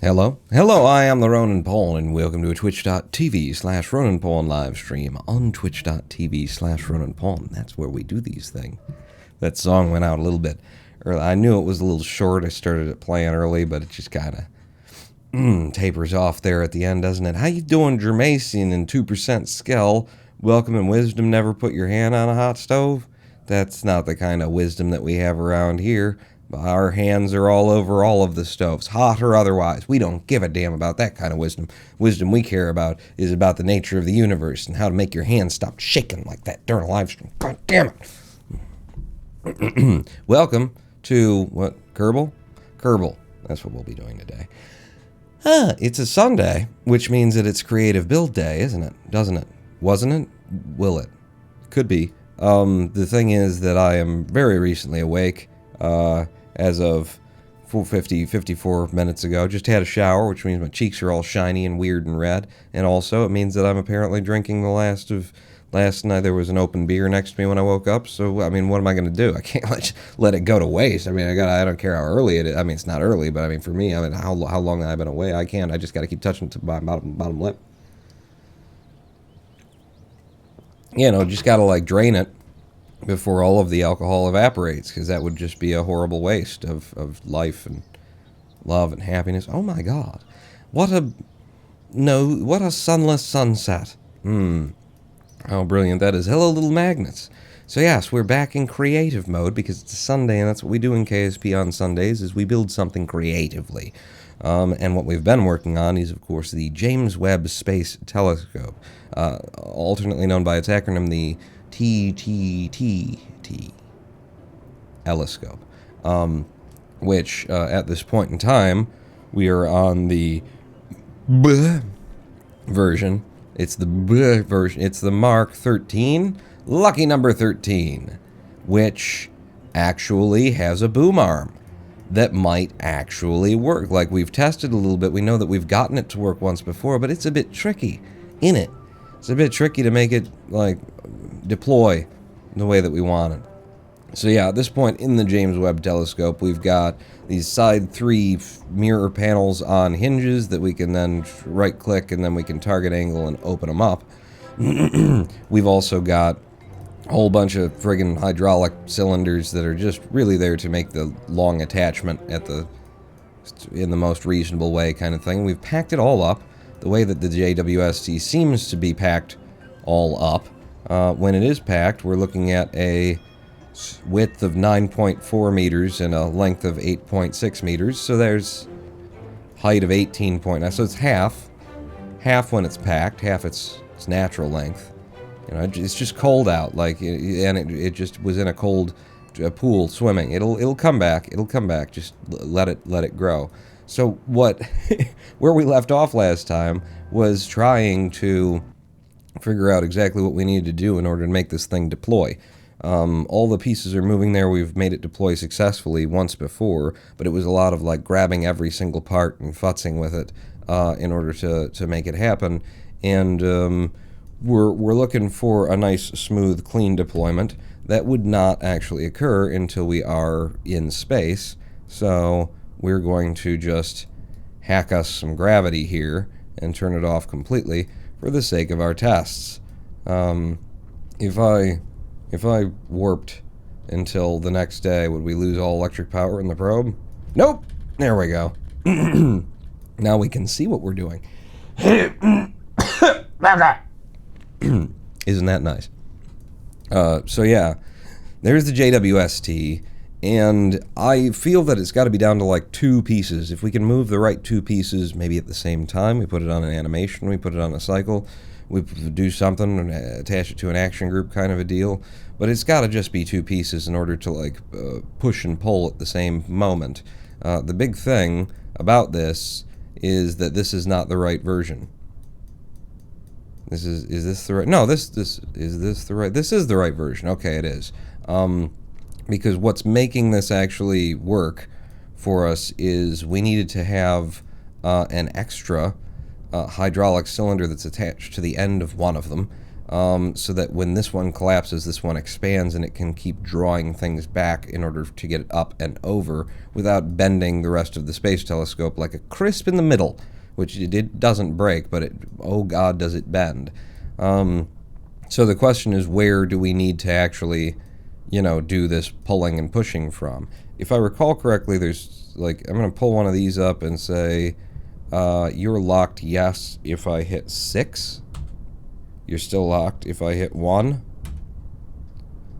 Hello, I am the Ronan Paul, and welcome to a twitch.tv/Ronan Paul live stream on twitch.tv/Ronan Paul. That's where we do these things. That song went out a little bit early. I knew it was a little short. I started it playing early, but it just kind of tapers off there at the end, doesn't it? How you doing, Germacian and 2% Skell? Welcome and wisdom, never put your hand on a hot stove. That's not the kind of wisdom that we have around here. Our hands are all over all of the stoves, hot or otherwise. We don't give a damn about that kind of wisdom. Wisdom we care about is about the nature of the universe and how to make your hands stop shaking like that during a live stream. God damn it. Welcome to, what, Kerbal? Kerbal. That's what we'll be doing today. It's a Sunday, which means that it's Creative Build Day, isn't it? Doesn't it? Wasn't it? Will it? Could be. The thing is that I am very recently awake. As of 54 minutes ago. Just had a shower, which means my cheeks are all shiny and weird and red. And also, it means that I'm apparently drinking the last of last night. There was an open beer next to me when I woke up. So, I mean, what am I going to do? I can't let it go to waste. I mean, I don't care how early it is. I mean, it's not early, but I mean, for me, I mean, how long I've been away, I can't. I just got to keep touching it to my bottom lip. You know, just got to, like, drain it before all of the alcohol evaporates, because that would just be a horrible waste of life and love and happiness. Oh my God. What a sunless sunset. How brilliant that is. Hello, little magnets. So yes, we're back in creative mode because it's a Sunday, and that's what we do in KSP on Sundays, is we build something creatively. And what we've been working on is, of course, the James Webb Space Telescope, alternately known by its acronym, the TTTT telescope, which at this point in time we are on the version. It's the version. It's the Mark 13, lucky number 13, which actually has a boom arm that might actually work. Like, we've tested a little bit. We know that we've gotten it to work once before, but it's a bit tricky in it. It's a bit tricky to make it, like, deploy the way that we want it. So yeah, at this point in the James Webb Telescope, we've got these side 3 mirror panels on hinges that we can then right-click, and then we can target angle and open them up. We've also got a whole bunch of friggin' hydraulic cylinders that are just really there to make the long attachment in the most reasonable way kind of thing. We've packed it all up the way that the JWST seems to be packed all up. When it is packed, we're looking at a width of 9.4 meters and a length of 8.6 meters. So there's height of 18.9. So it's half when it's packed, half its natural length. You know, it's just cold out, like, and it just was in a cold pool swimming. It'll come back. It'll come back. Just let it grow. So what, where we left off last time was trying to figure out exactly what we needed to do in order to make this thing deploy. All the pieces are moving there. We've made it deploy successfully once before, but it was a lot of like grabbing every single part and futzing with it in order to make it happen. And we're looking for a nice, smooth, clean deployment that would not actually occur until we are in space. So we're going to just hack us some gravity here and turn it off completely for the sake of our tests. If I warped until the next day, would we lose all electric power in the probe? Nope! There we go. Now we can see what we're doing. Isn't that nice? So yeah, there's the JWST, and I feel that it's got to be down to like 2 pieces. If we can move the right 2 pieces, maybe at the same time, we put it on an animation, we put it on a cycle, we do something and attach it to an action group kind of a deal. But it's got to just be 2 pieces in order to like push and pull at the same moment. The big thing about this is that this is not the right version. Is this the right? No, is this the right? This is the right version. Okay, it is. Because what's making this actually work for us is we needed to have an extra hydraulic cylinder that's attached to the end of one of them, so that when this one collapses, this one expands and it can keep drawing things back in order to get it up and over without bending the rest of the space telescope like a crisp in the middle, which it doesn't break, but oh god, does it bend. So the question is, where do we need to actually, do this pulling and pushing from? If I recall correctly, there's, like, I'm going to pull one of these up and say, you're locked, yes, if I hit 6. You're still locked if I hit 1.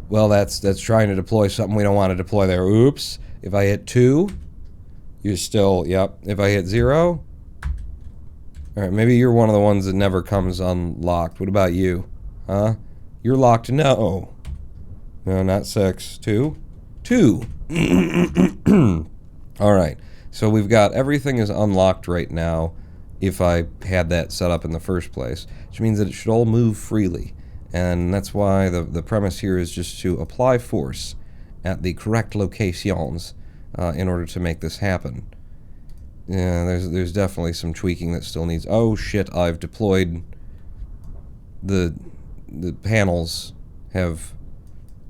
Well, that's trying to deploy something we don't want to deploy there. Oops. If I hit 2, you're still, yep. If I hit 0... Alright, maybe you're one of the ones that never comes unlocked. What about you? Huh? You're locked. No. No, not 6. 2? 2. Alright, so we've got everything is unlocked right now if I had that set up in the first place, which means that it should all move freely. And that's why the premise here is just to apply force at the correct locations in order to make this happen. Yeah, there's definitely some tweaking that still needs... Oh shit, I've deployed... The panels have...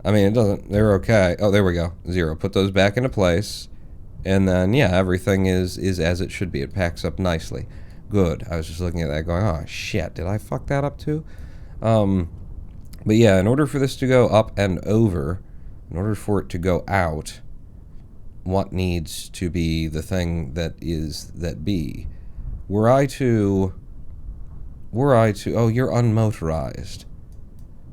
I mean, it doesn't... They're okay. Oh, there we go. 0. Put those back into place. And then, yeah, everything is as it should be. It packs up nicely. Good. I was just looking at that going, oh shit, did I fuck that up too? But yeah, in order for this to go up and over, in order for it to go out... what needs to be the thing that is that be? Were I to... Oh, you're unmotorized.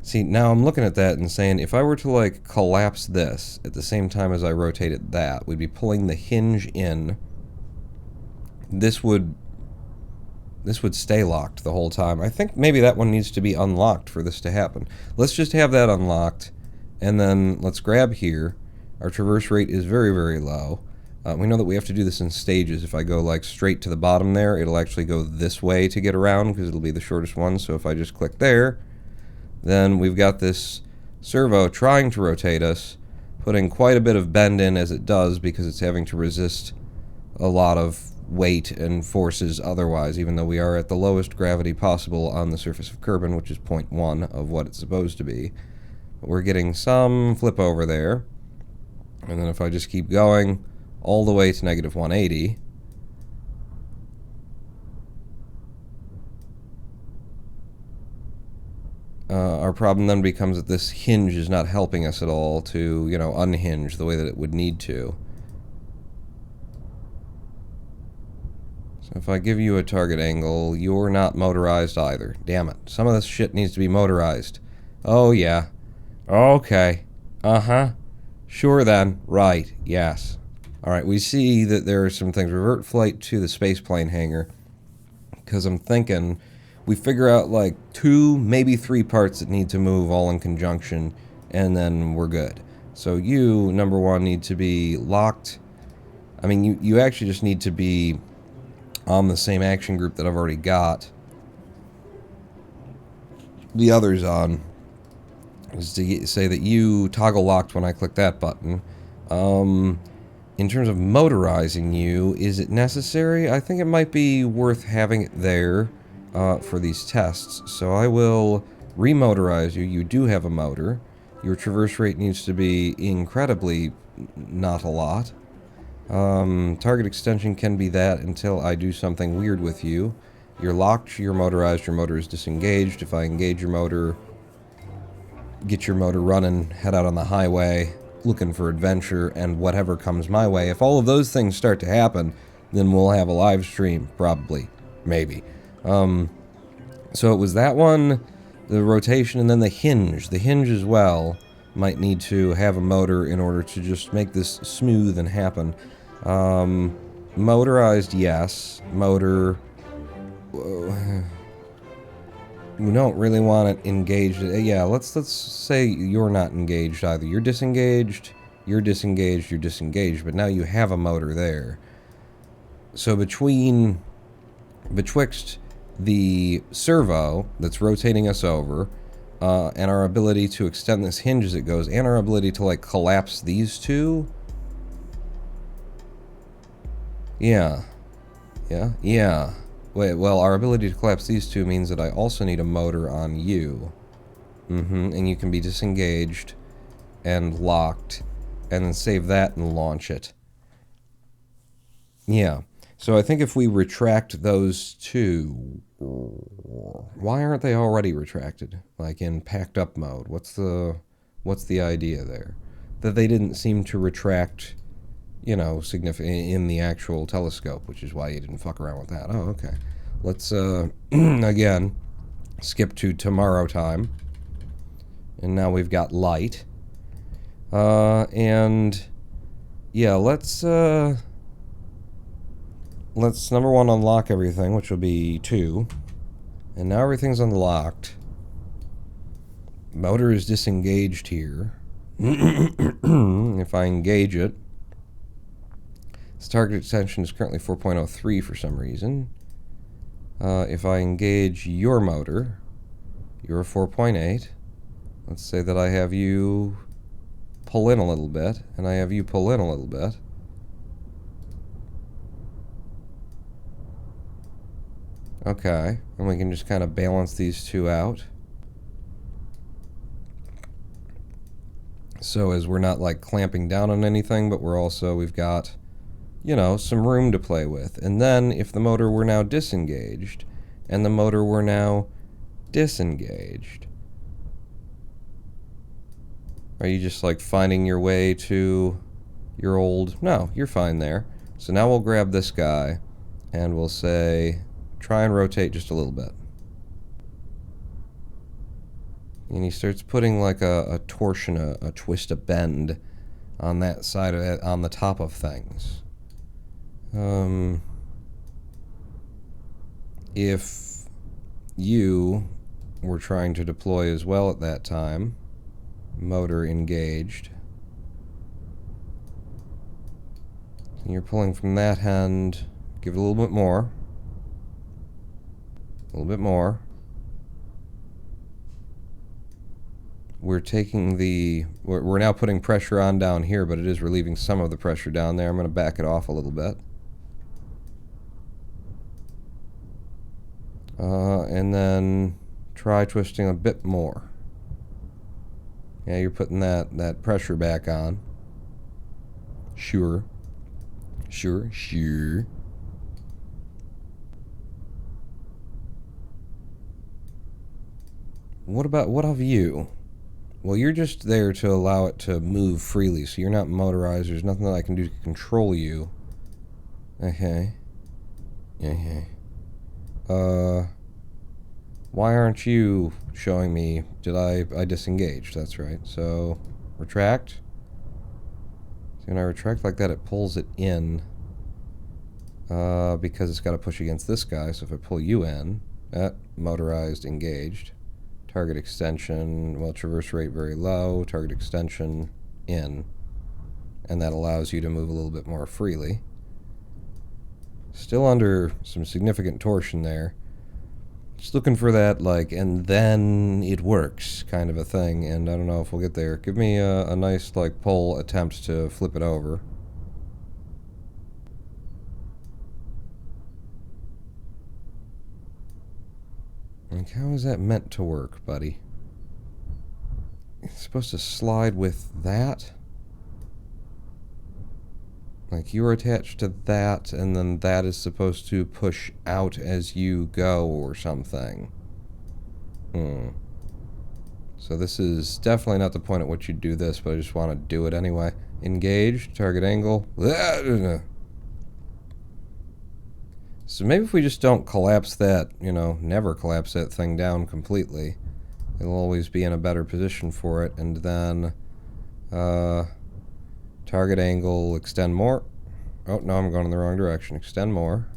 See, now I'm looking at that and saying, if I were to, like, collapse this at the same time as I rotated that, we'd be pulling the hinge in. This would stay locked the whole time. I think maybe that one needs to be unlocked for this to happen. Let's just have that unlocked, and then let's grab here. Our traverse rate is very, very low. We know that we have to do this in stages. If I go like straight to the bottom there, it'll actually go this way to get around because it'll be the shortest one. So if I just click there, then we've got this servo trying to rotate us, putting quite a bit of bend in as it does because it's having to resist a lot of weight and forces otherwise, even though we are at the lowest gravity possible on the surface of Kerbal, which is 0.1 of what it's supposed to be. But we're getting some flip over there. And then if I just keep going all the way to negative 180, our problem then becomes that this hinge is not helping us at all to, unhinge the way that it would need to. So if I give you a target angle, you're not motorized either. Damn it. Some of this shit needs to be motorized. Oh, yeah. Okay. Uh-huh. Sure then. Right. Yes. Alright, we see that there are some things. Revert flight to the spaceplane hangar. Because I'm thinking we figure out like 2, maybe 3 parts that need to move all in conjunction, and then we're good. So you, number 1, need to be locked. I mean, you actually just need to be on the same action group that I've already got the others on. Is to say that you toggle locked when I click that button. In terms of motorizing you, is it necessary? I think it might be worth having it there for these tests. So I will remotorize you. You do have a motor. Your traverse rate needs to be incredibly not a lot. Target extension can be that until I do something weird with you. You're locked, you're motorized, your motor is disengaged. If I engage your motor, get your motor running, head out on the highway, looking for adventure and whatever comes my way. If all of those things start to happen, then we'll have a live stream, probably. Maybe. So it was that one, the rotation, and then the hinge. The hinge as well might need to have a motor in order to just make this smooth and happen. Motorized, yes. Motor... You don't really want it engaged. Yeah, let's say you're not engaged either. You're disengaged, you're disengaged, you're disengaged, but now you have a motor there. So betwixt the servo that's rotating us over, and our ability to extend this hinge as it goes, and our ability to, like, collapse these two... Yeah. Wait, well, our ability to collapse these two means that I also need a motor on you. And you can be disengaged and locked, and then save that and launch it. Yeah. So I think if we retract those two... Why aren't they already retracted? Like in packed up mode? What's the idea there? That they didn't seem to retract... you know, significant in the actual telescope, which is why you didn't fuck around with that. Oh, okay. Let's, again, skip to tomorrow time. And now we've got light. And, yeah, let's, number 1, unlock everything, which will be 2. And now everything's unlocked. Motor is disengaged here. If I engage it, its target extension is currently 4.03 for some reason. If I engage your motor, you're a 4.8. Let's say that I have you pull in a little bit, and I have you pull in a little bit. Okay, and we can just kind of balance these two out. So as we're not, like, clamping down on anything, but we've got... you know, some room to play with. And then, if the motor were now disengaged, and the motor were now disengaged, are you just, like, finding your way to your old... No, you're fine there. So now we'll grab this guy, and we'll say, try and rotate just a little bit. And he starts putting, like, a torsion, a twist, a bend on that side of it, on the top of things. If you were trying to deploy as well at that time, motor engaged, and you're pulling from that end, give it a little bit more, a little bit more. We're taking the... We're now putting pressure on down here, but it is relieving some of the pressure down there. I'm going to back it off a little bit. And then try twisting a bit more. Yeah, you're putting that pressure back on. Sure. What of you? Well, you're just there to allow it to move freely, so you're not motorized. There's nothing that I can do to control you. Okay. Why aren't you showing me? Did I disengaged? That's right. So, retract. When I retract like that, it pulls it in. Because it's got to push against this guy. So if I pull you in, motorized, engaged. Target extension, well, traverse rate very low. Target extension, in. And that allows you to move a little bit more freely. Still under some significant torsion there. Just looking for that, like, and then it works kind of a thing. And I don't know if we'll get there. Give me a nice, like, pull attempt to flip it over. Like, how is that meant to work, buddy? It's supposed to slide with that? Like, you're attached to that, and then that is supposed to push out as you go or something. So this is definitely not the point at which you do this, but I just want to do it anyway. Engage, target angle. So maybe if we just don't collapse that, you know, never collapse that thing down completely, it'll always be in a better position for it. And then target angle, extend more. Oh, no, I'm going in the wrong direction. Extend more.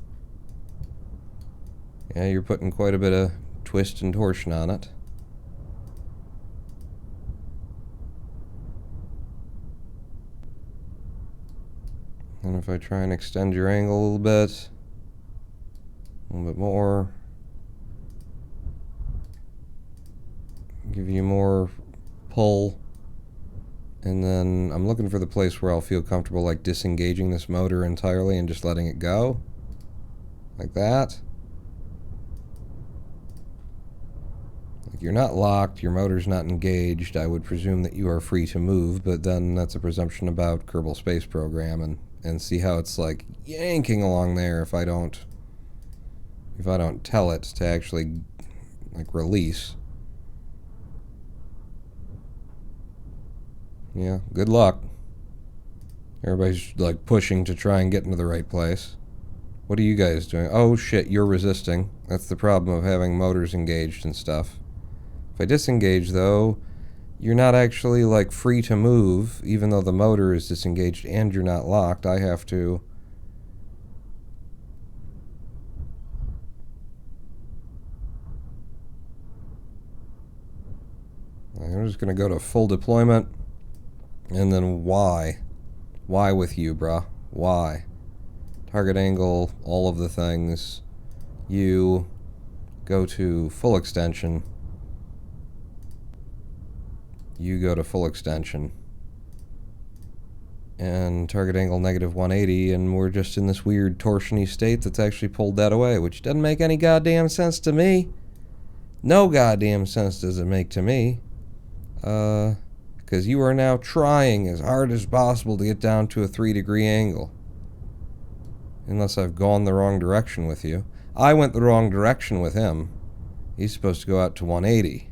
Yeah, you're putting quite a bit of twist and torsion on it. And if I try and extend your angle a little bit more, give you more pull, and then I'm looking for the place where I'll feel comfortable, like disengaging this motor entirely and just letting it go, like that. Like, you're not locked, your motor's not engaged. I would presume that you are free to move, but then that's a presumption about Kerbal Space Program, and see how it's like yanking along there if I don't tell it to actually, like, release. Yeah, good luck. Everybody's, like, pushing to try and get into the right place. What are you guys doing? Oh, shit, you're resisting. That's the problem of having motors engaged and stuff. If I disengage, though, you're not actually, like, free to move, even though the motor is disengaged and you're not locked. I have to... I'm just going to go to full deployment. And then Y. Y with you, bruh. Y. Target angle, all of the things. You go to full extension. You go to full extension. And target angle negative 180, and we're just in this weird torsiony state that's actually pulled that away, which doesn't make any goddamn sense to me. No goddamn sense does it make to me. Because you are now trying as hard as possible to get down to a 3-degree angle. Unless I've gone the wrong direction with you. I went the wrong direction with him. He's supposed to go out to 180.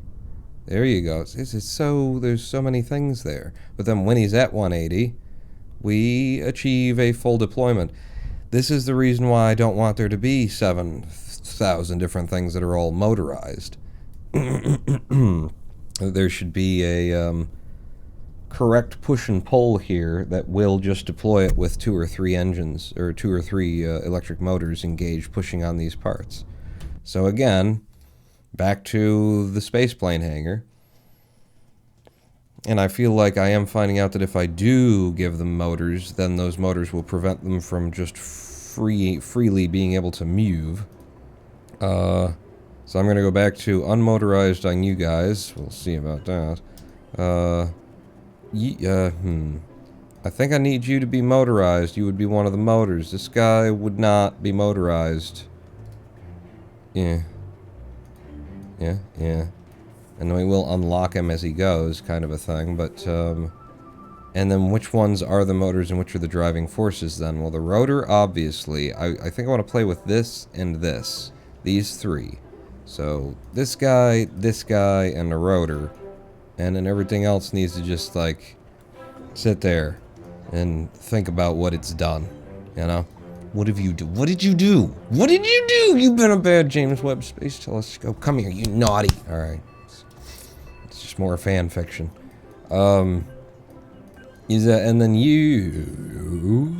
There you go. It's so, there's so many things there. But then when he's at 180, we achieve a full deployment. This is the reason why I don't want there to be 7,000 different things that are all motorized. There should be a correct push and pull here that will just deploy it with 2 or 3 engines, or 2 or 3 electric motors engaged pushing on these parts. So again, back to the spaceplane hangar. And I feel like I am finding out that if I do give them motors, then those motors will prevent them from just freely being able to move. So I'm going to go back to unmotorized on you guys. We'll see about that. I think I need you to be motorized. You would be one of the motors. This guy would not be motorized. Yeah. Yeah. And then we will unlock him as he goes, kind of a thing. But, and then which ones are the motors and which are the driving forces then? Well, the rotor, obviously. I think I want to play with this and this. These 3. So, this guy, and the rotor. And then everything else needs to just, like, sit there and think about what it's done. You know? What have you do? What did you do? What did you do? You've been a bad James Webb Space Telescope. Come here, you naughty. Alright. It's just more fan fiction. Is that, and then you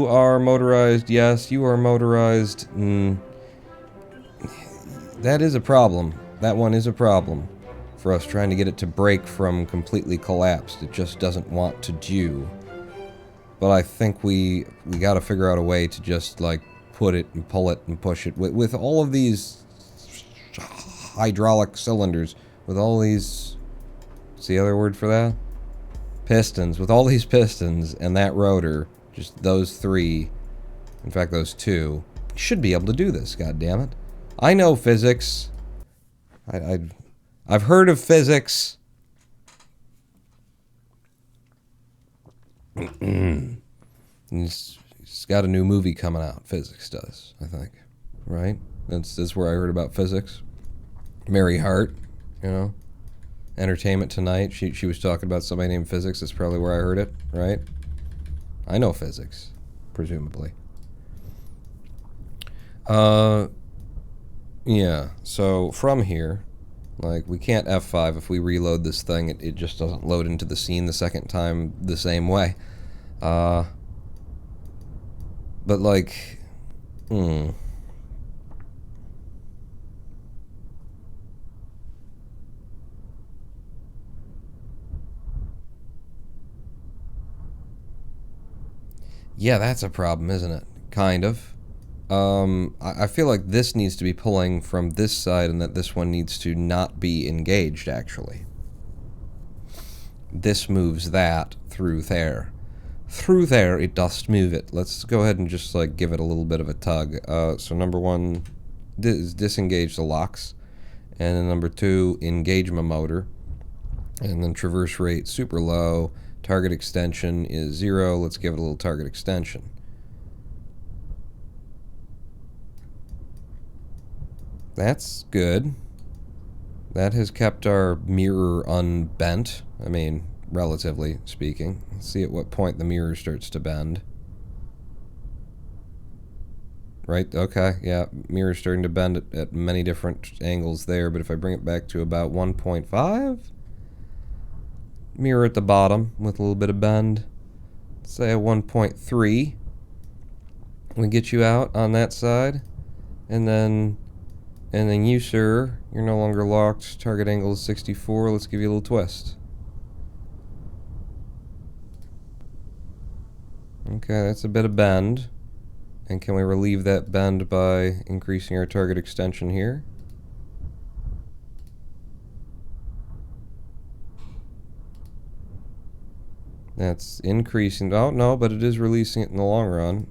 are motorized. Yes, you are motorized. That is a problem. That one is a problem for us trying to get it to break from completely collapsed. It just doesn't want to do. But I think we got to figure out a way to just like put it and pull it and push it with all of these hydraulic cylinders, with all these. What's the other word for that? Pistons. With all these pistons and that rotor, just those three. In fact, those two. You should be able to do this. God damn it! I know physics. I've heard of physics. It's got a new movie coming out. Physics does, I think. Right? That's where I heard about physics. Mary Hart, you know. Entertainment Tonight. She was talking about somebody named Physics. That's probably where I heard it, right? I know physics, presumably. Yeah. So from here, like, we can't F5 if we reload this thing. It just doesn't load into the scene the second time the same way. But like, yeah, that's a problem, isn't it? Kind of. I feel like this needs to be pulling from this side and that this one needs to not be engaged, actually. This moves that through there. Through there, it does move it. Let's go ahead and just, like, give it a little bit of a tug. So number one is disengage the locks. And then number two, engage my motor. And then traverse rate super low. Target extension is 0. Let's give it a little target extension. That's good. That has kept our mirror unbent. I mean, relatively speaking. Let's see at what point the mirror starts to bend. Right, okay, yeah, mirror's starting to bend at many different angles there, but if I bring it back to about 1.5, mirror at the bottom with a little bit of bend, say a 1.3, we get you out on that side, and then you, sir, you're no longer locked, target angle is 64, let's give you a little twist. Okay, that's a bit of bend. And can we relieve that bend by increasing our target extension here? That's increasing. Oh, no, but it is releasing it in the long run.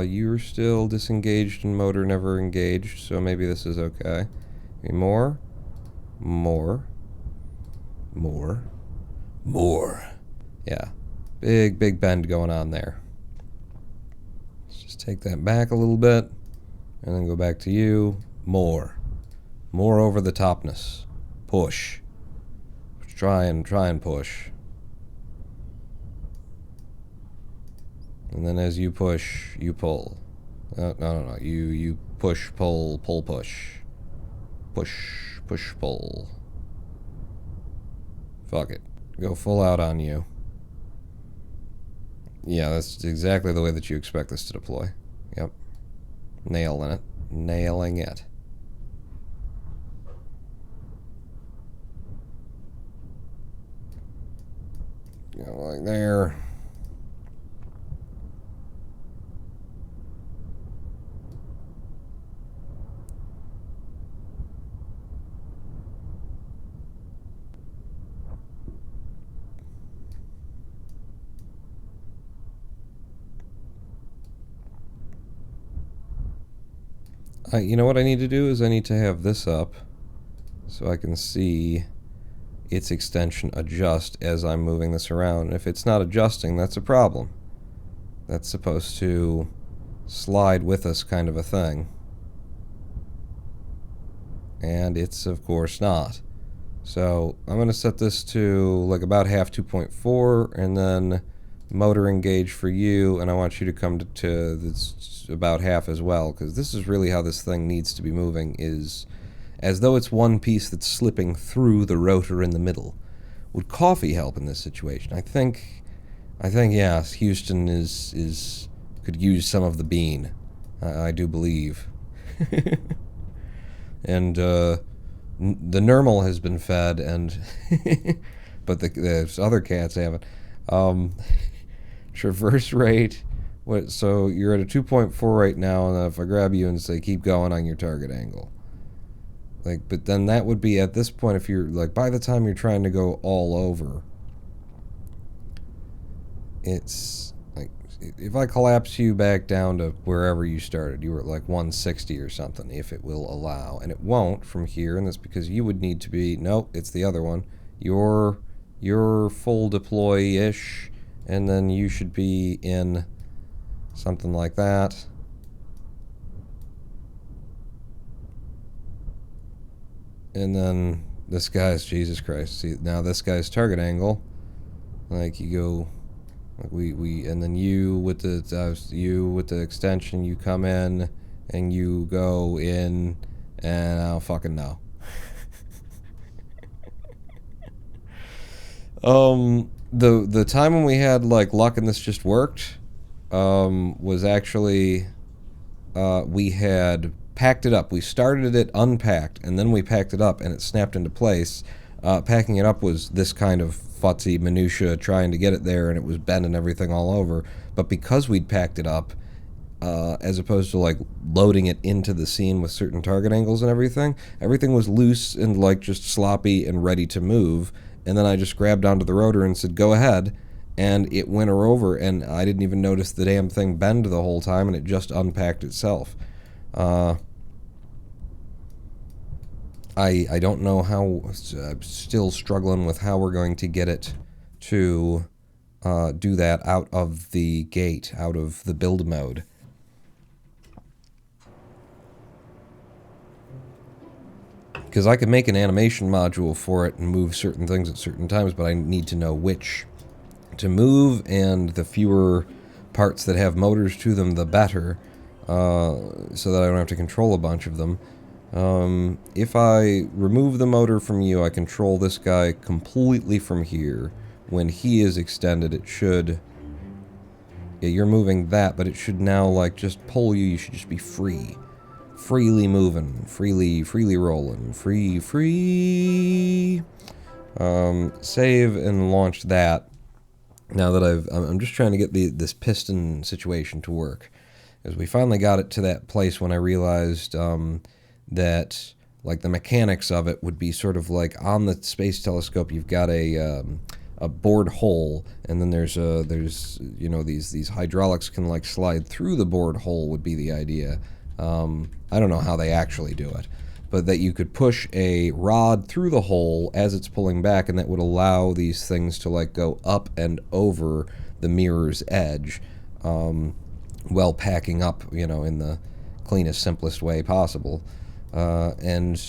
You're still disengaged and motor never engaged, so maybe this is okay. Okay, more. Yeah. Big bend going on there. Just take that back a little bit, and then go back to you. More over the topness. Push. Try and push. And then as you push, you pull. No. You push, pull, push. Push, pull. Fuck it. Go full out on you. Yeah, that's exactly the way that you expect this to deploy. Yep. Nailing it. Nailing it. Go like there. You know what I need to do is I need to have this up so I can see its extension adjust as I'm moving this around. And if it's not adjusting, that's a problem. That's supposed to slide with us, kind of a thing. And it's, of course, not. So I'm going to set this to like about half 2.4 and then motor engage for you, and I want you to come to this about half as well, because this is really how this thing needs to be moving, is as though it's one piece that's slipping through the rotor in the middle. Would coffee help in this situation? I think yes. Houston is could use some of the bean. I do believe. And the Nermal has been fed, and but the other cats haven't. Traverse rate. What? So you're at a 2.4 right now, and if I grab you and say keep going on your target angle, like, but then that would be at this point, if you're like, by the time you're trying to go all over, it's like, if I collapse you back down to wherever you started, you were at like 160 or something, if it will allow, and it won't from here, and that's because you would need to be, nope, it's the other one. You're full deploy-ish, and then you should be in something like that. And then this guy's, Jesus Christ, see, now this guy's target angle, like, you go, like, we and then you with the extension, you come in and you go in, and I don't fucking know. The time when we had like luck and this just worked, was actually, we had packed it up. We started it unpacked, and then we packed it up, and it snapped into place. Packing it up was this kind of futzy minutia, trying to get it there, and it was bending everything all over. But because we'd packed it up, as opposed to like loading it into the scene with certain target angles and everything was loose and like just sloppy and ready to move. And then I just grabbed onto the rotor and said, go ahead. And it went her over, and I didn't even notice the damn thing bend the whole time, and it just unpacked itself. I don't know how, I'm still struggling with how we're going to get it to do that out of the gate, out of the build mode. Because I could make an animation module for it and move certain things at certain times, but I need to know which to move, and the fewer parts that have motors to them, the better, so that I don't have to control a bunch of them. If I remove the motor from you, I control this guy completely from here. When he is extended, it should... Yeah, you're moving that, but it should now, like, just pull you. You should just be free. Freely moving. Freely rolling. Free. Save and launch that. Now that I'm just trying to get this piston situation to work. As we finally got it to that place when I realized that like the mechanics of it would be sort of like on the space telescope you've got a bored hole, and then there's you know, these hydraulics can like slide through the bored hole would be the idea. I don't know how they actually do it, but that you could push a rod through the hole as it's pulling back, and that would allow these things to like go up and over the mirror's edge, while packing up, you know, in the cleanest, simplest way possible. And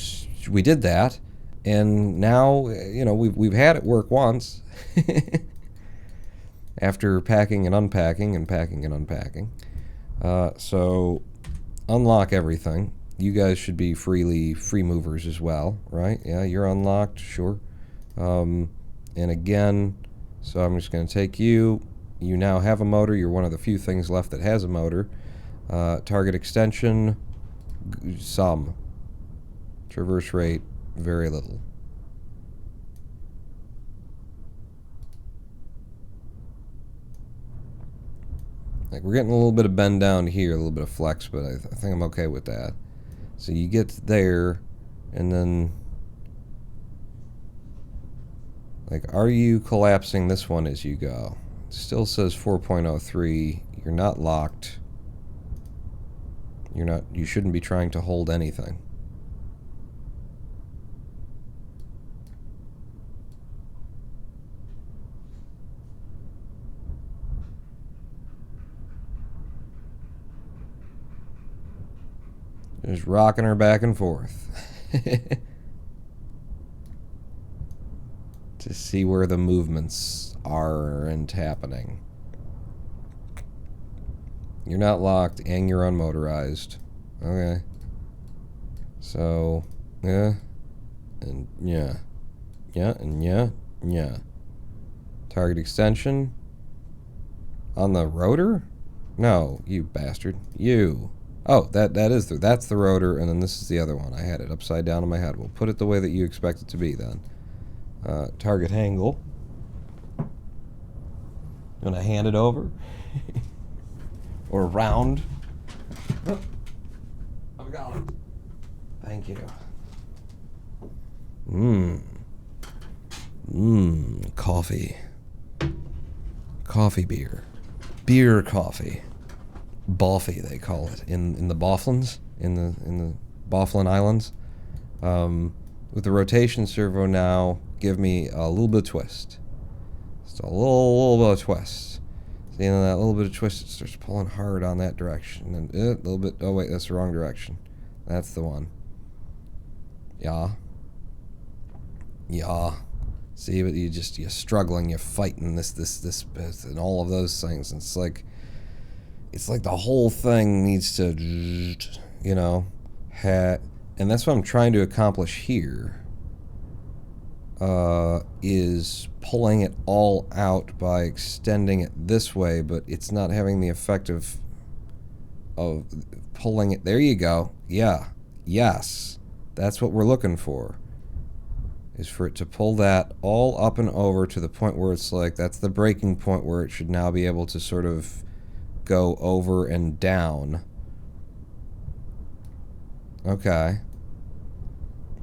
we did that, and now, you know, we've had it work once. After packing and unpacking and packing and unpacking. So unlock everything. You guys should be free movers as well, right? Yeah, you're unlocked, sure. And again, so I'm just going to take you. You now have a motor. You're one of the few things left that has a motor. Target extension, some. Traverse rate, very little. Like, we're getting a little bit of bend down here, a little bit of flex, but I think I'm okay with that. So you get there, and then, like, are you collapsing this one as you go? It still says 4.03. You're not locked. You shouldn't be trying to hold anything. Just rocking her back and forth. To see where the movements are and happening. You're not locked and you're unmotorized. Okay. So, yeah. And yeah. Yeah, and yeah. Yeah. Target extension. On the rotor? No, you bastard. You. Oh, that's the rotor, and then this is the other one. I had it upside down in my head. We'll put it the way that you expect it to be then. Target angle. You want to hand it over? Or round? Oh, I've got it. Thank you. Coffee. Coffee beer. Beer coffee. Boffy, they call it in the Bofflins, in the Bofflin Islands. With the rotation servo now, give me a little bit of twist. Just a little bit of twist. See, and that little bit of twist, it starts pulling hard on that direction, and a little bit. Oh wait, that's the wrong direction. That's the one. Yeah. Yeah. See, but you're struggling, you're fighting this, and all of those things. And it's like the whole thing needs to, you know, and that's what I'm trying to accomplish here. Is pulling it all out by extending it this way, but it's not having the effect of pulling it. There you go. Yeah. Yes. That's what we're looking for. Is for it to pull that all up and over to the point where it's like, that's the breaking point where it should now be able to sort of go over and down. Okay.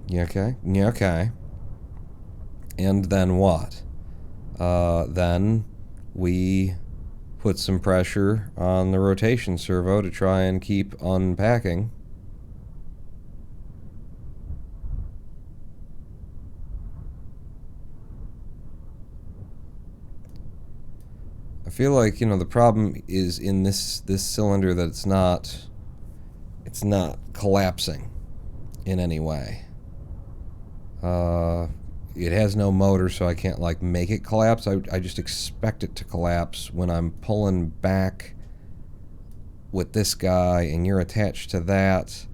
Yeah, okay. Yeah, okay. And then what? Then we put some pressure on the rotation servo to try and keep unpacking. I feel like, the problem is in this cylinder that it's not collapsing in any way. It has no motor, so I can't make it collapse. I just expect it to collapse when I'm pulling back with this guy and you're attached to that,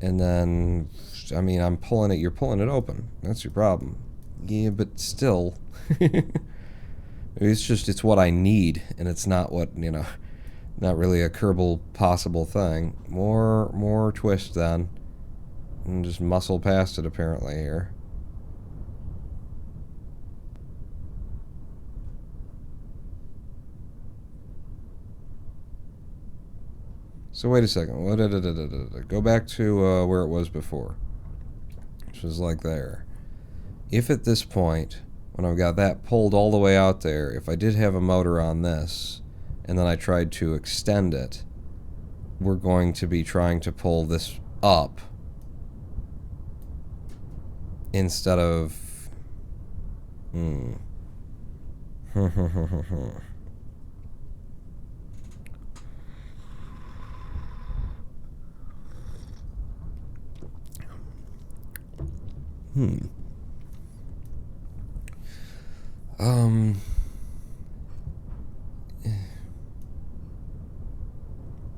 and then I'm pulling it, you're pulling it open. That's your problem. Yeah, but still. It's what I need, and it's not what, not really a Kerbal possible thing. More twist then. And just muscle past it apparently here. So wait a second. Go back to where it was before. Which was like there. If at this point, when I've got that pulled all the way out there, if I did have a motor on this, and then I tried to extend it, we're going to be trying to pull this up instead of...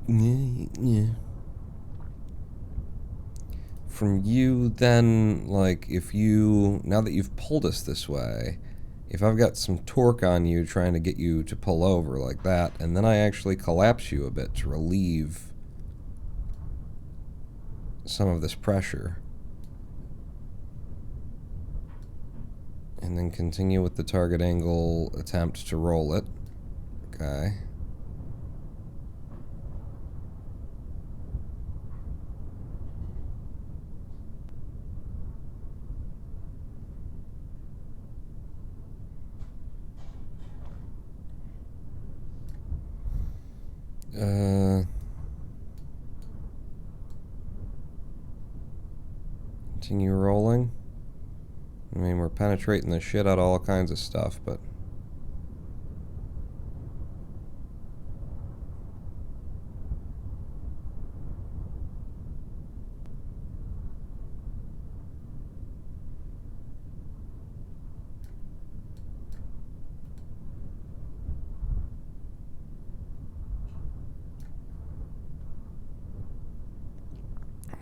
Yeah. From you, then, now that you've pulled us this way, if I've got some torque on you trying to get you to pull over like that, and then I actually collapse you a bit to relieve some of this pressure, and then continue with the target angle attempt to roll it. Okay. Continue rolling. We're penetrating the shit out of all kinds of stuff, but...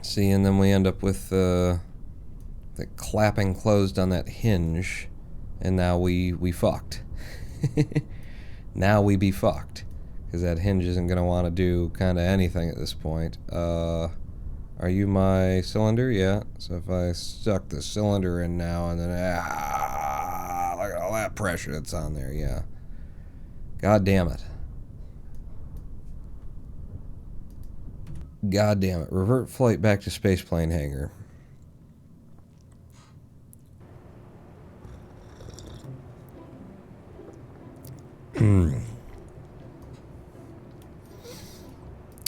See, and then we end up with the clapping closed on that hinge, And now we fucked. Now we be fucked. Because that hinge isn't going to want to do kind of anything at this point. Are you my cylinder? Yeah. So if I stuck the cylinder in now and then... look at all that pressure that's on there. Yeah. God damn it. God damn it. Revert flight back to spaceplane hangar.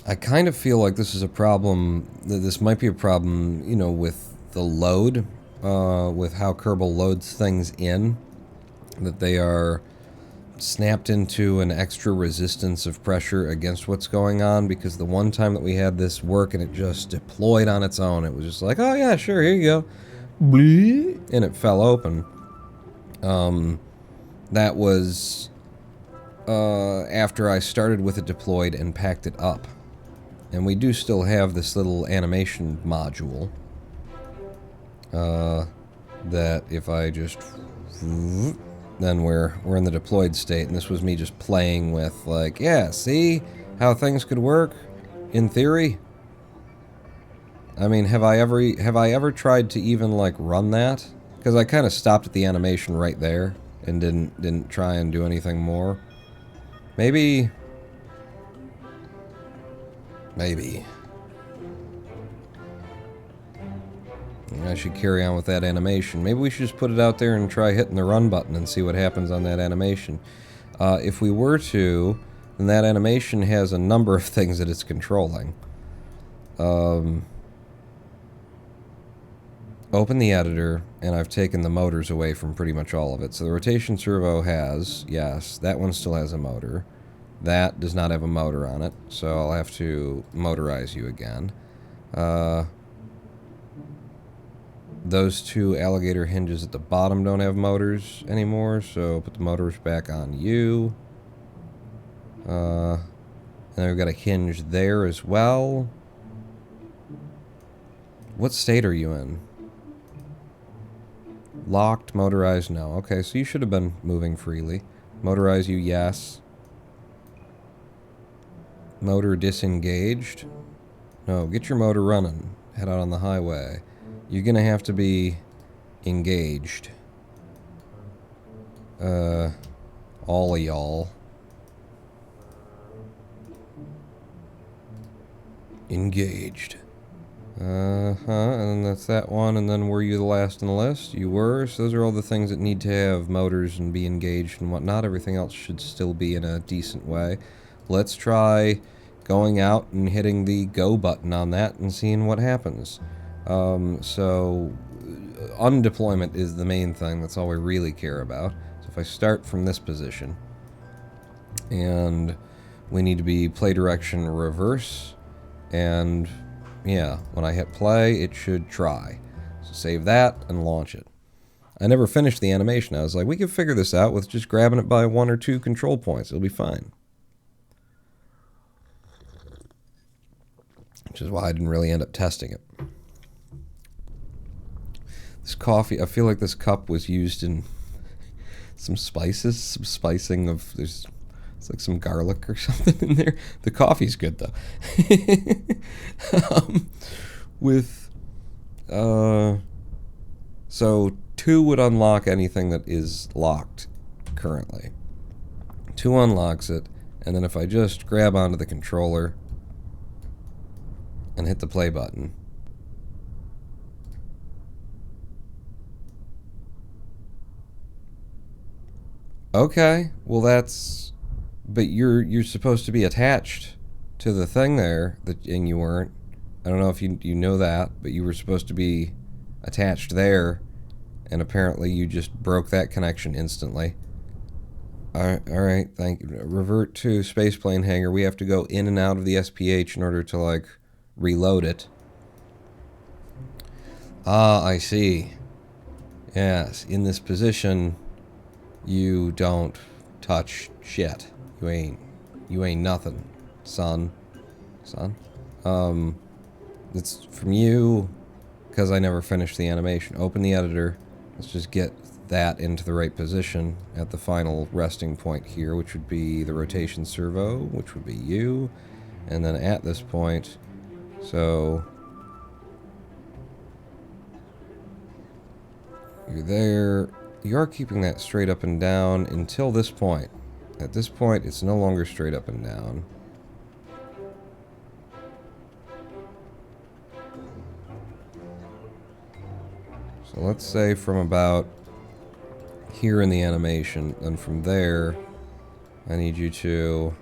I kind of feel like this is a problem, that this might be a problem, you know, with the load, with how Kerbal loads things in, that they are snapped into an extra resistance of pressure against what's going on, because the one time that we had this work and it just deployed on its own, it was just like, oh yeah, sure, here you go. Bleep, and it fell open. That was after I started with it deployed and packed it up. And we do still have this little animation module that if I just... then we're in the deployed state, and this was me just playing with, like, yeah, see how things could work in theory? I mean, have I ever tried to even, like, run that? Because I kind of stopped at the animation right there and didn't try and do anything more. Maybe I should carry on with that animation. Maybe we should just put it out there and try hitting the run button and see what happens on that animation. If we were to, then that animation has a number of things that it's controlling. Open the editor, and I've taken the motors away from pretty much all of it. So the rotation servo has, yes, that one still has a motor. That does not have a motor on it, so I'll have to motorize you again. Those two alligator hinges at the bottom don't have motors anymore, so put the motors back on you. And then we've got a hinge there as well. What state are you in? Locked, motorized, no. Okay, so you should have been moving freely. Motorize you, yes. Motor disengaged. No, get your motor running. Head out on the highway. You're gonna have to be engaged. All of y'all. Engaged. And then that's that one, and then were you the last on the list? You were, so those are all the things that need to have motors and be engaged and whatnot. Everything else should still be in a decent way. Let's try going out and hitting the go button on that and seeing what happens. So undeployment is the main thing. That's all we really care about. So if I start from this position, and we need to be play direction reverse, and yeah, when I hit play, it should try. So save that and launch it. I never finished the animation. I was like, we can figure this out with just grabbing it by 1 or 2 control points. It'll be fine. Which is why I didn't really end up testing it. This coffee, I feel like this cup was used in some spices, some spicing of, it's like some garlic or something in there. The coffee's good though. So 2 would unlock anything that is locked currently. 2 unlocks it, and then if I just grab onto the controller and hit the play button, okay, well that's... But you're supposed to be attached to the thing there, and you weren't. I don't know if you know that, but you were supposed to be attached there, and apparently you just broke that connection instantly. Alright, thank you. Revert to spaceplane hangar. We have to go in and out of the SPH in order to, like, reload it. Ah, I see. Yes, in this position, you don't touch shit. You ain't nothing, son. It's from you, because I never finished the animation. Open the editor. Let's just get that into the right position at the final resting point here, which would be the rotation servo, which would be you. And then at this point, so you're there. You are keeping that straight up and down until this point. At this point, it's no longer straight up and down. So let's say from about here in the animation, and from there, I need you to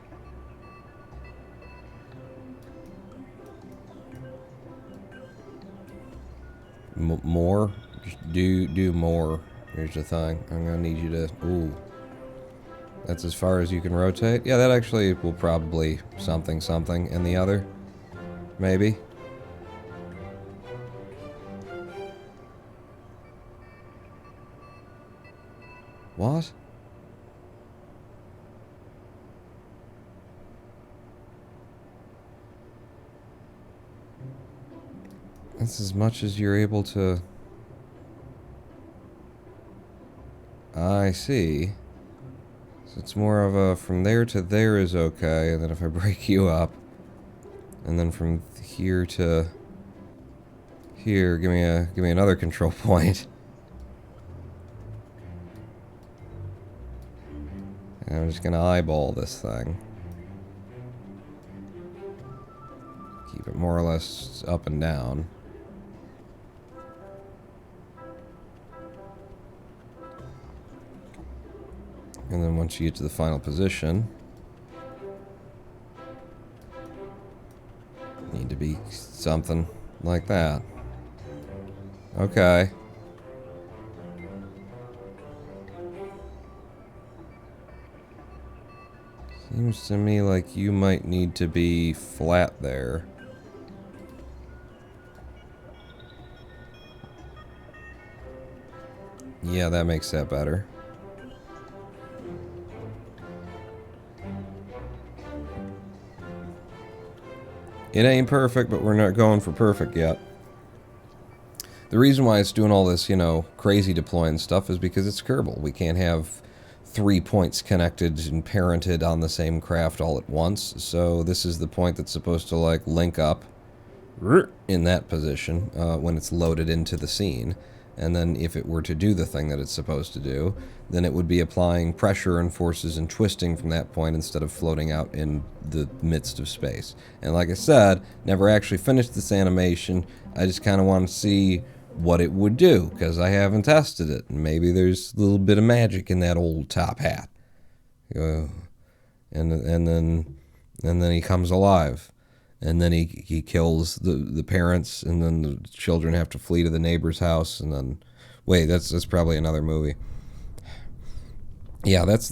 more. Just do more. Here's the thing. I'm gonna need you to. Ooh, that's as far as you can rotate. Yeah, that actually will probably something in the other, maybe. What? That's as much as you're able to... I see. So it's more of a from there to there is okay, and then if I break you up, and then from here to here, give me another control point. And I'm just gonna eyeball this thing. Keep it more or less up and down. And then once you get to the final position, need to be something like that. Okay. Seems to me like you might need to be flat there. Yeah, that makes that better. It ain't perfect, but we're not going for perfect yet. The reason why it's doing all this, you know, crazy deploying stuff is because it's Kerbal. We can't have 3 points connected and parented on the same craft all at once. So this is the point that's supposed to, like, link up in that position when it's loaded into the scene. And then if it were to do the thing that it's supposed to do, then it would be applying pressure and forces and twisting from that point instead of floating out in the midst of space. And like I said, never actually finished this animation. I just kind of want to see what it would do, because I haven't tested it. And maybe there's a little bit of magic in that old top hat. And then he comes alive. And then he kills the parents, and then the children have to flee to the neighbor's house, and then... Wait, that's probably another movie. Yeah, that's...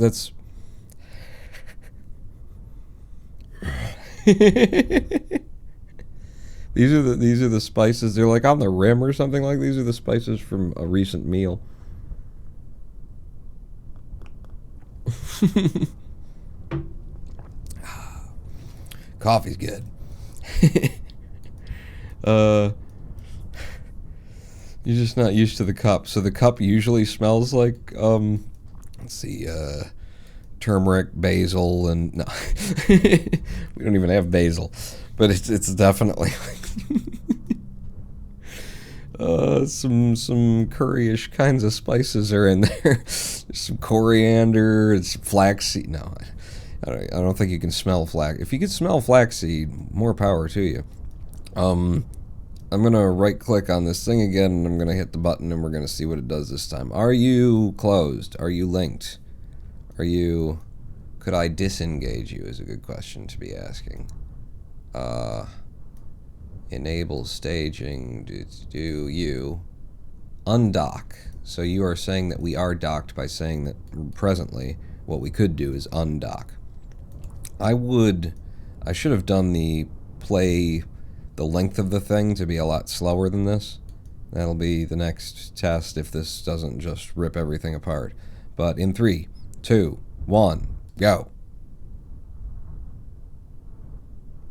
These are the spices. They're like on the rim or something like. These are the spices from a recent meal. Coffee's good. You're just not used to the cup. So the cup usually smells like let's see, turmeric, basil, and no. We don't even have basil, but it's definitely some curryish kinds of spices are in there. There's some coriander, it's flaxseed. No, I don't think you can smell flax. If you could smell flaxseed, more power to you. I'm gonna right click on this thing again, and I'm gonna hit the button, and we're gonna see what it does this time. Are you closed? Are you linked? Are you... Could I disengage you is a good question to be asking. Enable staging. Do you undock? So you are saying that we are docked by saying that presently what we could do is undock. I should have done the length of the thing to be a lot slower than this. That'll be the next test if this doesn't just rip everything apart. But in 3, 2, 1, go.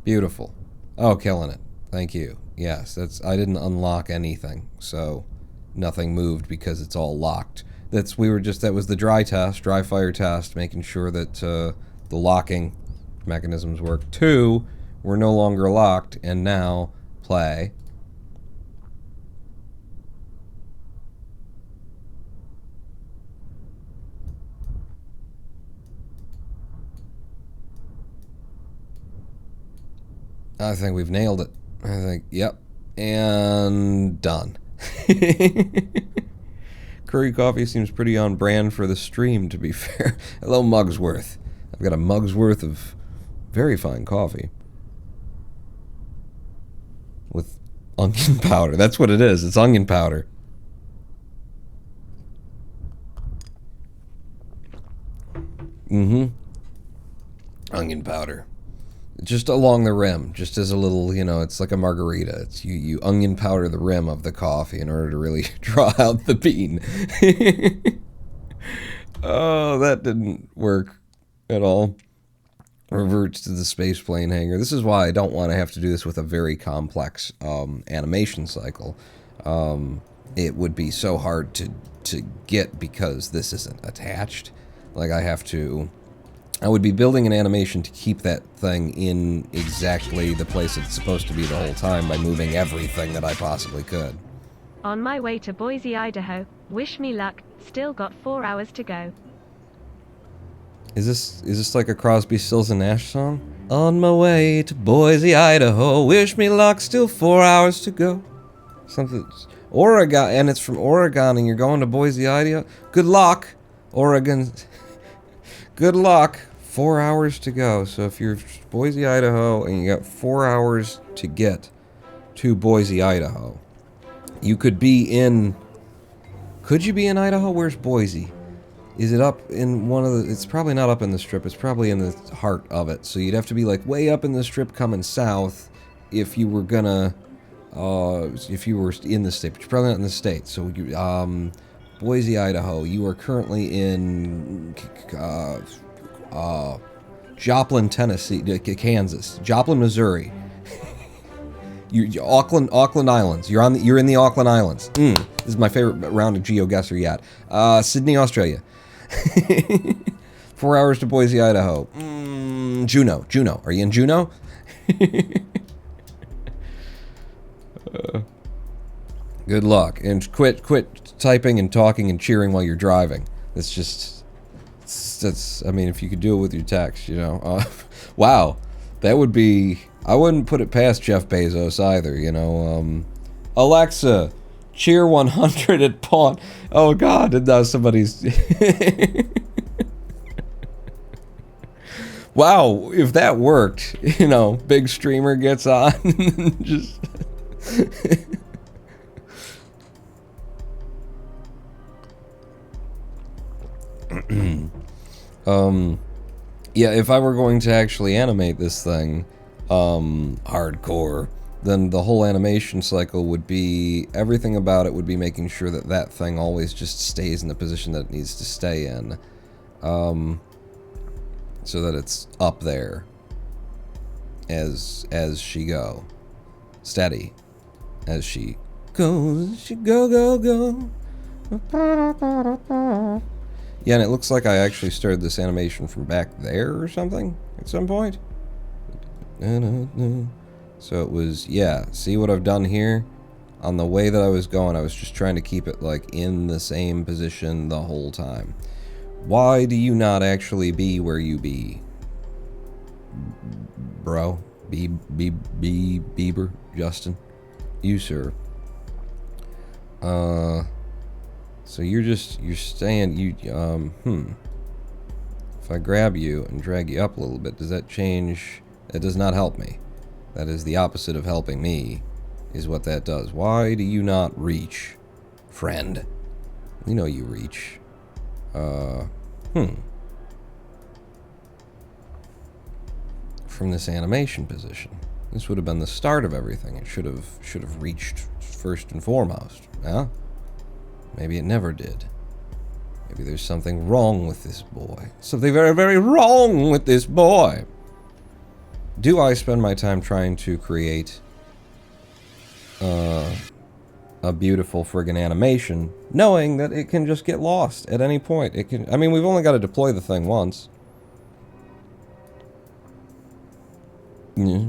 Beautiful. Oh, killing it. Thank you. Yes, I didn't unlock anything, so nothing moved because it's all locked. That was the dry fire test, making sure that the locking mechanisms work. 2, we're no longer locked, and now play. I think we've nailed it. I think, yep. And done. Curry coffee seems pretty on brand for the stream, to be fair. Hello, Mugsworth. I've got a mug's worth of very fine coffee. With onion powder. That's what it is. It's onion powder. Onion powder. Just along the rim, just as a little, it's like a margarita. It's you onion powder the rim of the coffee in order to really draw out the bean. Oh, that didn't work at all. Reverts to the space plane hanger. This is why I don't want to have to do this with a very complex animation cycle. It would be so hard to get because this isn't attached. Like I would be building an animation to keep that thing in exactly the place it's supposed to be the whole time by moving everything that I possibly could. On my way to Boise, Idaho. Wish me luck. Still got 4 hours to go. Is this like a Crosby, Stills and Nash song? On my way to Boise, Idaho. Wish me luck. Still 4 hours to go. Something. Oregon, and it's from Oregon, and you're going to Boise, Idaho. Good luck, Oregon. Good luck. 4 hours to go. So if you're Boise, Idaho, and you got 4 hours to get to Boise, Idaho, you could be in... Could you be in Idaho? Where's Boise? Is it up in one of the... It's probably not up in the Strip. It's probably in the heart of it. So you'd have to be like way up in the Strip coming south if you were gonna... if you were in the state. But you're probably not in the state. So you, Boise, Idaho. You are currently in... Joplin, Tennessee, Kansas, Joplin, Missouri. Auckland Islands. You're in the Auckland Islands. This is my favorite round of GeoGuessr yet. Sydney, Australia. 4 hours to Boise, Idaho. Juneau. Are you in Juneau? Good luck, and quit typing and talking and cheering while you're driving. I mean, if you could do it with your text, wow, that would be... I wouldn't put it past Jeff Bezos either, Alexa, cheer 100 at pawn. Oh God, and now somebody's... Wow, if that worked, big streamer gets on, just... Yeah, if I were going to actually animate this thing, hardcore, then the whole animation cycle would be, everything about it would be making sure that that thing always just stays in the position that it needs to stay in, so that it's up there as she go, steady, as she goes, she go. Yeah, and it looks like I actually started this animation from back there or something at some point. So it was, yeah, see what I've done here? On the way that I was going, I was just trying to keep it, like, in the same position the whole time. Why do you not actually be where you be? Bro? Bieber? Justin? You, sir. So you're staying, If I grab you and drag you up a little bit, does that change? That does not help me. That is the opposite of helping me, is what that does. Why do you not reach, friend? We know you reach. From this animation position. This would have been the start of everything. It should have reached first and foremost. Yeah? Maybe it never did. Maybe there's something wrong with this boy. Something very, very wrong with this boy. Do I spend my time trying to create a beautiful friggin' animation, knowing that it can just get lost at any point. It can. I mean, we've only got to deploy the thing once. Yeah.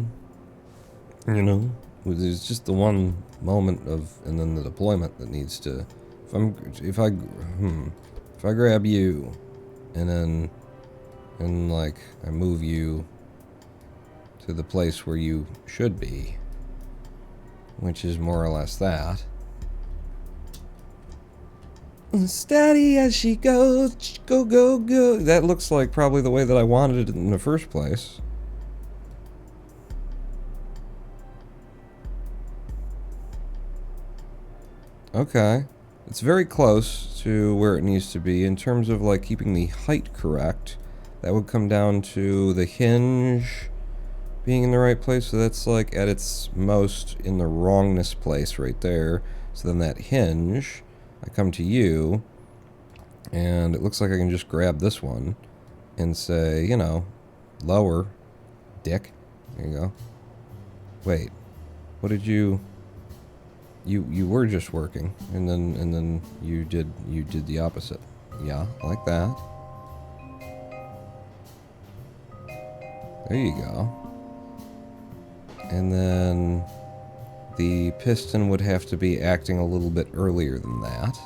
You know, there's just the one moment of, and then the deployment that needs to. If I grab you, and like I move you to the place where you should be, which is more or less that. Steady as she goes, go, go, go. That looks like probably the way that I wanted it in the first place. Okay. It's very close to where it needs to be in terms of like keeping the height correct. That would come down to the hinge being in the right place, so that's like at its most in the wrongness place right there. So then that hinge, I come to you, and it looks like I can just grab this one and say, you know, lower, dick. There you go. Wait, what did you? You were just working, and then you did the opposite. Yeah, like that. There you go. And then the piston would have to be acting a little bit earlier than that.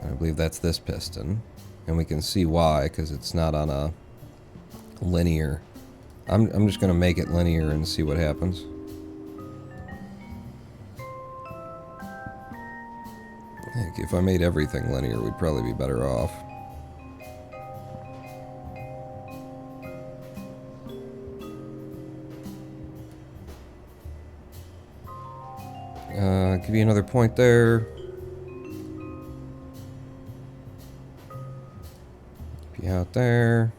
I believe that's this piston. And we can see why, because it's not on a linear. I'm just going to make it linear and see what happens. I think if I made everything linear, we'd probably be better off. Give you another point there. Be out there.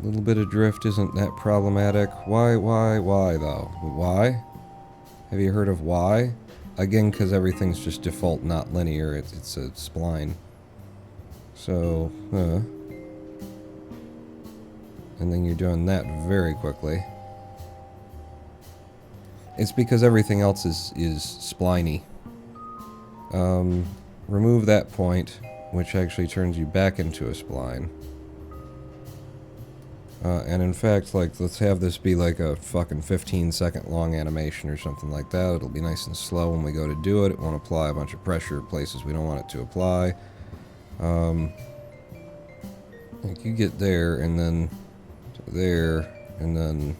A little bit of drift isn't that problematic. Why though? Why? Have you heard of why? Again, because everything's just default not linear. It's a spline. So, and then you're doing that very quickly. It's because everything else is spliny. Remove that point, which actually turns you back into a spline. And in fact, like, let's have this be like a fucking 15-second long animation or something like that. It'll be nice and slow when we go to do it. It won't apply a bunch of pressure places we don't want it to apply. Like, you get there, and then to there, and then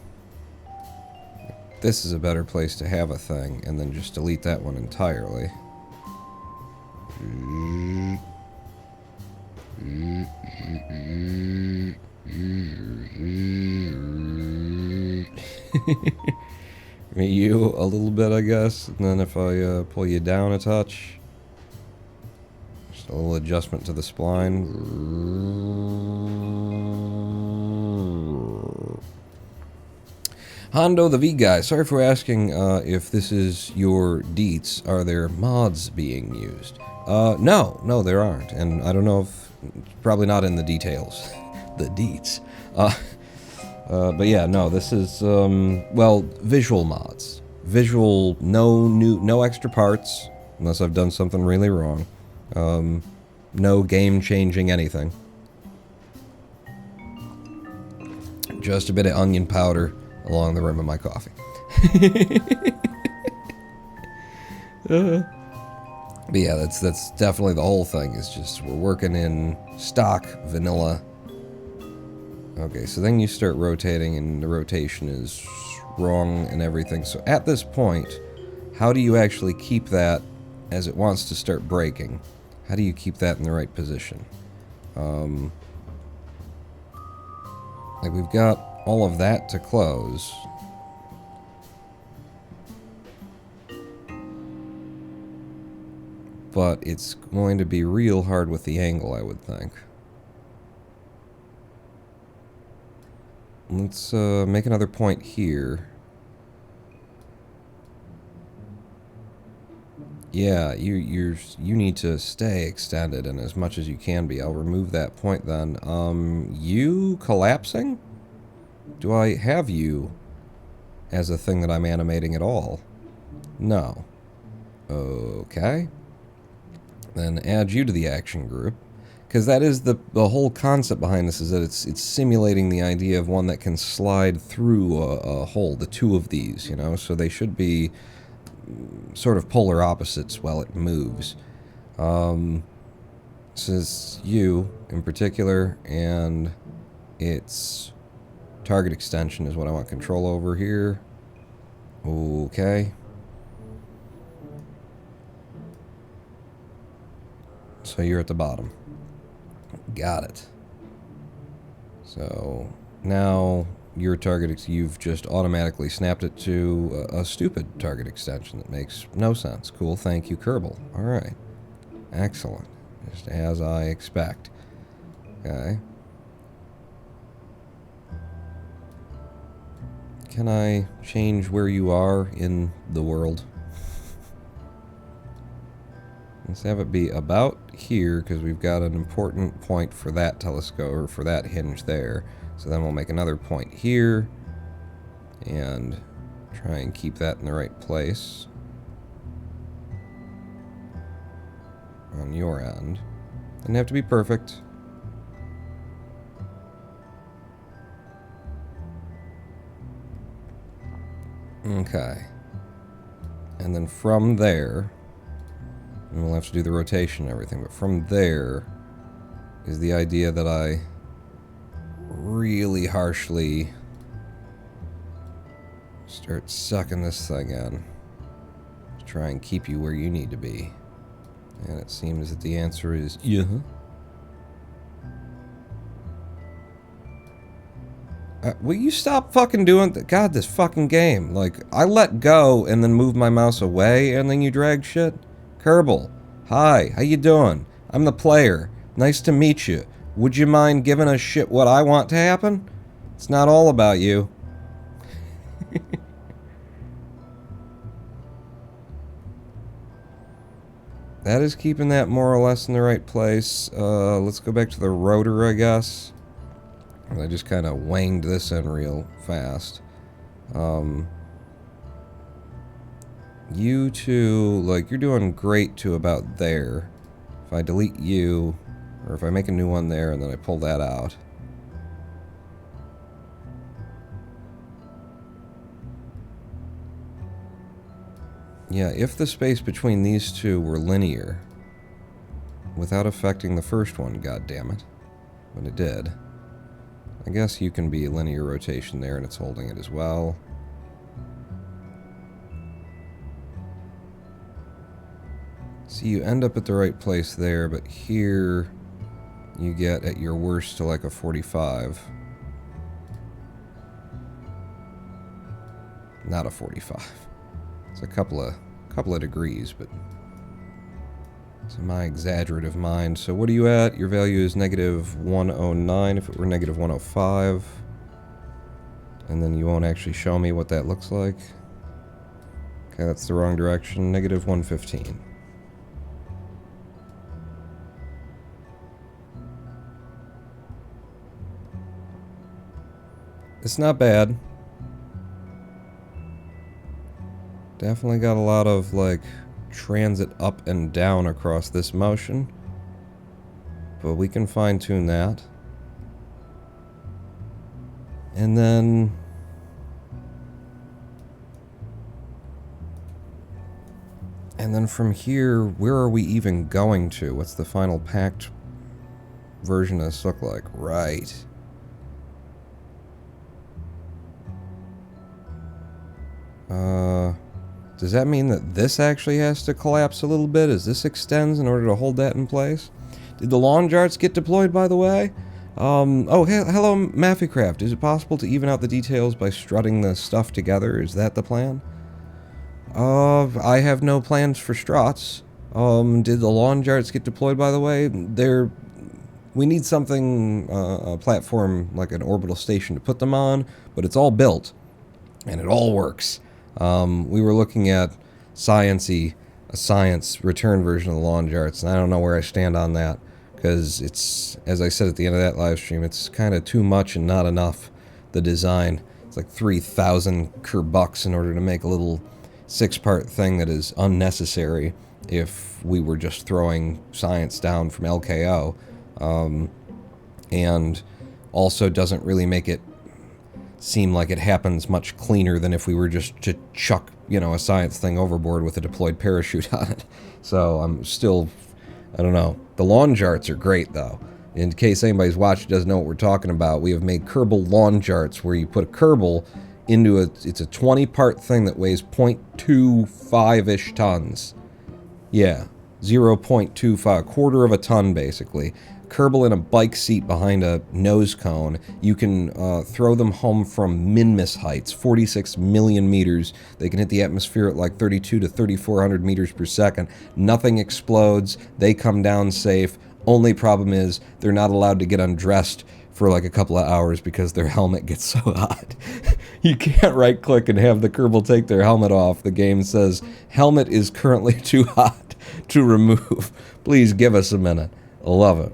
this is a better place to have a thing, and then just delete that one entirely. You a little bit, I guess, and then if I pull you down a touch, just a little adjustment to the spline. Hondo the V guy, sorry for asking if this is your deets. Are there mods being used? No, there aren't, and I don't know if, probably not in the details. The deets. But yeah, no, this is, well, visual mods. Visual, no extra parts, unless I've done something really wrong. No game-changing anything. Just a bit of onion powder along the rim of my coffee. But yeah, that's definitely the whole thing, is just we're working in stock vanilla. Okay, so then you start rotating, and the rotation is wrong and everything. So at this point, how do you actually keep that as it wants to start braking? How do you keep that in the right position? Like, we've got all of that to close. But it's going to be real hard with the angle, I would think. Let's make another point here. Yeah, you need to stay extended, and as much as you can be. I'll remove that point then. You collapsing? Do I have you as a thing that I'm animating at all? No. Okay. Then add you to the action group. Because that is the whole concept behind this, is that it's simulating the idea of one that can slide through a hole, the two of these, you know, so they should be sort of polar opposites while it moves. This is you in particular, and its target extension is what I want control over here. Okay. So you're at the bottom. Got it. So now your target, you've just automatically snapped it to a stupid target extension that makes no sense. Cool, thank you, Kerbal. Alright. Excellent. Just as I expect. Okay. Can I change where you are in the world? Let's have it be about here, because we've got an important point for that telescope, or for that hinge there. So then we'll make another point here, and try and keep that in the right place on your end. Doesn't have to be perfect. Okay. And then from there, and we'll have to do the rotation and everything, but from there is the idea that I really harshly start sucking this thing in to try and keep you where you need to be. And it seems that the answer is yeah. Will you stop fucking doing God, this fucking game. Like, I let go and then moved my mouse away and then you drag shit? Kerbal, hi, how you doing? I'm the player. Nice to meet you. Would you mind giving a shit what I want to happen? It's not all about you. That is keeping that more or less in the right place. Let's go back to the rotor, I guess. I just kind of wanged this in real fast. You two, like, you're doing great to about there. If I delete you, or if I make a new one there and then I pull that out. Yeah, if the space between these two were linear, without affecting the first one, goddammit, but it did. I guess you can be linear rotation there and it's holding it as well. See, you end up at the right place there, but here you get at your worst to like a 45. Not a 45. It's a couple of degrees, but it's my exaggerative mind. So what are you at? Your value is negative 109 if it were negative 105. And then you won't actually show me what that looks like. Okay, that's the wrong direction. Negative 115. It's not bad. Definitely got a lot of, like, transit up and down across this motion. But we can fine-tune that. And then... from here, where are we even going to? What's the final packed version of this look like? Right. Does that mean that this actually has to collapse a little bit as this extends in order to hold that in place? Did the lawn jarts get deployed, by the way? Oh, hey, hello, Maffycraft. Is it possible to even out the details by strutting the stuff together? Is that the plan? I have no plans for struts. Did the lawn jarts get deployed, by the way? We need something, a platform, like an orbital station to put them on, but it's all built, and it all works. We were looking at a science return version of the lawn jarts, and I don't know where I stand on that, because it's, as I said at the end of that live stream, it's kind of too much and not enough, the design. It's like 3,000 Kerbucks in order to make a little six-part thing that is unnecessary if we were just throwing science down from LKO, and also doesn't really make it seem like it happens much cleaner than if we were just to chuck, a science thing overboard with a deployed parachute on it. So I'm still, I don't know. The lawn charts are great, though. In case anybody's watching doesn't know what we're talking about, we have made Kerbal lawn charts where you put a Kerbal into it's a 20-part thing that weighs 0.25-ish tons. Yeah, 0.25, a quarter of a ton, basically. Kerbal in a bike seat behind a nose cone. You can throw them home from min-miss heights, 46 million meters. They can hit the atmosphere at like 32 to 3,400 meters per second. Nothing explodes. They come down safe. Only problem is they're not allowed to get undressed for like a couple of hours because their helmet gets so hot. You can't right-click and have the Kerbal take their helmet off. The game says, helmet is currently too hot to remove. Please give us a minute. I love it.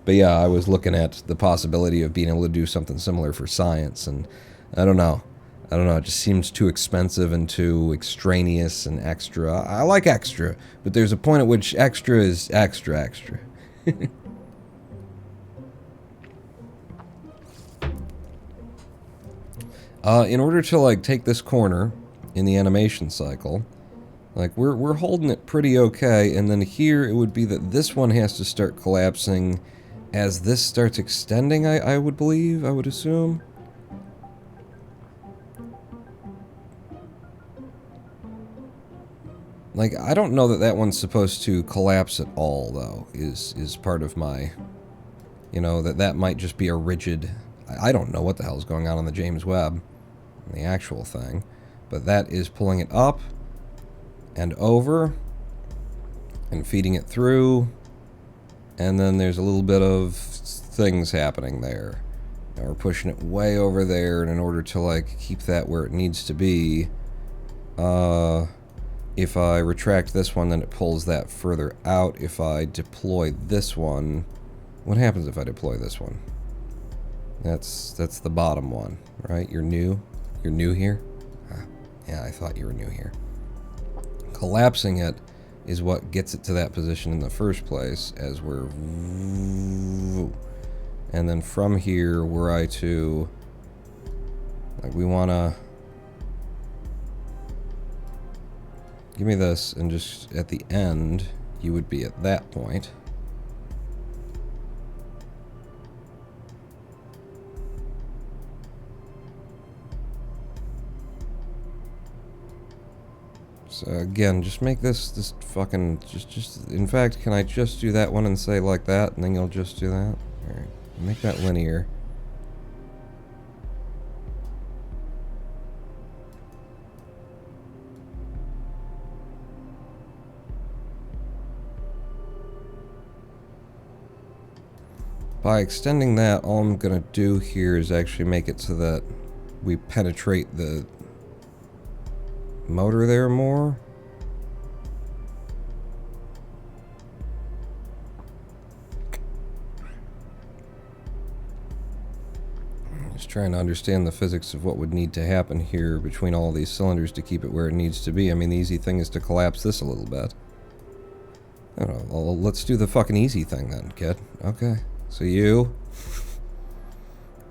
But yeah, I was looking at the possibility of being able to do something similar for science, and I don't know. It just seems too expensive and too extraneous and extra. I like extra, but there's a point at which extra is extra. In order to, like, take this corner in the animation cycle, like, we're holding it pretty okay, and then here it would be that this one has to start collapsing as this starts extending, I would believe, I would assume. Like, I don't know that that one's supposed to collapse at all, though, is part of my, that might just be a rigid, I don't know what the hell's going on the James Webb, the actual thing, but that is pulling it up and over and feeding it through, and then there's a little bit of things happening there. Now we're pushing it way over there, and in order to, like, keep that where it needs to be, if I retract this one, then it pulls that further out. If I deploy this one, what happens if I deploy this one? That's the bottom one, right? You're new? You're new here? Yeah, I thought you were new here. Collapsing it is what gets it to that position in the first place, as we're... And then from here, were I to... Like, we want to... Give me this, and just at the end, you would be at that point. So again, just make this fucking, just, in fact, can I just do that one and say like that, and then you'll just do that? Alright, make that linear. By extending that, all I'm going to do here is actually make it so that we penetrate the motor there more. Just trying to understand the physics of what would need to happen here between all these cylinders to keep it where it needs to be. I mean, the easy thing is to collapse this a little bit. I don't know, well, let's do the fucking easy thing then, kid. Okay. So you,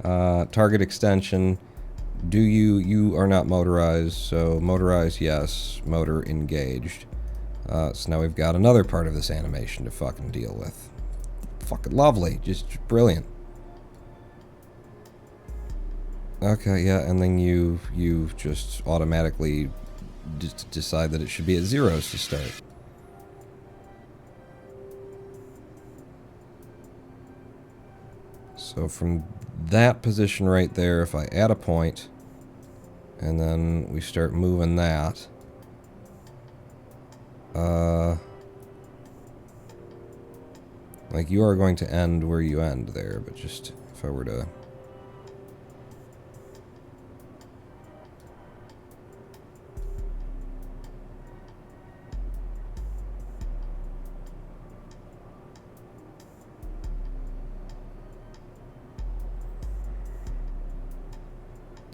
target extension, you are not motorized, so motorized, yes, motor engaged. So now we've got another part of this animation to fucking deal with. Fucking lovely, just brilliant. Okay, yeah, and then you just automatically decide that it should be at zeros to start. So from that position right there, if I add a point, and then we start moving that, like you are going to end where you end there, but just if I were to...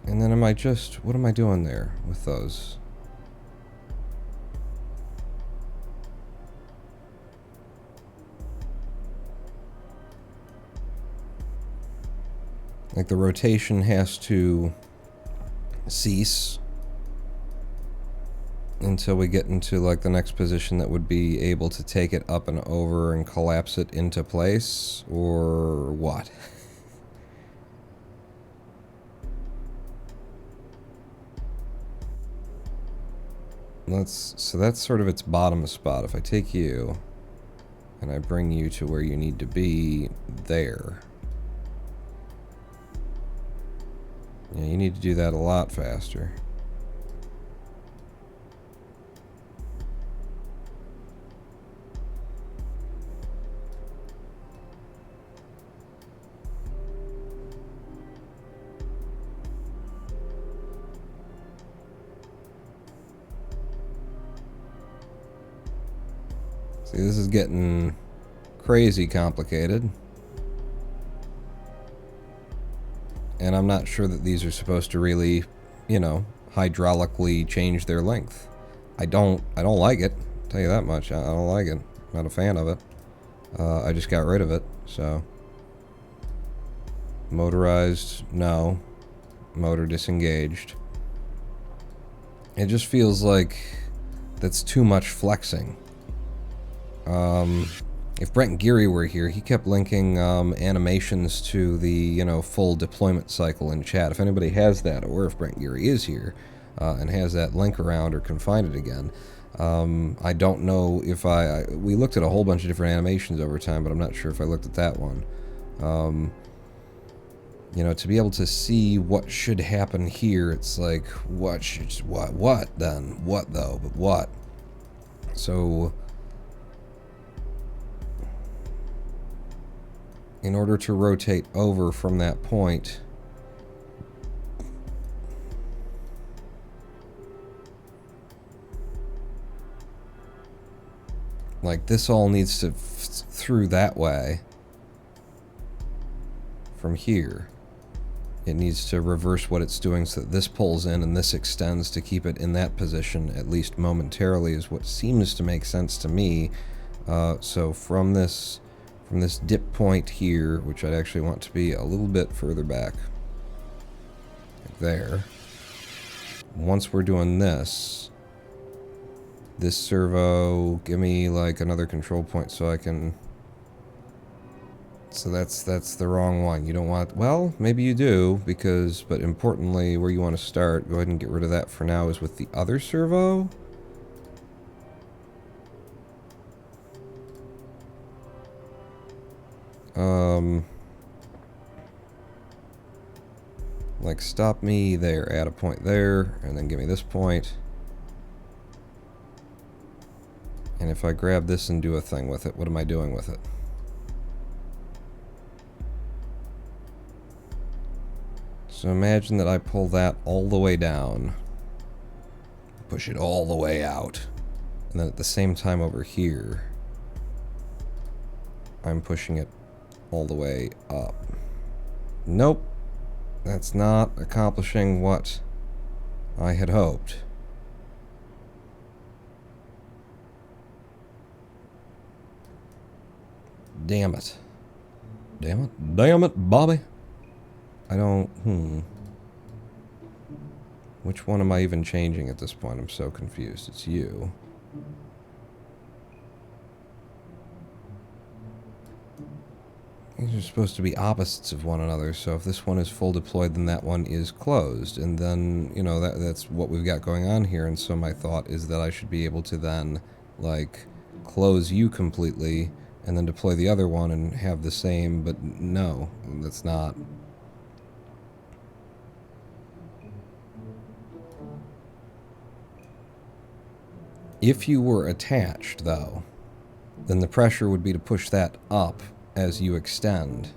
And then am I just... What am I doing there with those? Like, the rotation has to cease until we get into, like, the next position that would be able to take it up and over and collapse it into place, or what? So that's sort of its bottom spot. If I take you and I bring you to where you need to be there. Yeah, you need to do that a lot faster. See, this is getting crazy complicated. And I'm not sure that these are supposed to really, you know, hydraulically change their length. I don't like it. I'll tell you that much. I don't like it. Not a fan of it. I just got rid of it, so. Motorized, no. Motor disengaged. It just feels like that's too much flexing. If Brent Geary were here, he kept linking animations to the, you know, full deployment cycle in chat. If anybody has that, or if Brent Geary is here and has that link around or can find it again, I don't know if we looked at a whole bunch of different animations over time, but I'm not sure if I looked at that one. You know, to be able to see what should happen here, it's like, what then? What though? But what? So, in order to rotate over from that point, like, this all needs to through that way from here. It needs to reverse what it's doing so that this pulls in and this extends to keep it in that position, at least momentarily, is what seems to make sense to me. So from this dip point here, which I'd actually want to be a little bit further back, like there. Once we're doing this servo, give me like another control point so I can. So that's the wrong one. You don't want, well, maybe you do, because, but importantly, where you want to start, go ahead and get rid of that for now, is with the other servo. Like, stop me there, add a point there, and then give me this point. And if I grab this and do a thing with it, what am I doing with it? So imagine that I pull that all the way down, push it all the way out, and then at the same time over here, I'm pushing it all the way up. Nope, that's not accomplishing what I had hoped. Damn it. Damn it. Damn it, Bobby. I don't, Which one am I even changing at this point? I'm so confused. It's you. These are supposed to be opposites of one another, so if this one is full deployed, then that one is closed. And then, you know, that's what we've got going on here. And so my thought is that I should be able to then, like, close you completely and then deploy the other one and have the same, but no, that's not. If you were attached, though, then the pressure would be to push that up as you extend.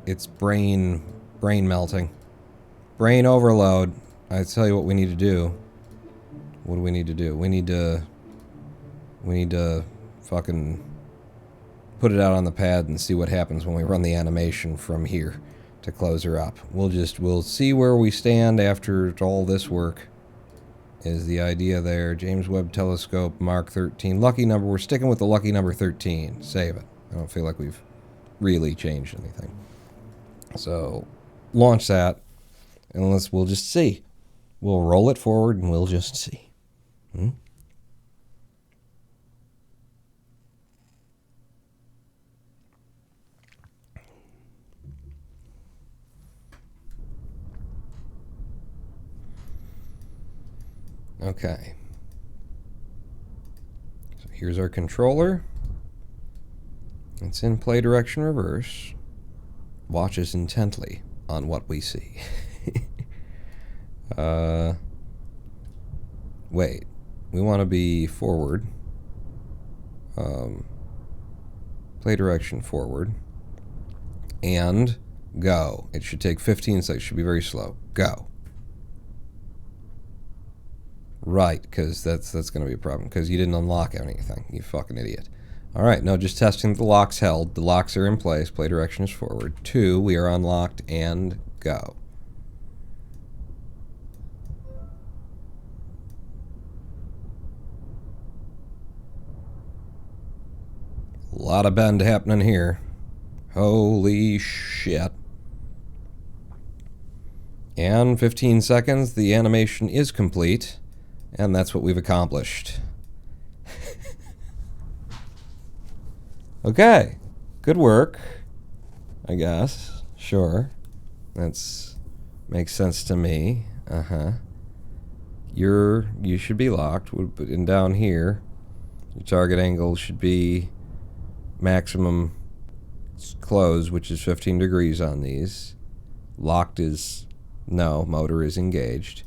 It's brain melting. Brain overload. I tell you what we need to do. What do we need to do? We need to fucking put it out on the pad and see what happens when we run the animation from here to close her up. We'll see where we stand after all this work. Is the idea there. James Webb Telescope, Mark 13. Lucky number. We're sticking with the lucky number 13. Save it. I don't feel like we've really changed anything. So launch that, and we'll just see. We'll roll it forward, and we'll just see. Okay. So here's our controller. It's in play direction reverse. Watches intently on what we see. Wait. We want to be forward. Play direction forward. And go. It should take 15 seconds. It should be very slow. Go. Right, because that's going to be a problem, because you didn't unlock anything, you fucking idiot. All right, no, just testing the locks held. The locks are in place. Play direction is forward. 2, we are unlocked, and go. A lot of bend happening here. Holy shit. And 15 seconds, the animation is complete. And that's what we've accomplished. Okay. Good work. I guess. Sure. That's makes sense to me. You should be locked. And down here, your target angle should be maximum close, which is 15 degrees on these. Locked is no, motor is engaged.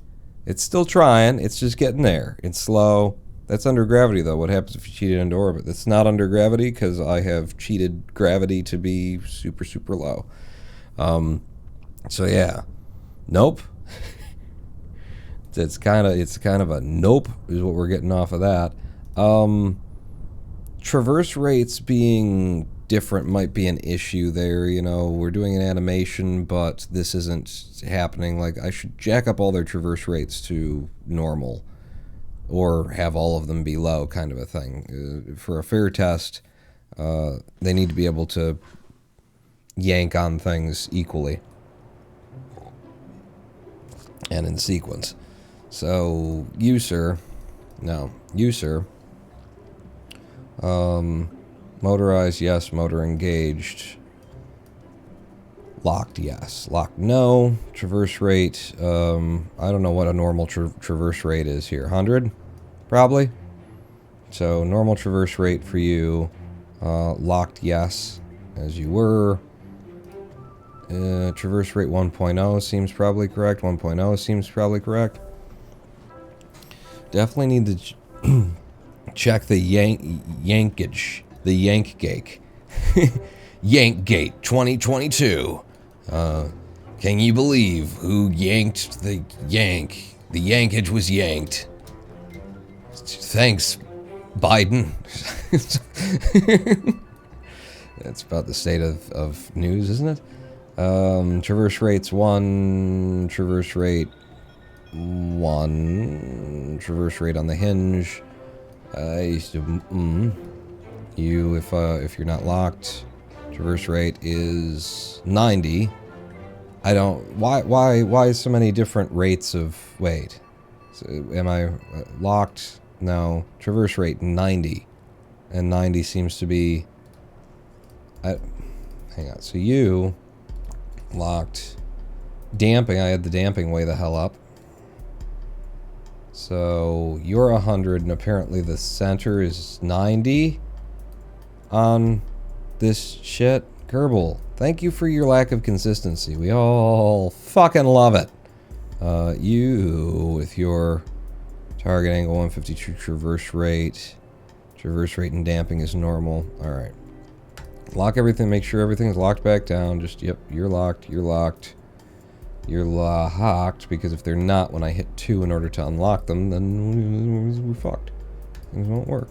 It's still trying. It's just getting there. It's slow. That's under gravity, though. What happens if you cheat it into orbit? That's not under gravity because I have cheated gravity to be super, super low. So yeah, nope. it's kind of a nope is what we're getting off of that. Traverse rates being different might be an issue there. You know, we're doing an animation, but this isn't happening. Like, I should jack up all their traverse rates to normal or have all of them be low, kind of a thing. For a fair test, they need to be able to yank on things equally and in sequence. So, you, sir. Motorized, yes. Motor engaged. Locked, yes. Locked, no. Traverse rate, I don't know what a normal traverse rate is here. 100? Probably. So, normal traverse rate for you. Locked, yes, as you were. Traverse rate 1.0 seems probably correct. 1.0 seems probably correct. Definitely need to check the yankage. The yank gate. Yank Gate 2022. Can you believe who yanked the yank? The yankage was yanked. Thanks, Biden. That's about the state of news, isn't it? Traverse rates 1. Traverse rate 1. Traverse rate on the hinge. If you're not locked, traverse rate is 90. I don't. Why so many different rates of wait? So am I locked? No. Traverse rate 90, and 90 seems to be. Hang on. So you locked. Damping. I had the damping way the hell up. So you're 100, and apparently the center is 90 on this shit. Kerbal, thank you for your lack of consistency. We all fucking love it. You, with your target angle 152 traverse rate and damping is normal. Alright. Lock everything, make sure everything's locked back down. Just, yep, you're locked. You're locked, because if they're not, when I hit 2 in order to unlock them, then we're fucked. Things won't work.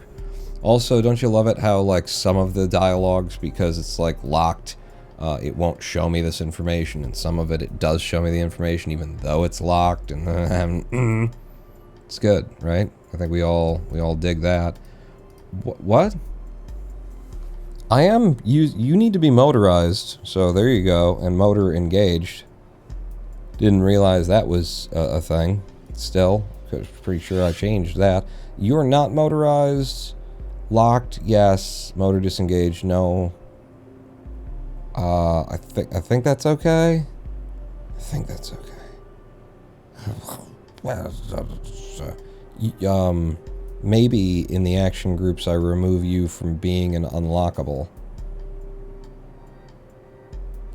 Also, don't you love it how, like, some of the dialogues, because it's, like, locked, it won't show me this information, and some of it does show me the information, even though it's locked, and it's good, right? I think we all dig that. What? I am. You need to be motorized. So there you go. And motor engaged. Didn't realize that was a thing. Still, pretty sure I changed that. You're not motorized. Locked, yes. Motor disengaged, no. I think that's okay. I think that's okay. Maybe in the action groups I remove you from being an unlockable.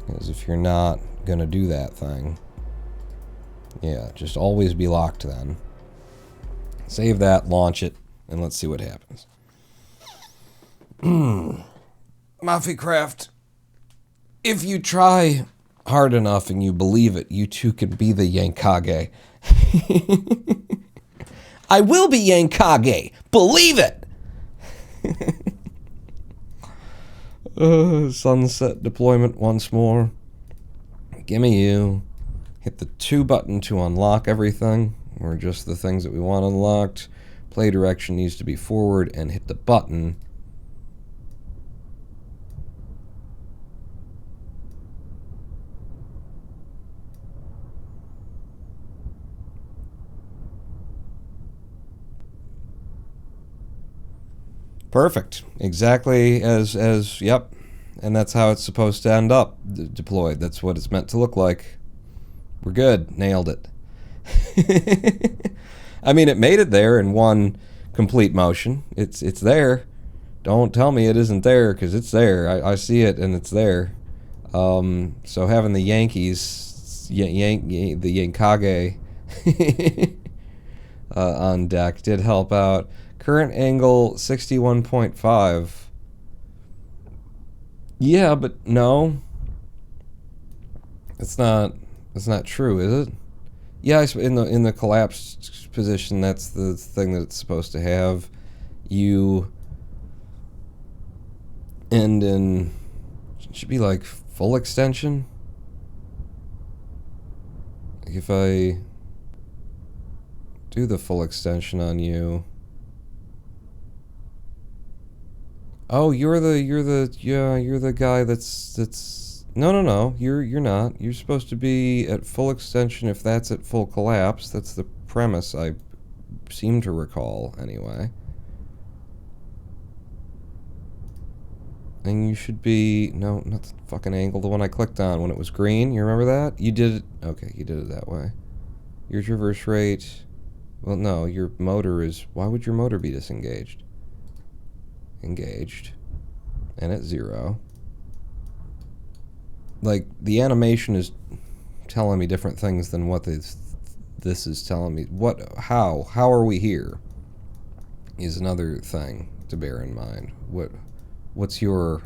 Because if you're not gonna do that thing, yeah, just always be locked then. Save that, launch it, and let's see what happens. Mafia if you try hard enough and you believe it, you too can be the Yankage. I will be Yankage. Believe it. Sunset deployment once more. Gimme you. Hit the 2 button to unlock everything, or just the things that we want unlocked. Play direction needs to be forward, and hit the button. Perfect. Exactly as yep. And that's how it's supposed to end up deployed. That's what it's meant to look like. We're good. Nailed it. I mean, it made it there in one complete motion. It's there. Don't tell me it isn't there, because it's there. I see it, and it's there. So having the Yankees, the Yankage on deck did help out. Current angle 61.5. Yeah, but no. It's not true, is it? Yeah, in the collapsed position, that's the thing that it's supposed to have. You end in, it should be like full extension. Like if I do the full extension on you. Oh, you're the guy that's no, you're not. You're supposed to be at full extension if that's at full collapse. That's the premise I seem to recall anyway. And you should be, no, not the fucking angle, the one I clicked on when it was green. You remember that? You did it, okay, you did it that way. Your traverse rate, well, no, your motor is, why would your motor be disengaged? Engaged. And at 0. Like, the animation is telling me different things than what this is telling me. How are we here? Is another thing to bear in mind. What's your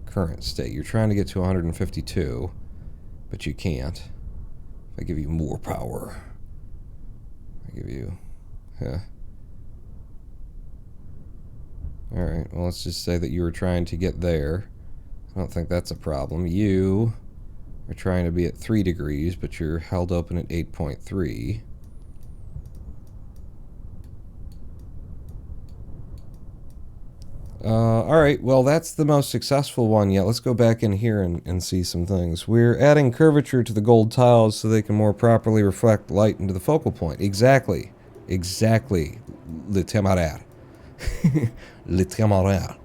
current state? You're trying to get to 152, but you can't. If I give you more power, I give you, yeah. Alright, well, let's just say that you were trying to get there. I don't think that's a problem. You are trying to be at 3 degrees, but you're held open at 8.3. Alright, well, that's the most successful one yet. Let's go back in here and see some things. We're adding curvature to the gold tiles so they can more properly reflect light into the focal point. Exactly. Exactly. Le Temarat. Le Temarat.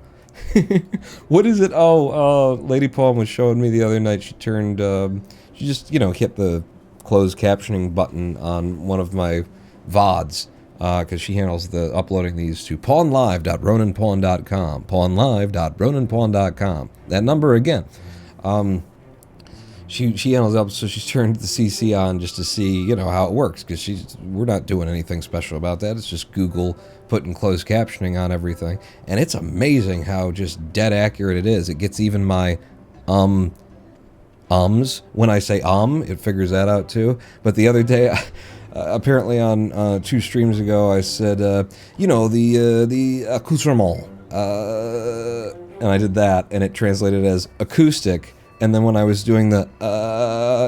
What is it? Oh, Lady Palm was showing me the other night. She turned, she just, hit the closed captioning button on one of my VODs. Because she handles the uploading these to pawnlive.roninpawn.com. Pawnlive.roninpawn.com. That number again. She handles up, so she's turned the CC on just to see, how it works. Because we're not doing anything special about that. It's just Google putting closed captioning on everything. And it's amazing how just dead accurate it is. It gets even my ums. When I say it figures that out too. But the other day... apparently on 2 streams ago, I said, the accoutrement, and I did that, and it translated as acoustic, and then when I was doing the,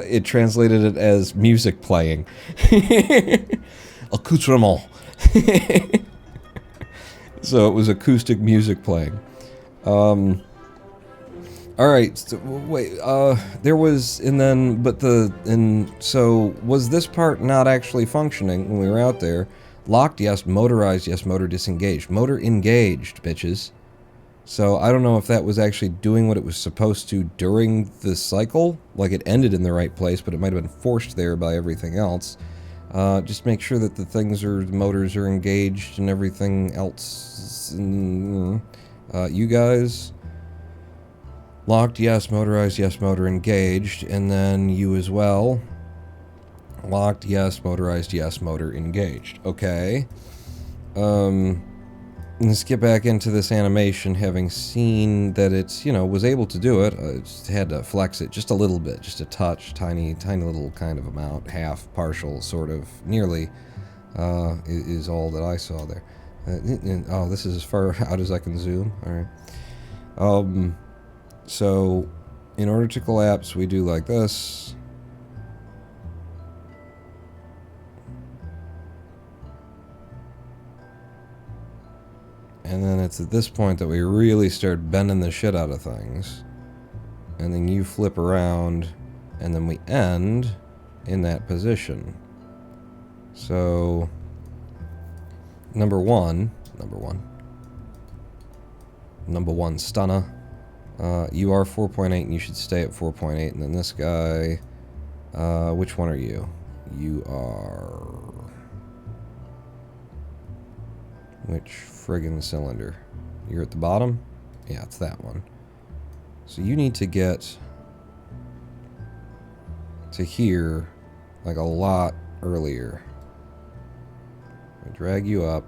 it translated it as music playing. Accoutrement. So it was acoustic music playing. Alright, so, wait, there was, and then, but so, was this part not actually functioning when we were out there? Locked, yes. Motorized, yes. Motor disengaged. Motor engaged, bitches. So, I don't know if that was actually doing what it was supposed to during the cycle. Like, it ended in the right place, but it might have been forced there by everything else. Just make sure that the motors are engaged and everything else. You guys... Locked, yes. Motorized, yes. Motor engaged. And then you as well. Locked, yes. Motorized, yes. Motor engaged. Okay. Let's get back into this animation, having seen that it's, you know, was able to do it. I just had to flex it just a little bit, just a touch, tiny little kind of amount, half, partial, sort of, nearly, is all that I saw there. Oh, this is as far out as I can zoom. All right. So, in order to collapse, we do like this. And then it's at this point that we really start bending the shit out of things. And then you flip around, and then we end in that position. So, number one, stunner. You are 4.8 and you should stay at 4.8. And then this guy, which one are you? You are... Which friggin' cylinder? You're at the bottom? Yeah, it's that one. So you need to get to here like a lot earlier. I drag you up.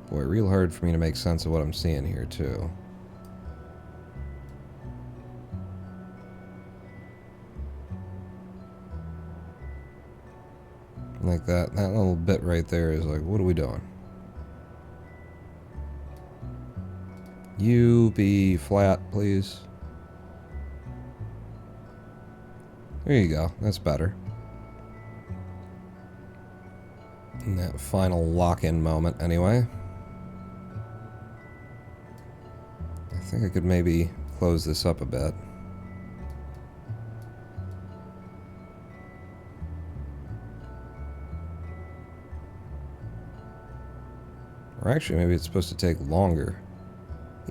Boy, real hard for me to make sense of what I'm seeing here, too. Like that. That little bit right there is like, what are we doing? You be flat, please. There you go. That's better. In that final lock-in moment, anyway. I think I could maybe close this up a bit. Or actually, maybe it's supposed to take longer.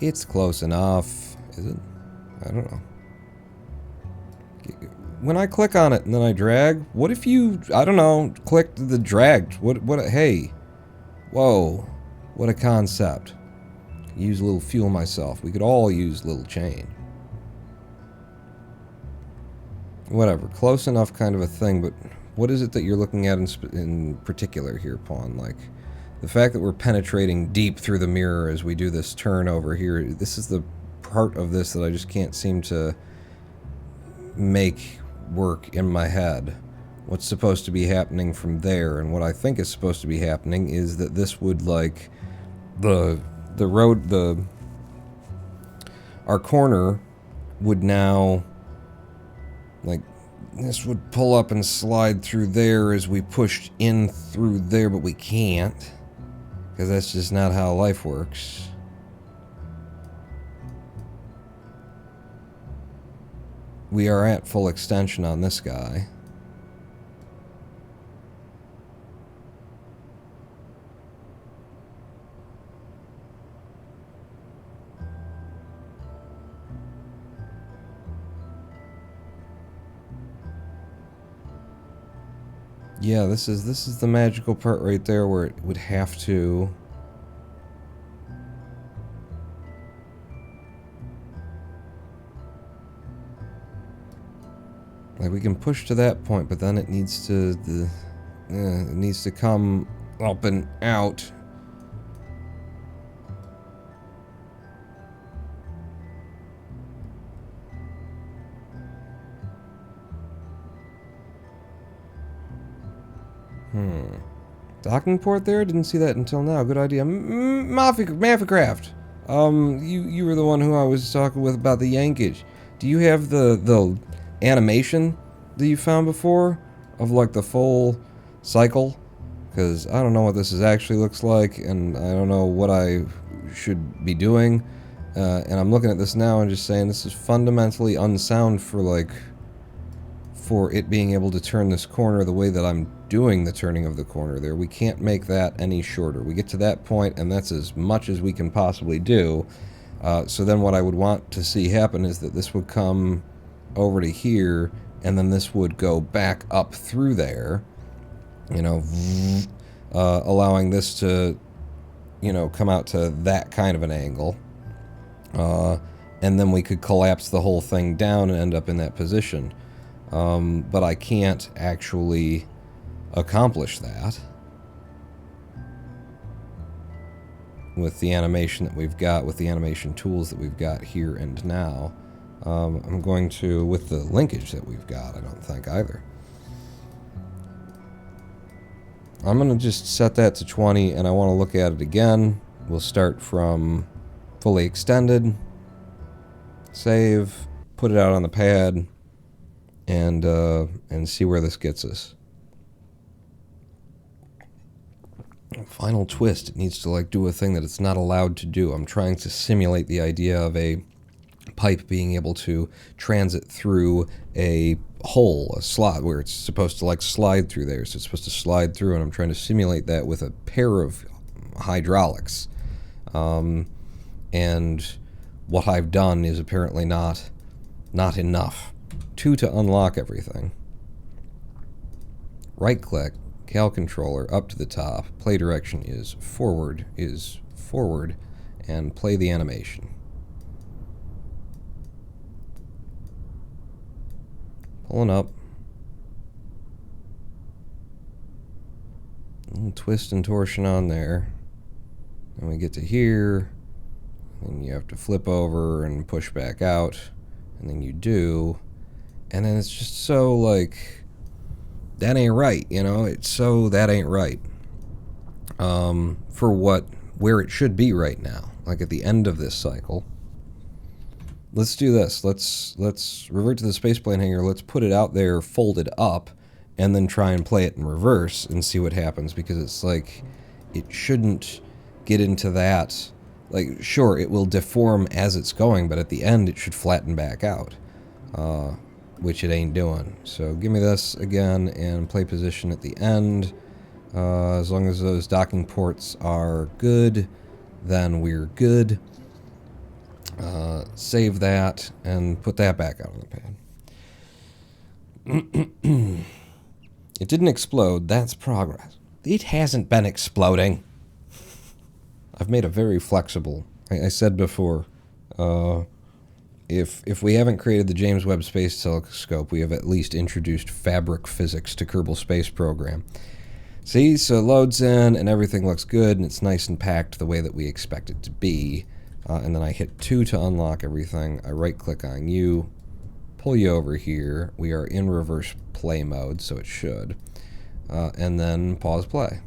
It's close enough. Is it? I don't know. When I click on it and then I drag, what if you, I don't know, clicked the dragged? Hey. Whoa. What a concept. Use a little fuel myself. We could all use a little chain. Whatever. Close enough kind of a thing, but what is it that you're looking at in particular here, Pawn? Like, the fact that we're penetrating deep through the mirror as we do this turn over here, this is the part of this that I just can't seem to make work in my head. What's supposed to be happening from there, and what I think is supposed to be happening is that this would, like, our corner would now, like, this would pull up and slide through there as we pushed in through there, but we can't, because that's just not how life works. We are at full extension on this guy. Yeah, this is the magical part right there where it would have to... Like, we can push to that point, but then it needs to... it needs to come up and out. Docking port there? Didn't see that until now. Good idea. Maffecraft. You were the one who I was talking with about the yankage. Do you have the animation that you found before? Of like the full cycle, because I don't know what this actually looks like, and I don't know what I should be doing. And I'm looking at this now and just saying this is fundamentally unsound for it being able to turn this corner the way that I'm doing the turning of the corner there. We can't make that any shorter. We get to that point, and that's as much as we can possibly do. So then what I would want to see happen is that this would come over to here, and then this would go back up through there, you know, allowing this to, you know, come out to that kind of an angle. And then we could collapse the whole thing down and end up in that position. But I can't actually accomplish that with the animation that we've got, with the animation tools that we've got here and now. I'm going to, with the linkage that we've got, I don't think either. I'm going to just set that to 20, and I want to look at it again. We'll start from fully extended, save, put it out on the pad, and see where this gets us. Final twist, it needs to like do a thing that it's not allowed to do. I'm trying to simulate the idea of a pipe being able to transit through a hole, a slot, where it's supposed to like slide through there. So it's supposed to slide through, and I'm trying to simulate that with a pair of hydraulics. And what I've done is apparently not enough. 2 to unlock everything. Right click, Cal controller, up to the top. Play direction is forward, and play the animation. Pulling up. And twist and torsion on there. Then we get to here. And you have to flip over and push back out. And then you do. And then it's just so like, that ain't right, you know? It's so, that ain't right. For where it should be right now. Like at the end of this cycle. Let's do this. Let's revert to the spaceplane hanger. Let's put it out there folded up, and then try and play it in reverse and see what happens, because it's like, it shouldn't get into that. Like, sure, it will deform as it's going, but at the end it should flatten back out, which it ain't doing. So give me this again and play position at the end. As long as those docking ports are good, then we're good. Save that and put that back out on the pad. It didn't explode. That's progress. It hasn't been exploding. I've made a very flexible. I said before, if we haven't created the James Webb Space Telescope, we have at least introduced fabric physics to Kerbal Space Program. See, so it loads in and everything looks good and it's nice and packed the way that we expect it to be. And then I hit 2 to unlock everything. I right-click on you, pull you over here. We are in reverse play mode, so it should. And then pause play.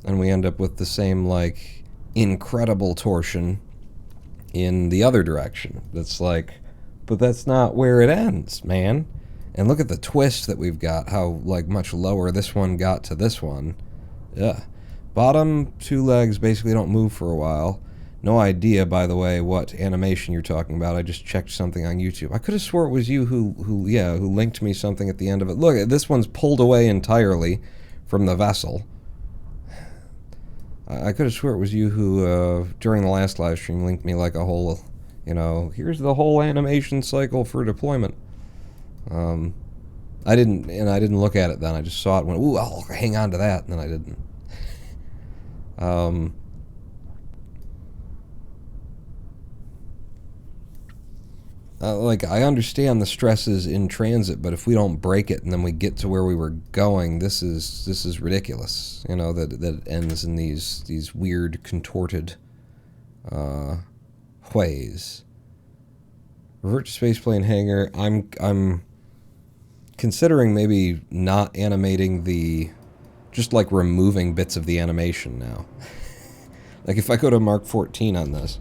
And we end up with the same, like, incredible torsion in the other direction. That's like, but that's not where it ends, man. And look at the twist that we've got, how, like, much lower this one got to this one. Yeah. Bottom 2 legs basically don't move for a while. No idea, by the way, what animation you're talking about. I just checked something on YouTube. I could have swore it was you who linked me something at the end of it. Look, this one's pulled away entirely from the vessel. I could have swore it was you who, during the last live stream, linked me like a whole, you know, here's the whole animation cycle for deployment. I didn't look at it then. I just saw it and went, ooh, I'll hang on to that, and then I didn't. Like, I understand the stresses in transit, but if we don't break it and then we get to where we were going, this is ridiculous. You know, that it ends in these weird contorted ways. Revert to spaceplane hangar. I'm considering maybe not animating just like removing bits of the animation now. Like if I go to Mark 14 on this,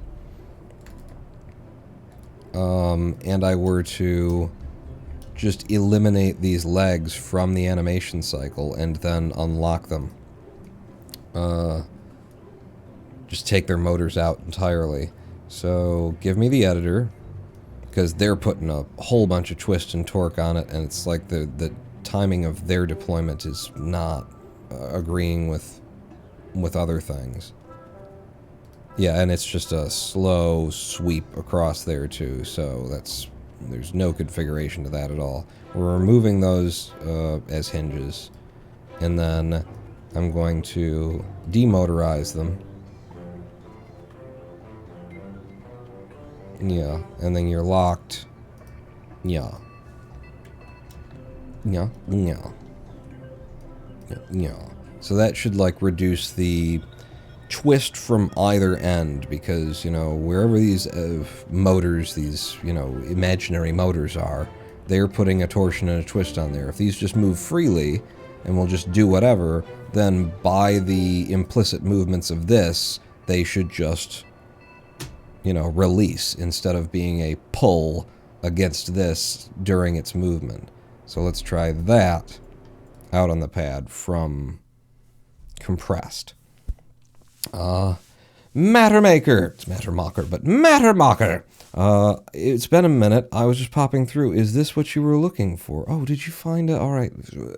and I were to just eliminate these legs from the animation cycle and then unlock them. Just take their motors out entirely. So give me the editor, because they're putting a whole bunch of twist and torque on it, and it's like the timing of their deployment is not agreeing with other things. Yeah, and it's just a slow sweep across there too, so there's no configuration to that at all. We're removing those as hinges, and then I'm going to demotorize them. Yeah, and then you're locked. Yeah. Yeah, yeah. Yeah. So that should like reduce the twist from either end, because, you know, wherever these motors, these, you know, imaginary motors are, they're putting a torsion and a twist on there. If these just move freely and will just do whatever, then by the implicit movements of this, they should just, you know, release instead of being a pull against this during its movement. So let's try that out on the pad from compressed. Mattermaker. It's Mattermocker, but Mattermocker. It's been a minute. I was just popping through. Is this what you were looking for? Oh, did you find it? All right.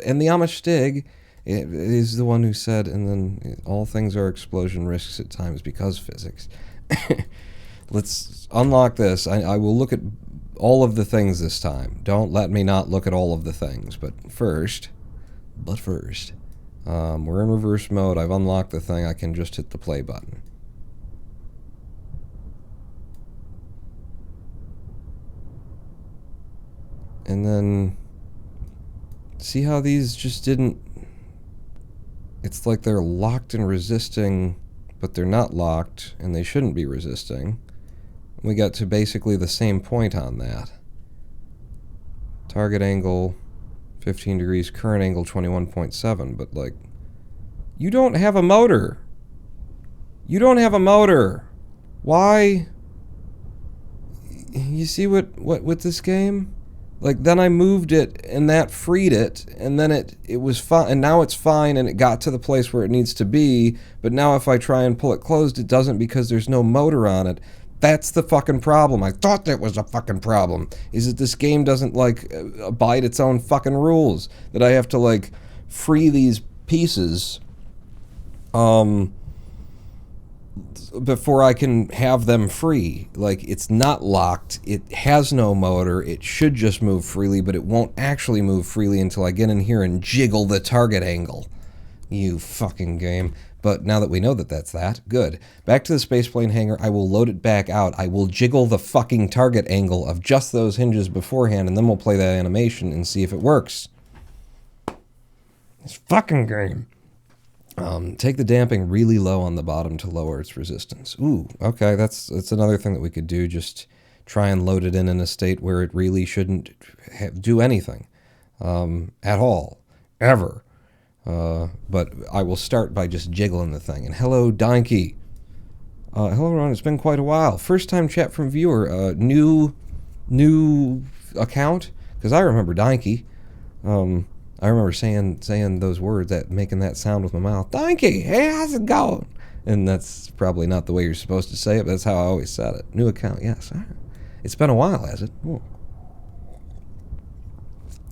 And the Amish Stig is the one who said, and then all things are explosion risks at times because physics. Let's unlock this. I will look at all of the things this time. Don't let me not look at all of the things. But first, we're in reverse mode. I've unlocked the thing. I can just hit the play button. And then, see how these just didn't... It's like they're locked and resisting, but they're not locked, and they shouldn't be resisting. We got to basically the same point on that. Target angle 15 degrees, current angle 21.7, but like, you don't have a motor. You don't have a motor. Why? You see what with this game? Like, then I moved it and that freed it, and then it was fine, and now it's fine, and it got to the place where it needs to be, but now if I try and pull it closed, it doesn't because there's no motor on it. That's the fucking problem. I thought that was a fucking problem. Is that this game doesn't, like, abide its own fucking rules. That I have to, like, free these pieces before I can have them free. Like, it's not locked. It has no motor. It should just move freely, but it won't actually move freely until I get in here and jiggle the target angle. You fucking game. But now that we know that that's that, good. Back to the spaceplane hangar. I will load it back out. I will jiggle the fucking target angle of just those hinges beforehand, and then we'll play that animation and see if it works. This fucking game. Take the damping really low on the bottom to lower its resistance. Ooh, okay, that's another thing that we could do. Just try and load it in a state where it really shouldn't do anything at all, ever. But I will start by just jiggling the thing. And hello, Donkey. Hello, Ron. It's been quite a while. First time chat from viewer. New account, because I remember Donkey. I remember saying those words, making that sound with my mouth. Donkey, hey, how's it going? And that's probably not the way you're supposed to say it, but that's how I always said it. New account, yes. It's been a while, has it? Ooh.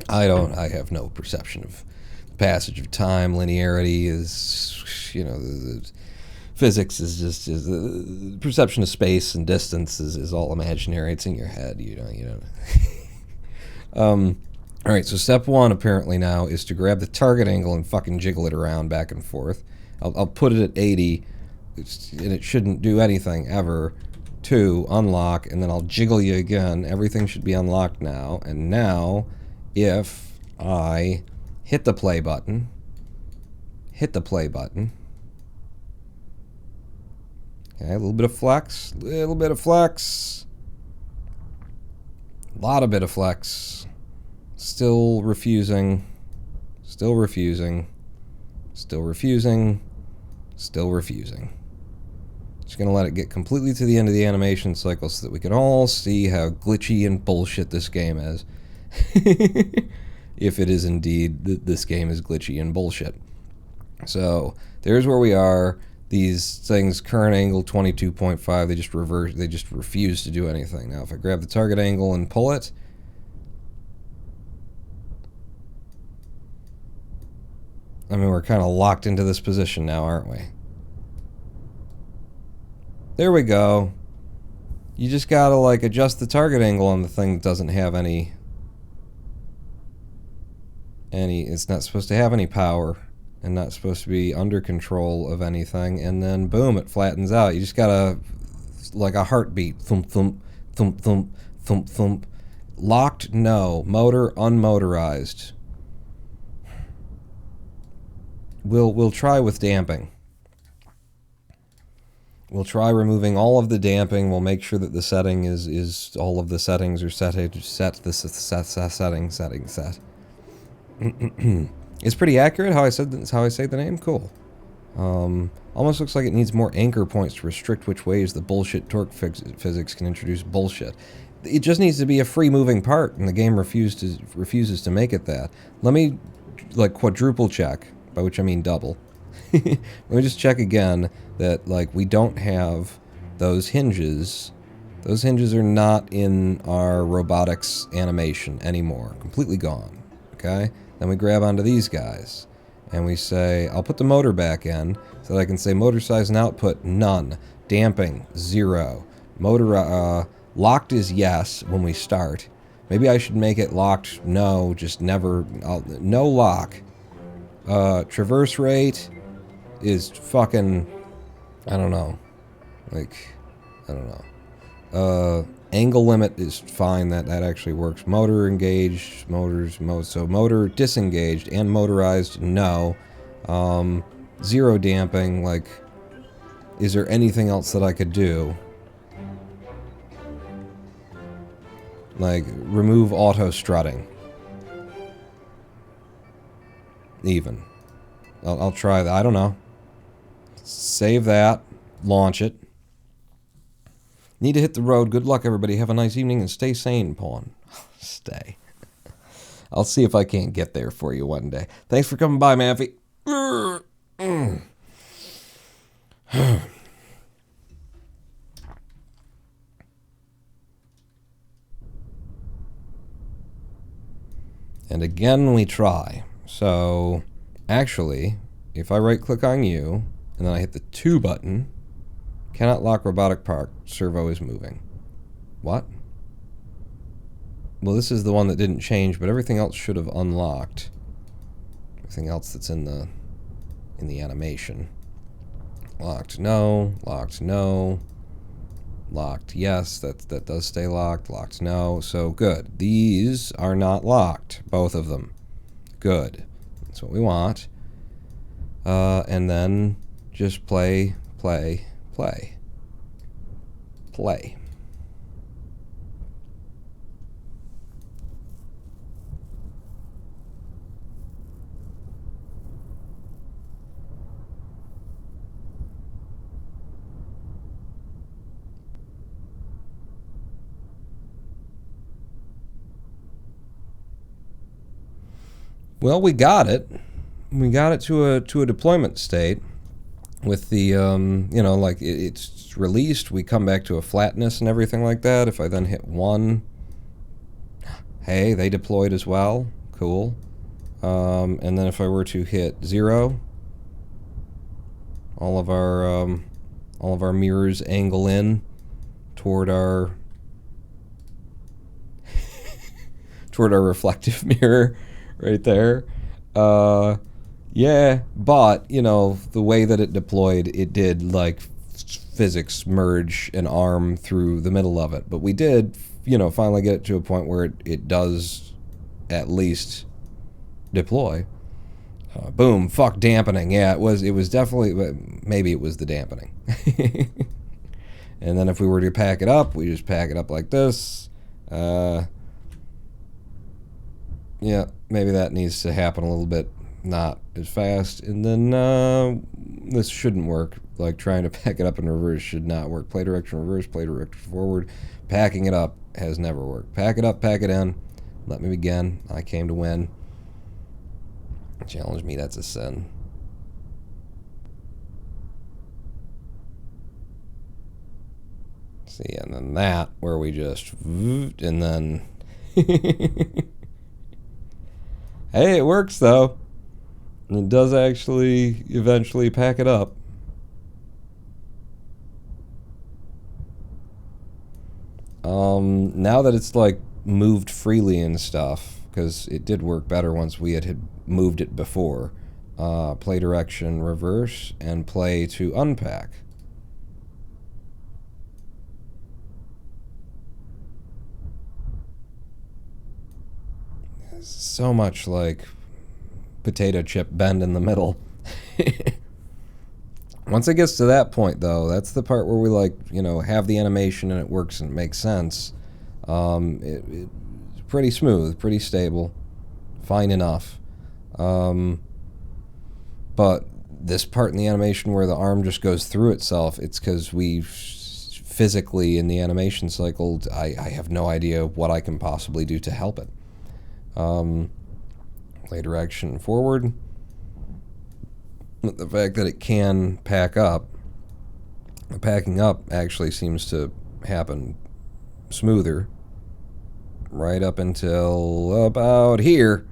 I have no perception of passage of time. Linearity is, you know, the physics is just the perception of space and distance is all imaginary. It's in your head. You don't. All right, so step one apparently now is to grab the target angle and fucking jiggle it around back and forth. I'll put it at 80, and it shouldn't do anything ever. 2, unlock, and then I'll jiggle you again. Everything should be unlocked now. And now, if I hit the play button, okay, a little bit of flex, a lot of bit of flex. Still refusing. Still refusing. Still refusing. Still refusing. Just going to let it get completely to the end of the animation cycle so that we can all see how glitchy and bullshit this game is. If it is indeed this game is glitchy and bullshit. So there's where we are. These things, current angle 22.5, they just reverse. They just refuse to do anything. Now, if I grab the target angle and pull it, I mean, we're kind of locked into this position now, aren't we? There we go. You just gotta like adjust the target angle on the thing that doesn't have any. It's not supposed to have any power. And not supposed to be under control of anything, and then boom, it flattens out. You just gotta, like a heartbeat, thump, thump, thump, thump, thump, thump. Locked, no. Motor, unmotorized. We'll try with damping. We'll try removing all of the damping. We'll make sure that the setting is all of the settings are set. It's pretty accurate how I say the name. Cool. Almost looks like it needs more anchor points to restrict which ways the bullshit torque physics can introduce bullshit. It just needs to be a free moving part, and the game refuses to make it that. Let me like quadruple check, by which I mean double. Let me just check again that like we don't have those hinges. Those hinges are not in our robotics animation anymore. Completely gone. Okay? Then we grab onto these guys, and we say, I'll put the motor back in, so that I can say motor size and output, none. Damping, 0. Motor, locked is yes when we start. Maybe I should make it locked, no, just never, no lock. Traverse rate is fucking, I don't know. Like, I don't know. Angle limit is fine, that actually works. Motor engaged, so motor disengaged and motorized, no. 0 damping, like, is there anything else that I could do? Like, remove auto strutting. Even. I'll try that, I don't know. Save that, launch it. Need to hit the road. Good luck, everybody. Have a nice evening and stay sane, Pawn. Stay. I'll see if I can't get there for you one day. Thanks for coming by, Maffy. And again, we try. So, actually, if I right-click on you, and then I hit the 2 button, cannot lock robotic park. Servo is moving. What? Well, this is the one that didn't change, but everything else should have unlocked. Everything else that's in the animation. Locked, no. Locked, no. Locked, yes. That does stay locked. Locked, no. So, good. These are not locked. Both of them. Good. That's what we want. And then just play. Well, we got it. We got it to a deployment state. With the, you know, like it's released, we come back to a flatness and everything like that. If I then hit 1, hey, they deployed as well. Cool. And then if I were to hit 0, all of our mirrors angle in toward our reflective mirror right there. Yeah, but, you know, the way that it deployed, it did, like, physics merge an arm through the middle of it. But we did, you know, finally get it to a point where it does at least deploy. Boom, fuck dampening. Yeah, it was definitely, maybe it was the dampening. And then if we were to pack it up, we just pack it up like this. Yeah, maybe that needs to happen a little bit, not as fast. And then this shouldn't work. Like trying to pack it up in reverse should not work. Play direction reverse, play direction forward. Packing it up has never worked. Pack it up, pack it in. Let me begin. I came to win. Challenge me, that's a sin. See, and then that, where we just, and then, hey, it works though. It does actually eventually pack it up. Now that it's like moved freely and stuff, because it did work better once we had moved it before. Play direction reverse and play to unpack. So much like potato chip bend in the middle. Once it gets to that point, though, that's the part where we like, have the animation and it works and it makes sense. It's pretty smooth, pretty stable, fine enough. But this part in the animation where the arm just goes through itself, it's because we physically in the animation cycle, I have no idea what I can possibly do to help it. Play direction forward. The fact that it can pack up, the packing up actually seems to happen smoother right up until about here.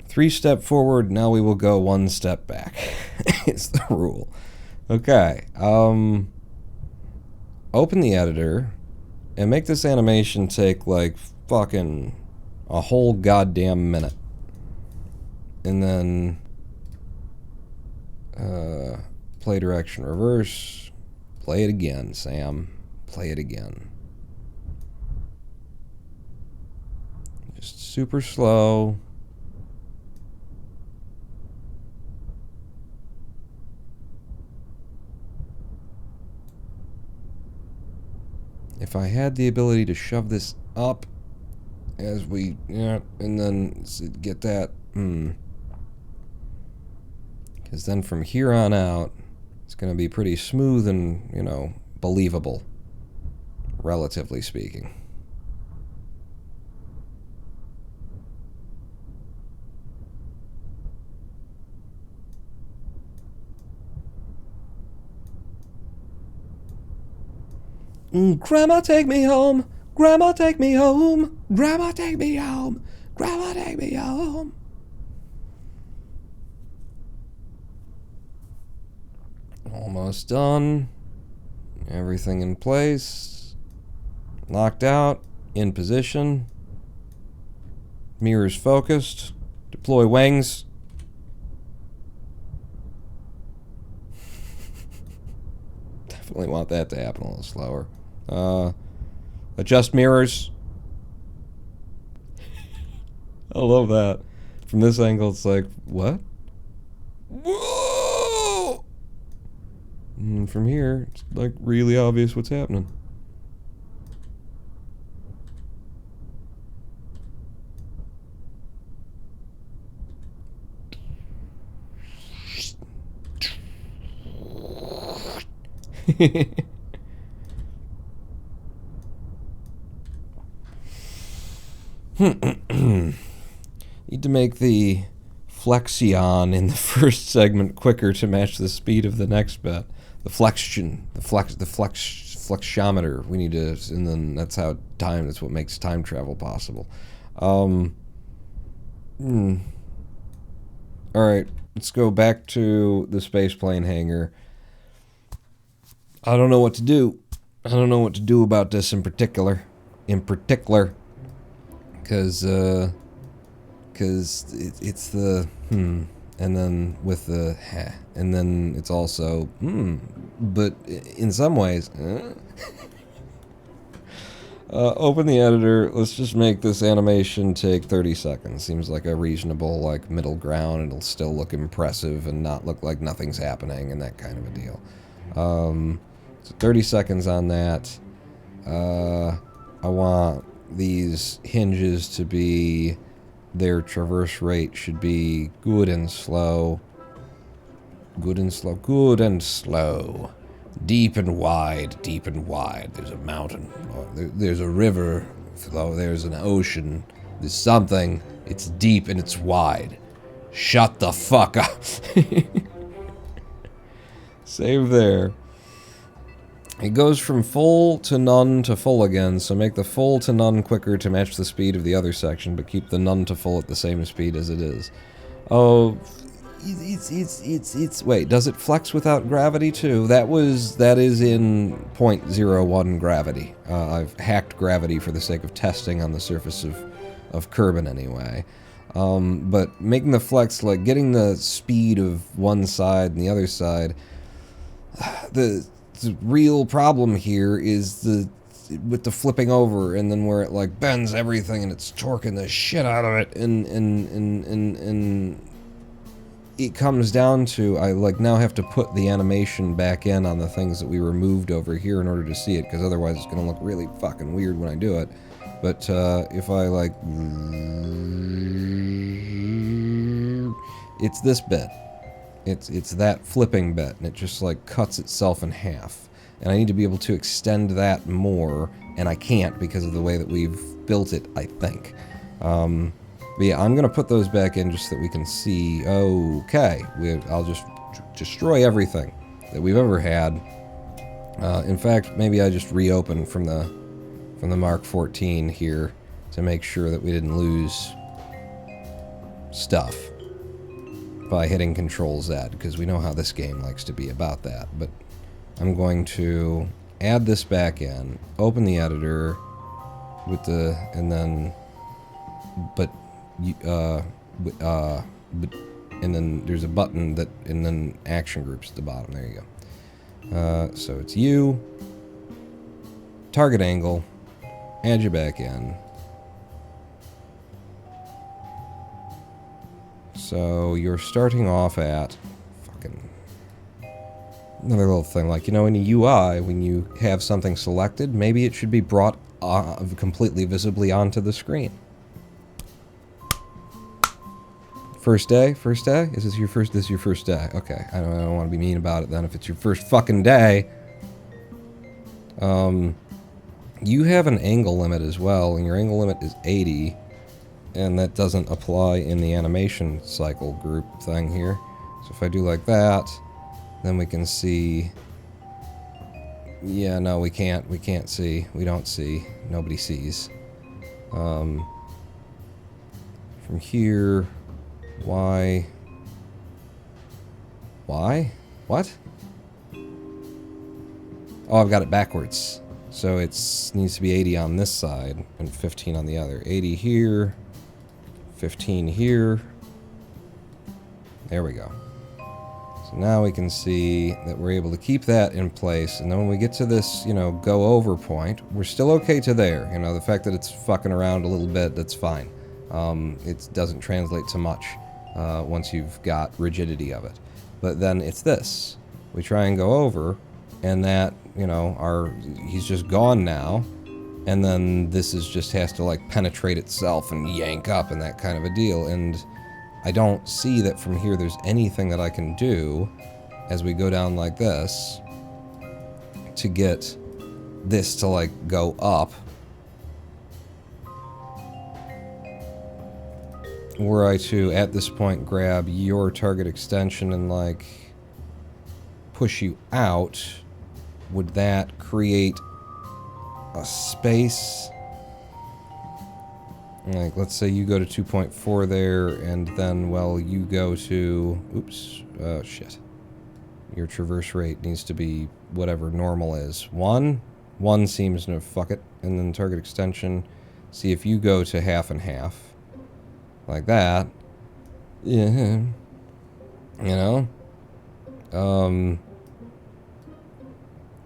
Three step forward, now we will go one step back. It's the rule. Okay, open the editor and make this animation take like fucking a whole goddamn minute. And then play direction reverse. Play it again, Sam. Play it again. Just super slow. If I had the ability to shove this up as we, and then get that, because then from here on out, it's going to be pretty smooth and, believable, relatively speaking. Grandma, take me home. Grandma, take me home. Grandma, take me home. Grandma, take me home. Almost done. Everything in place. Locked out. In position. Mirrors focused. Deploy wings. Definitely want that to happen a little slower. Adjust mirrors. I love that. From this angle, it's like, what? Whoa! And from here, it's like really obvious what's happening. Need to make the flexion in the first segment quicker to match the speed of the next bit. The flexiometer. We need to, and then that's what makes time travel possible. All right, let's go back to the spaceplane hangar. I don't know what to do. I don't know what to do about this in particular. Because it's the and then with the and then it's also but in some ways Open the editor. Let's just make this animation take 30 seconds. Seems like a reasonable, like, middle ground. It'll still look impressive and not look like nothing's happening and that kind of a deal. So 30 seconds on that. I want these hinges to be... Their traverse rate should be good and slow. Good and slow. Good and slow. Deep and wide. Deep and wide. There's a mountain. There's a river flow. There's an ocean. There's something. It's deep and it's wide. Shut the fuck up. Save there. It goes from full to none to full again, so make the full to none quicker to match the speed of the other section, but keep the none to full at the same speed as it is. Oh, wait, does it flex without gravity too? That is in 0.01 gravity. I've hacked gravity for the sake of testing on the surface of Kerbal anyway. But making the flex, like getting the speed of one side and the other side, the real problem here is with the flipping over and then where it like bends everything and it's torquing the shit out of it and it comes down to I like now have to put the animation back in on the things that we removed over here in order to see it, because otherwise it's gonna look really fucking weird when I do it. But if I like, it's this bit. It's that flipping bit, and it just like cuts itself in half. And I need to be able to extend that more, and I can't because of the way that we've built it, I think. But yeah, I'm gonna put those back in just so that we can see. Okay, I'll just destroy everything that we've ever had. In fact, maybe I just reopen from the Mark 14 here to make sure that we didn't lose stuff by hitting Control-Z, because we know how this game likes to be about that. But I'm going to add this back in, open the editor with the, and then, and then there's a button that, and then action groups at the bottom. There you go. So it's you, target angle, add you back in. So you're starting off at fucking another little thing, like, you know, in a UI, when you have something selected, maybe it should be brought completely visibly onto the screen. First day? First day? This is your first day. Okay, I don't want to be mean about it then if it's your first fucking day. You have an angle limit as well, and your angle limit is 80. And that doesn't apply in the animation cycle group thing here. So if I do like that, then we can see... Yeah, no, we can't see. We don't see. Nobody sees. From here... Why? What? Oh, I've got it backwards. So it needs to be 80 on this side and 15 on the other. 80 here... 15 here. There we go. So now we can see that we're able to keep that in place, and then when we get to this, you know, go over point, we're still okay to there. You know, the fact that it's fucking around a little bit, that's fine. It doesn't translate to much once you've got rigidity of it. But then it's this. We try and go over, and that, you know, he's just gone now. And then this just has to like penetrate itself and yank up and that kind of a deal. And I don't see that from here there's anything that I can do as we go down like this to get this to like go up. Were I to, at this point, grab your target extension and like push you out, would that create a space? Like, let's say you go to 2.4 there, and then, well, you go to... Oops. Shit. Your traverse rate needs to be whatever normal is. 1? 1 seems to... Fuck it. And then target extension. See if you go to half and half. Like that. Yeah. You know?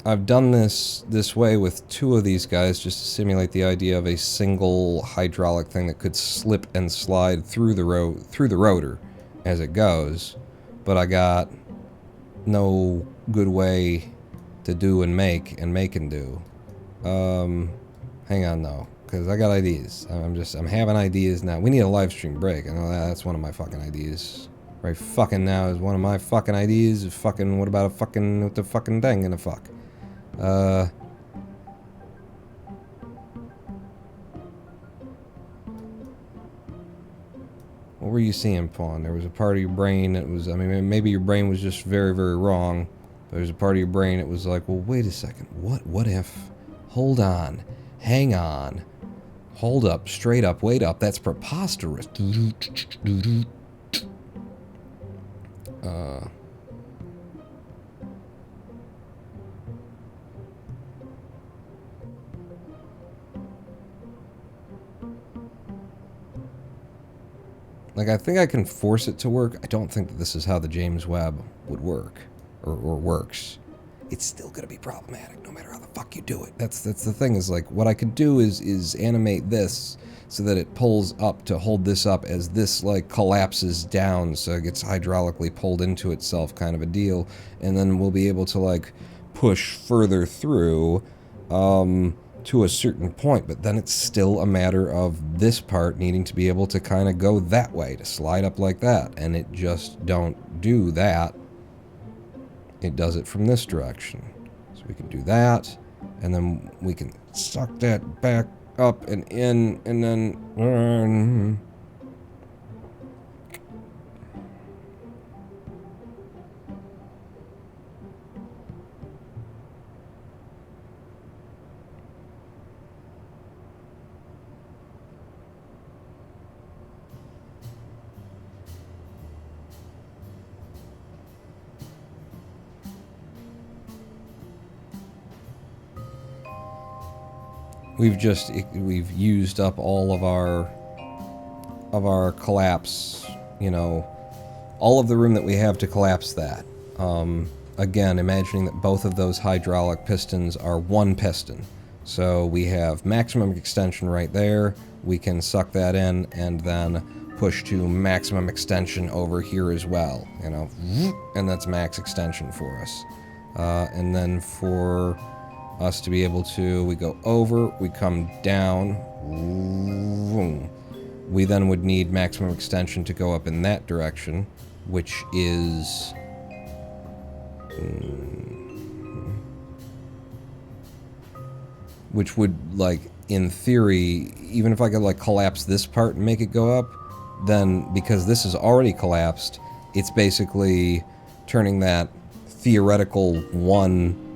I've done this way with 2 of these guys just to simulate the idea of a single hydraulic thing that could slip and slide through the rotor as it goes, but I got no good way to do and make and do. Hang on though, because I got ideas. I'm having ideas now. We need a live stream break. I know that's one of my fucking ideas. Right fucking now is one of my fucking ideas. Fucking, what about what the fucking thing gonna fuck? What were you seeing, Pawn? There was a part of your brain that was, I mean, maybe your brain was just very, very wrong. But there's a part of your brain that was like, well, wait a second. What if? Hold on. Hang on. Hold up. Straight up. Wait up. That's preposterous. Like, I think I can force it to work. I don't think that this is how the James Webb would work. Or works. It's still gonna be problematic no matter how the fuck you do it. That's the thing, is like, what I could do is animate this so that it pulls up to hold this up as this, like, collapses down so it gets hydraulically pulled into itself, kind of a deal. And then we'll be able to, like, push further through, to a certain point, but then it's still a matter of this part needing to be able to kind of go that way, to slide up like that, and it just don't do that. It does it from this direction. So we can do that, and then we can suck that back up and in, and then... We've used up all of our collapse, you know, all of the room that we have to collapse that. Again, imagining that both of those hydraulic pistons are one piston. So we have maximum extension right there. We can suck that in and then push to maximum extension over here as well, you know, and that's max extension for us. And then for us to be able to, we go over, we come down, we then would need maximum extension to go up in that direction, which is which would, like, in theory, even if I could, like, collapse this part and make it go up, then because this is already collapsed, it's basically turning that theoretical one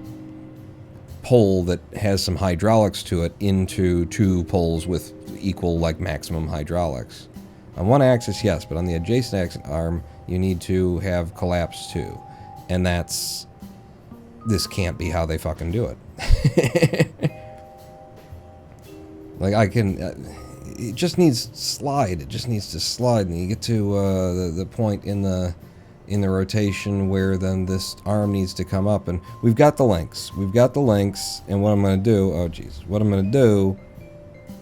pole that has some hydraulics to it into 2 poles with equal, like, maximum hydraulics. On one axis, yes, but on the adjacent axis arm, you need to have collapse too. And that's... this can't be how they fucking do it. Like, I can... it just needs slide. It just needs to slide, and you get to the point in the rotation where then this arm needs to come up, and we've got the links. We've got the links, and what I'm going to do... oh, jeez. What I'm going to do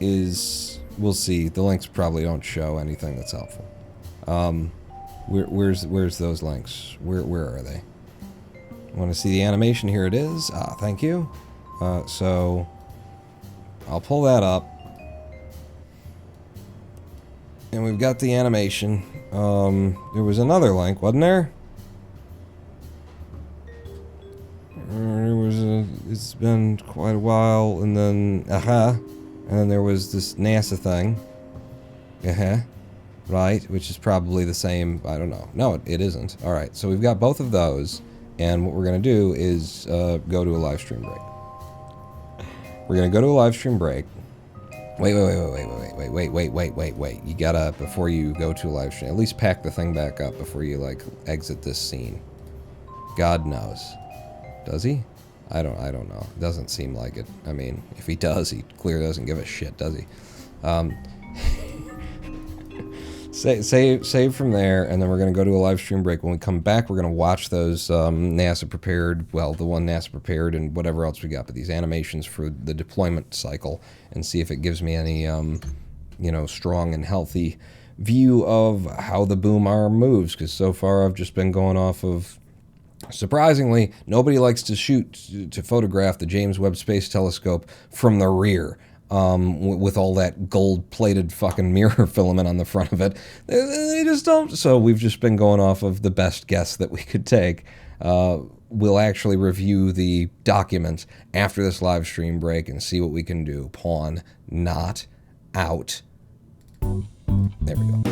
is... we'll see. The links probably don't show anything that's helpful. Where's those links? Where are they? Want to see the animation? Here it is. Ah, thank you. So... I'll pull that up. And we've got the animation. There was another link, wasn't there? It's been quite a while, and then, and then there was this NASA thing. Right, which is probably the same, I don't know. No, it isn't. Alright, so we've got both of those, and what we're going to do is go to a live stream break. We're going to go to a live stream break. Wait. You gotta, before you go to a live stream, at least pack the thing back up before you, like, exit this scene. God knows. Does he? I don't know. It doesn't seem like it. I mean, if he does, he clearly doesn't give a shit, does he? Save from there, and then we're going to go to a live stream break. When we come back, we're going to watch those NASA prepared, well, the one NASA prepared and whatever else we got, but these animations for the deployment cycle, and see if it gives me any, strong and healthy view of how the boom arm moves, because so far I've just been going off of, surprisingly, nobody likes to photograph the James Webb Space Telescope from the rear. With all that gold-plated fucking mirror filament on the front of it. They just don't. So we've just been going off of the best guess that we could take. We'll actually review the document after this live stream break and see what we can do. Pawn not out. There we go.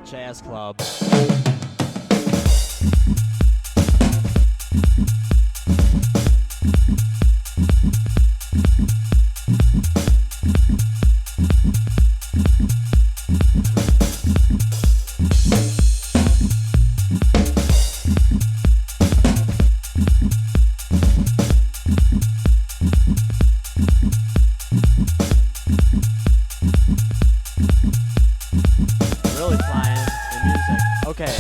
Jazz Club. Really flying the music. Okay.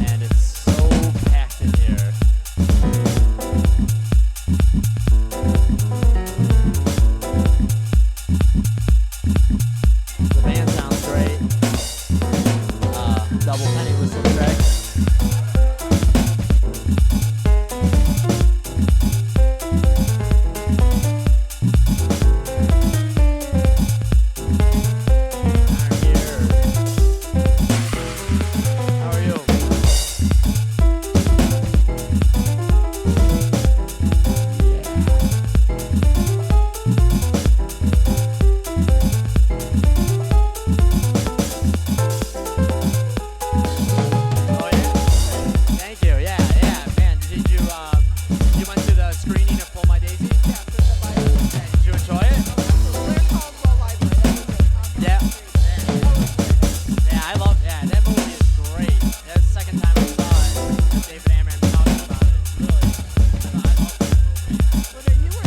And it's so packed in here. The band sounds great. Double penny whistle track. How are you? Oh yeah. Thank you. Yeah, yeah, man. Did you went to the screening of Pull My Daisy? Did you enjoy it? Yeah. Yeah, I love. Yeah, that movie is great. That's the second time I saw it. David Amram talking about it. It's really. I love that movie.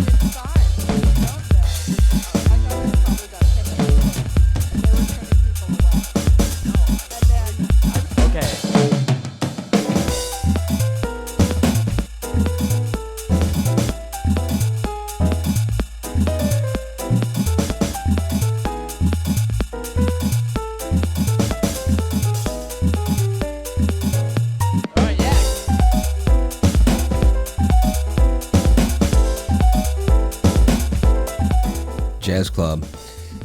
Okay. All right, yeah. Jazz Club.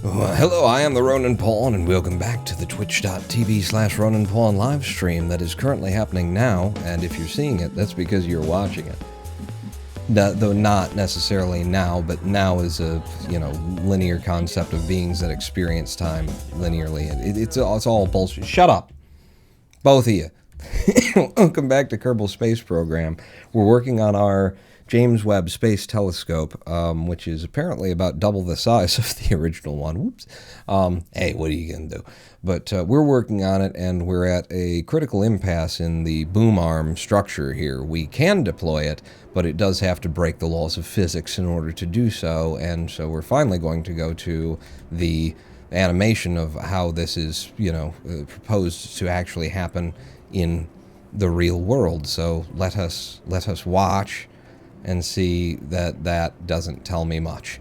Well, hello, I am the Ronan Pawn, and welcome back to the twitch.tv/Ronan Pawn live stream that is currently happening now, and if you're seeing it, that's because you're watching it. Though not necessarily now, but now is a, linear concept of beings that experience time linearly. It's all bullshit. Shut up! Both of you. Welcome back to Kerbal Space Program. We're working on our James Webb Space Telescope, which is apparently about double the size of the original one. Whoops. Hey, what are you going to do? But we're working on it, and we're at a critical impasse in the boom arm structure here. We can deploy it, but it does have to break the laws of physics in order to do so, and so we're finally going to go to the animation of how this is, proposed to actually happen in the real world. So let us watch and see that doesn't tell me much.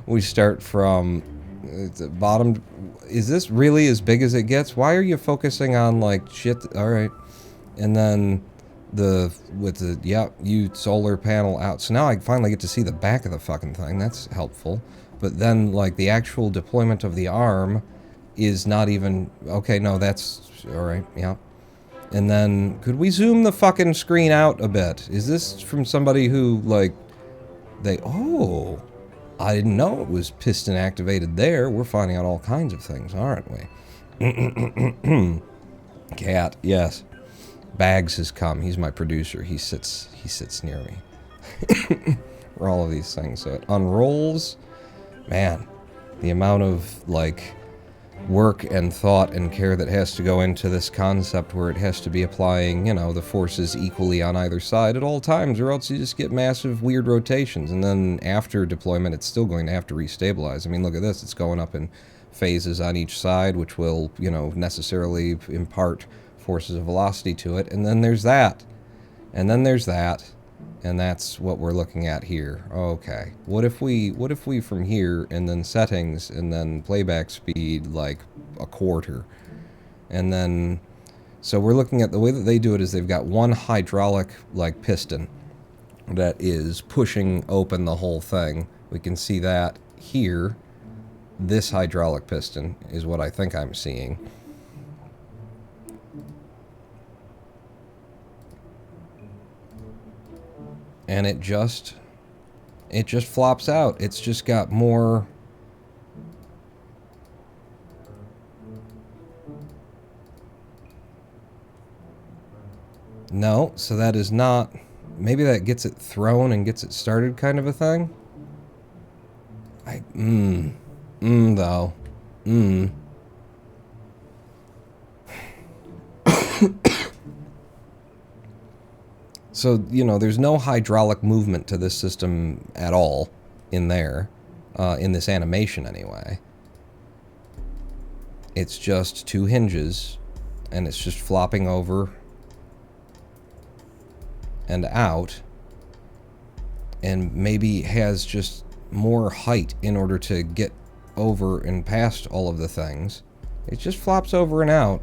We start from the bottom. Is this really as big as it gets? Why are you focusing on like shit? All right, and then you solar panel out. So now I finally get to see the back of the fucking thing. That's helpful. But then like the actual deployment of the arm is not even okay. No, that's all right. Yeah. And then, could we zoom the fucking screen out a bit? Is this from somebody who, oh, I didn't know it was piston activated there. We're finding out all kinds of things, aren't we? Cat, yes. Bags has come. He's my producer. He sits near me. For all of these things. So it unrolls. Man, the amount of, work and thought and care that has to go into this concept where it has to be applying, the forces equally on either side at all times, or else you just get massive weird rotations. And then after deployment, it's still going to have to restabilize. I mean, look at this. It's going up in phases on each side, which will, necessarily impart forces of velocity to it. And then there's that. And then there's that. And that's what we're looking at here. Okay. What if we from here, and then settings, and then playback speed, like a quarter. And then, so we're looking at the way that they do it is they've got one hydraulic, piston, that is pushing open the whole thing. We can see that here. This hydraulic piston is what I think I'm seeing. And it just flops out. It's just got more... No, so that is not... Maybe that gets it thrown and gets it started kind of a thing? Though. So, you know, there's no hydraulic movement to this system at all in there, in this animation anyway. It's just two hinges, and it's just flopping over and out, and maybe has just more height in order to get over and past all of the things. It just flops over and out.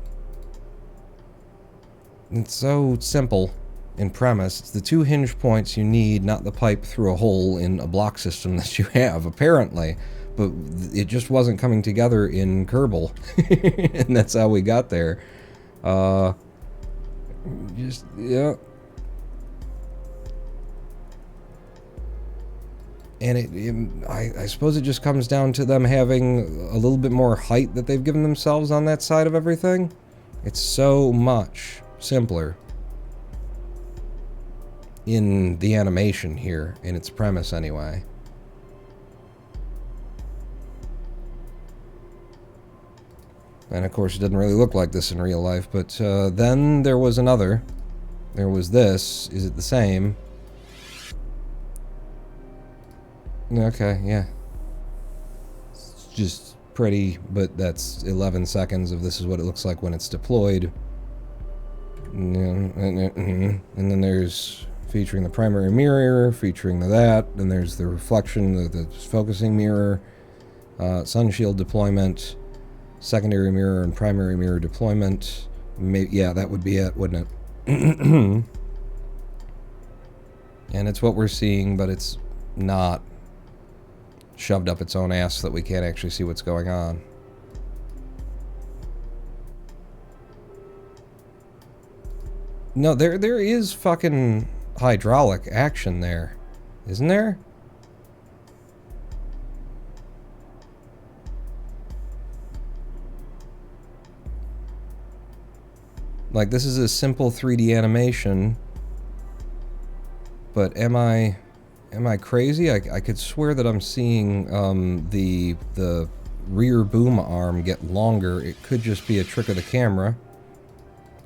It's so simple in premise. It's the two hinge points you need, not the pipe through a hole in a block system that you have, apparently. But it just wasn't coming together in Kerbal. And that's how we got there. Yeah. And I suppose it just comes down to them having a little bit more height that they've given themselves on that side of everything. It's so much simpler in the animation here, in its premise anyway. And of course it doesn't really look like this in real life, but then there was another. There was this. Is it the same? Okay, yeah. It's just pretty, but that's 11 seconds of this is what it looks like when it's deployed. And then there's featuring the primary mirror, featuring that, then there's the reflection, the focusing mirror, sun shield deployment, secondary mirror and primary mirror deployment. Yeah, that would be it, wouldn't it? And it's what we're seeing, but it's not shoved up its own ass so that we can't actually see what's going on. No, there is fucking hydraulic action there, isn't there? Like, this is a simple 3D animation, but am I crazy? I could swear that I'm seeing the rear boom arm get longer. It could just be a trick of the camera.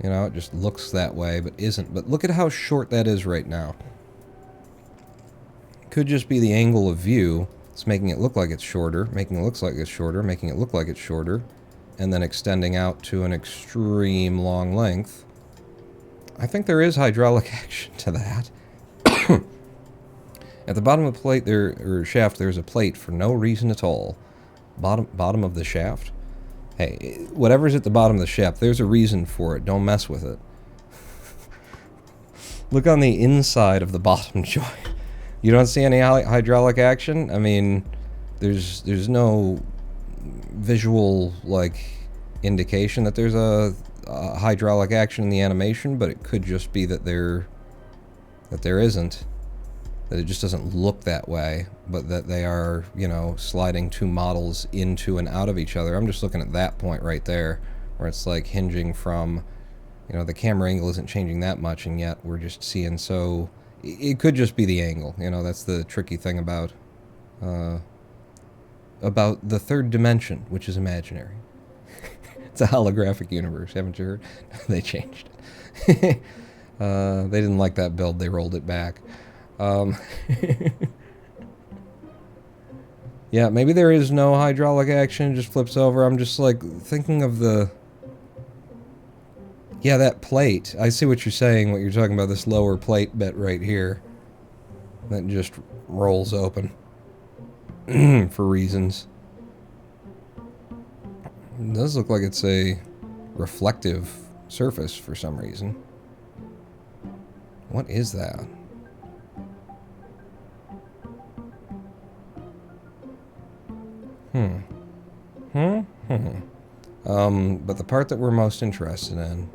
You know, it just looks that way, but isn't. But look at how short that is right now. Could just be the angle of view. It's making it look like it's shorter, making it look like it's shorter, making it look like it's shorter, and then extending out to an extreme long length. I think there is hydraulic action to that. At the bottom of the plate there, or shaft, there's a plate for no reason at all. Bottom of the shaft? Hey, whatever's at the bottom of the shaft, there's a reason for it. Don't mess with it. Look on the inside of the bottom joint. You don't see any hydraulic action? I mean, there's no visual, like, indication that there's a hydraulic action in the animation, but it could just be that there isn't. That it just doesn't look that way, but that they are, you know, sliding two models into and out of each other. I'm just looking at that point right there, where it's like hinging from, you know, the camera angle isn't changing that much, and yet we're just seeing so... It could just be the angle, you know, that's the tricky thing about the third dimension, which is imaginary. It's a holographic universe, haven't you heard? They changed it. They didn't like that build, they rolled it back. Yeah, maybe there is no hydraulic action, it just flips over. I'm just like thinking of the... Yeah, that plate. I see what you're saying, what you're talking about, this lower plate bit right here. That just rolls open. For reasons. It does look like it's a reflective surface for some reason. What is that? But the part that we're most interested in,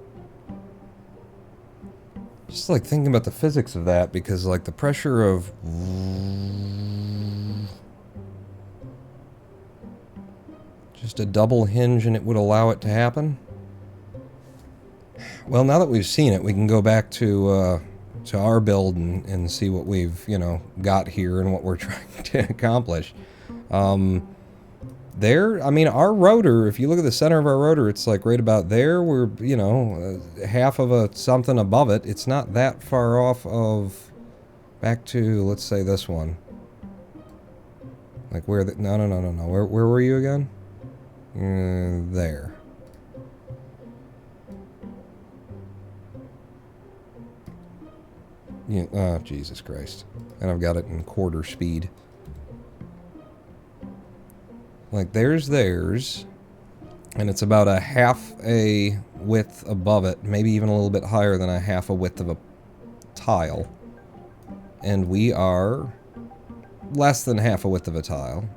just like thinking about the physics of that, because like the pressure of just a double hinge and it would allow it to happen. Well, now that we've seen it, we can go back to our build and see what we've, you know, got here and what we're trying to accomplish. There, I mean, our rotor, if you look at the center of our rotor, it's like right about there. We're, you know, half of a something above it. It's not that far off of, back to, let's say this one. Like where, no. Where were you again? There. Yeah, oh, Jesus Christ. And I've got it in quarter speed. Like, there's theirs. And it's about a half a width above it. Maybe even a little bit higher than a half a width of a tile. And we are less than half a width of a tile.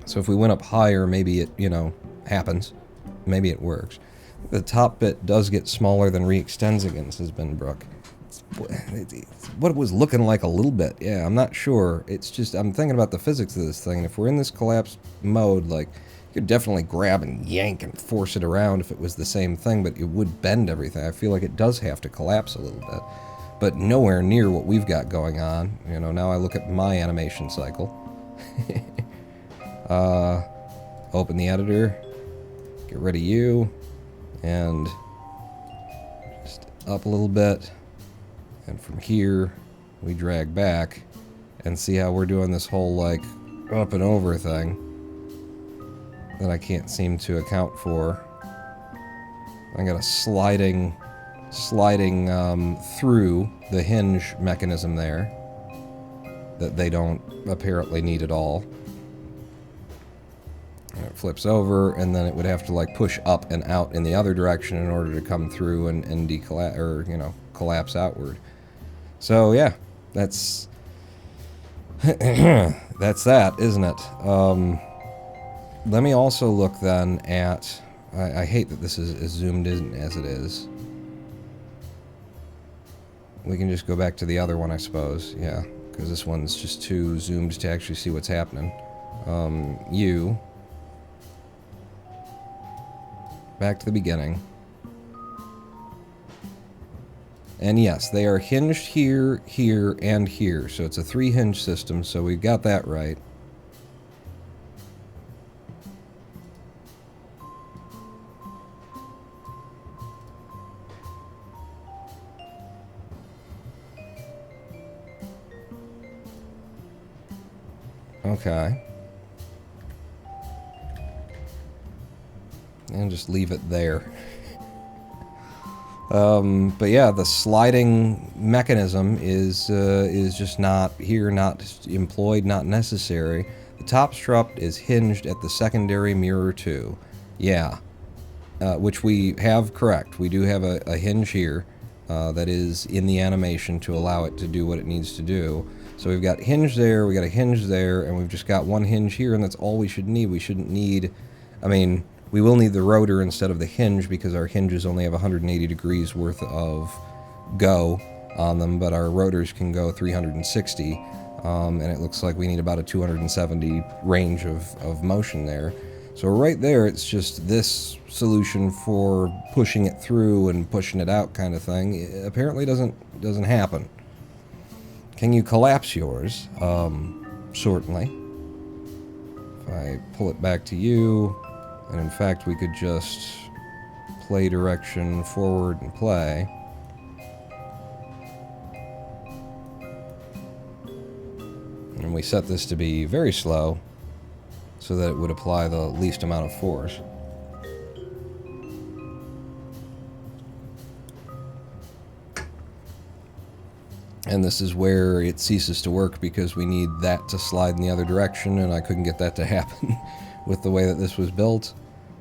So if we went up higher, maybe it, you know, happens. Maybe it works. The top bit does get smaller than re-extends again, says Ben Brook. What it was looking like a little bit. Yeah, I'm not sure. It's just, I'm thinking about the physics of this thing. And if we're in this collapse mode, like, you could definitely grab and yank and force it around if it was the same thing, but it would bend everything. I feel like it does have to collapse a little bit. But nowhere near what we've got going on. You know, now I look at my animation cycle. Open the editor. Get rid of you. And just up a little bit. And from here, we drag back and see how we're doing this whole, like, up and over thing that I can't seem to account for. I got a sliding through the hinge mechanism there that they don't apparently need at all. And it flips over, and then it would have to, like, push up and out in the other direction in order to come through and or, you know, collapse outward. So, yeah, that's that's that, isn't it? Let me also look then at, I hate that this is as zoomed in as it is. We can just go back to the other one, I suppose, yeah, because this one's just too zoomed to actually see what's happening. You. Back to the beginning. And yes, they are hinged here, here, and here. So it's a 3-hinge system, so we've got that right. Okay. And just leave it there. But yeah, the sliding mechanism is just not here, not employed, not necessary. The top strut is hinged at the secondary mirror too. Yeah. Which we have correct. We do have a hinge here that is in the animation to allow it to do what it needs to do. So we've got hinge there, we got a hinge there, and we've just got one hinge here, and that's all we should need. We shouldn't need, I mean, we will need the rotor instead of the hinge because our hinges only have 180 degrees worth of go on them, but our rotors can go 360, and it looks like we need about a 270 range of motion there. So right there, it's just this solution for pushing it through and pushing it out kind of thing. It apparently doesn't happen. Can you collapse yours? Certainly. If I pull it back to you, and in fact we could just play direction forward and play. And we set this to be very slow so that it would apply the least amount of force. And this is where it ceases to work because we need that to slide in the other direction, and I couldn't get that to happen with the way that this was built.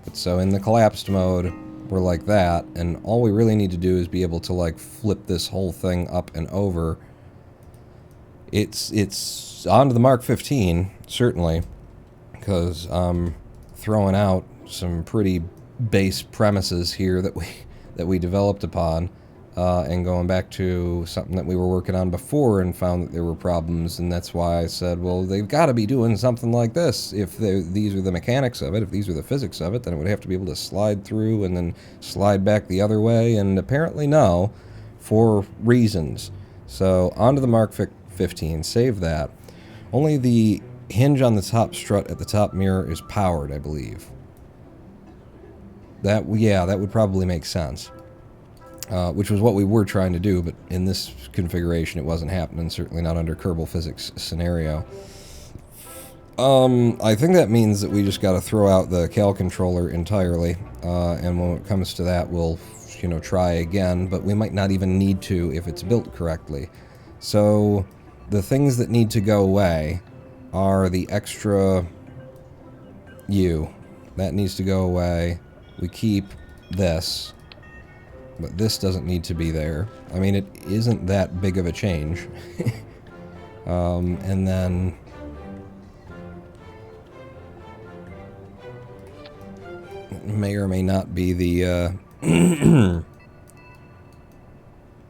But so in the collapsed mode, we're like that, and all we really need to do is be able to like flip this whole thing up and over It's on to the Mark 15, certainly, because I'm throwing out some pretty base premises here that we developed upon, and going back to something that we were working on before and found that there were problems, and that's why I said, well, they've got to be doing something like this. If these are the mechanics of it, if these are the physics of it, then it would have to be able to slide through and then slide back the other way, and apparently no, for reasons. So, onto the Mark 15, save that. Only the hinge on the top strut at the top mirror is powered, I believe. That would probably make sense. Which was what we were trying to do, but in this configuration it wasn't happening, certainly not under Kerbal physics scenario. I think that means that we just got to throw out the Cal controller entirely, and when it comes to that we'll, try again, but we might not even need to if it's built correctly. So, the things that need to go away are the extra U. That needs to go away. We keep this. But this doesn't need to be there. I mean, it isn't that big of a change. And then... it may or may not be the,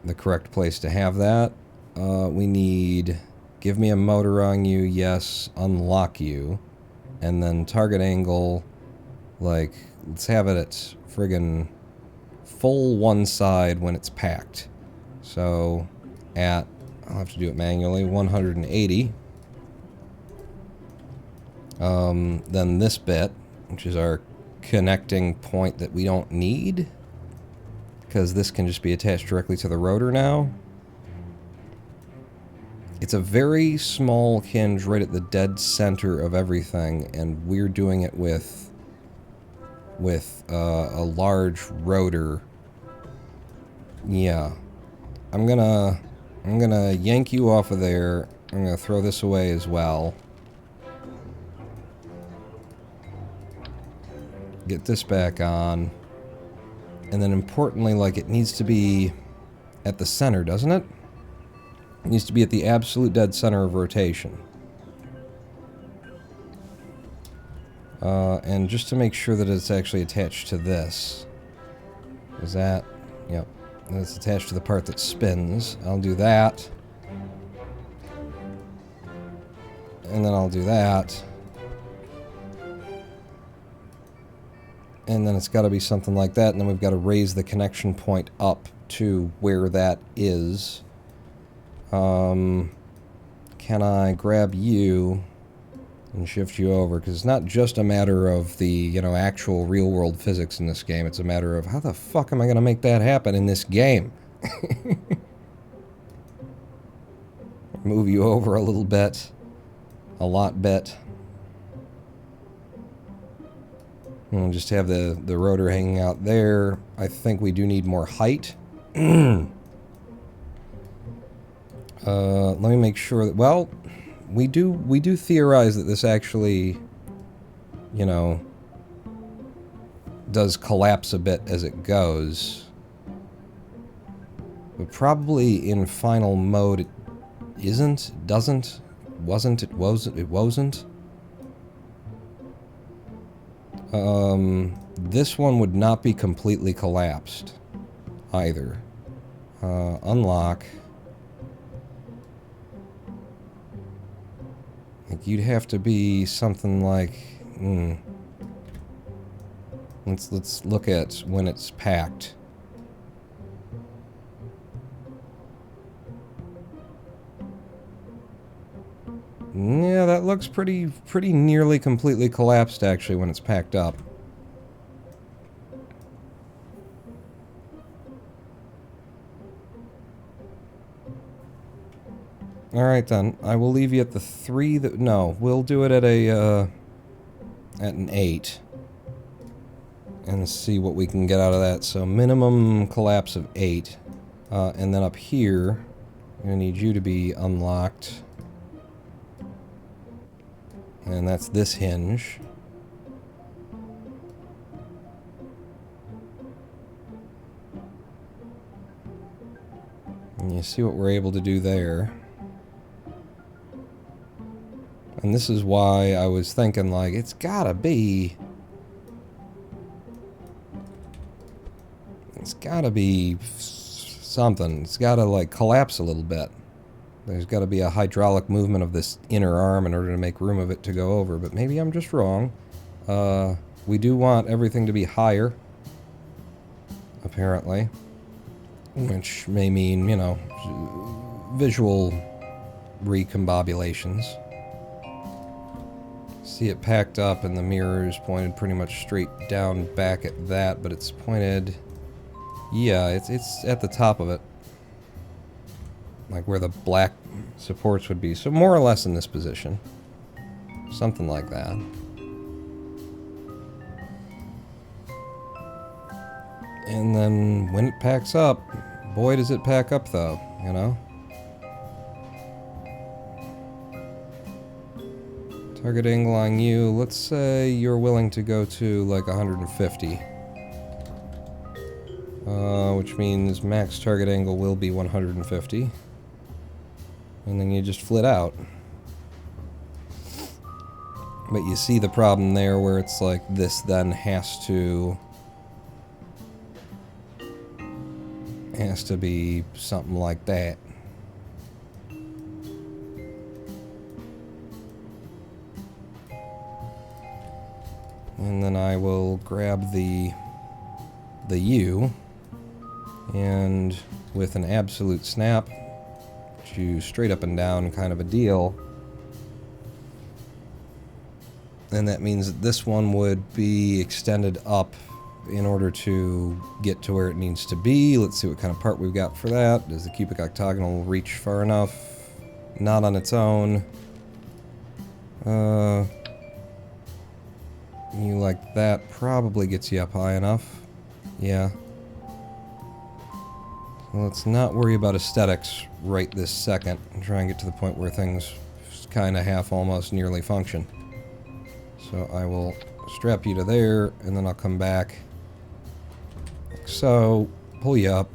the correct place to have that. We need... give me a motor on you, yes, unlock you. And then target angle, like, let's have it at friggin' full one side when it's packed. So at, I'll have to do it manually, 180. Then this bit, which is our connecting point that we don't need, because this can just be attached directly to the rotor now. It's a very small hinge right at the dead center of everything, and we're doing it with a large rotor. Yeah. I'm gonna yank you off of there. I'm gonna throw this away as well. Get this back on. And then importantly, like, it needs to be at the center, doesn't it? It needs to be at the absolute dead center of rotation. And just to make sure that it's actually attached to this. Is that... yep. And it's attached to the part that spins. I'll do that. And then I'll do that. And then it's got to be something like that, and then we've got to raise the connection point up to where that is. Can I grab you and shift you over? Because it's not just a matter of the, actual real-world physics in this game. It's a matter of, how the fuck am I going to make that happen in this game? Move you over a little bit. A lot bit. And just have the rotor hanging out there. I think we do need more height. Let me make sure that, well, we do theorize that this actually, does collapse a bit as it goes. But probably in final mode it isn't, doesn't, wasn't, it wasn't. This one would not be completely collapsed either. Unlock. Like, you'd have to be something like, let's look at when it's packed. Yeah, that looks pretty nearly completely collapsed actually when it's packed up. Alright then, I will leave you at the 3 that... no, we'll do it at a, at an 8. And see what we can get out of that. So minimum collapse of 8. And then up here, I'm going to need you to be unlocked. And that's this hinge. And you see what we're able to do there. And this is why I was thinking, like, it's gotta be... It's gotta be something. It's gotta, like, collapse a little bit. There's gotta be a hydraulic movement of this inner arm in order to make room of it to go over. But maybe I'm just wrong. We do want everything to be higher, apparently. Which may mean, you know, visual recombobulations. See it packed up and the mirror is pointed pretty much straight down back at that, but it's pointed... Yeah, it's at the top of it. Like where the black supports would be. So more or less in this position. Something like that. And then when it packs up, boy does it pack up though, you know? Target angle on you, let's say you're willing to go to like 150. Which means max target angle will be 150. And then you just flit out. But you see the problem there where it's like this then has to be something like that. And then I will grab the U and with an absolute snap, choose straight up and down kind of a deal. And that means that this one would be extended up in order to get to where it needs to be. Let's see what kind of part we've got for that. Does the cubic octagonal reach far enough? Not on its own. You like that probably gets you up high enough. Yeah. Well, let's not worry about aesthetics right this second and try and get to the point where things kind of half almost nearly function. So I will strap you to there and then I'll come back. Like so, pull you up.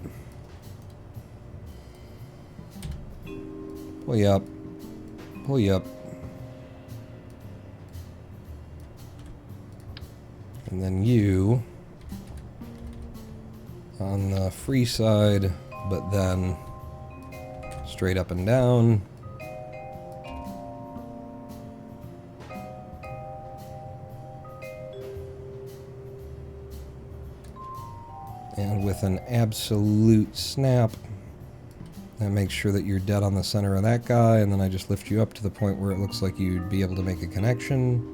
Pull you up. Pull you up. And then you on the free side, but then straight up and down. And with an absolute snap, that makes sure that you're dead on the center of that guy, and then I just lift you up to the point where it looks like you'd be able to make a connection.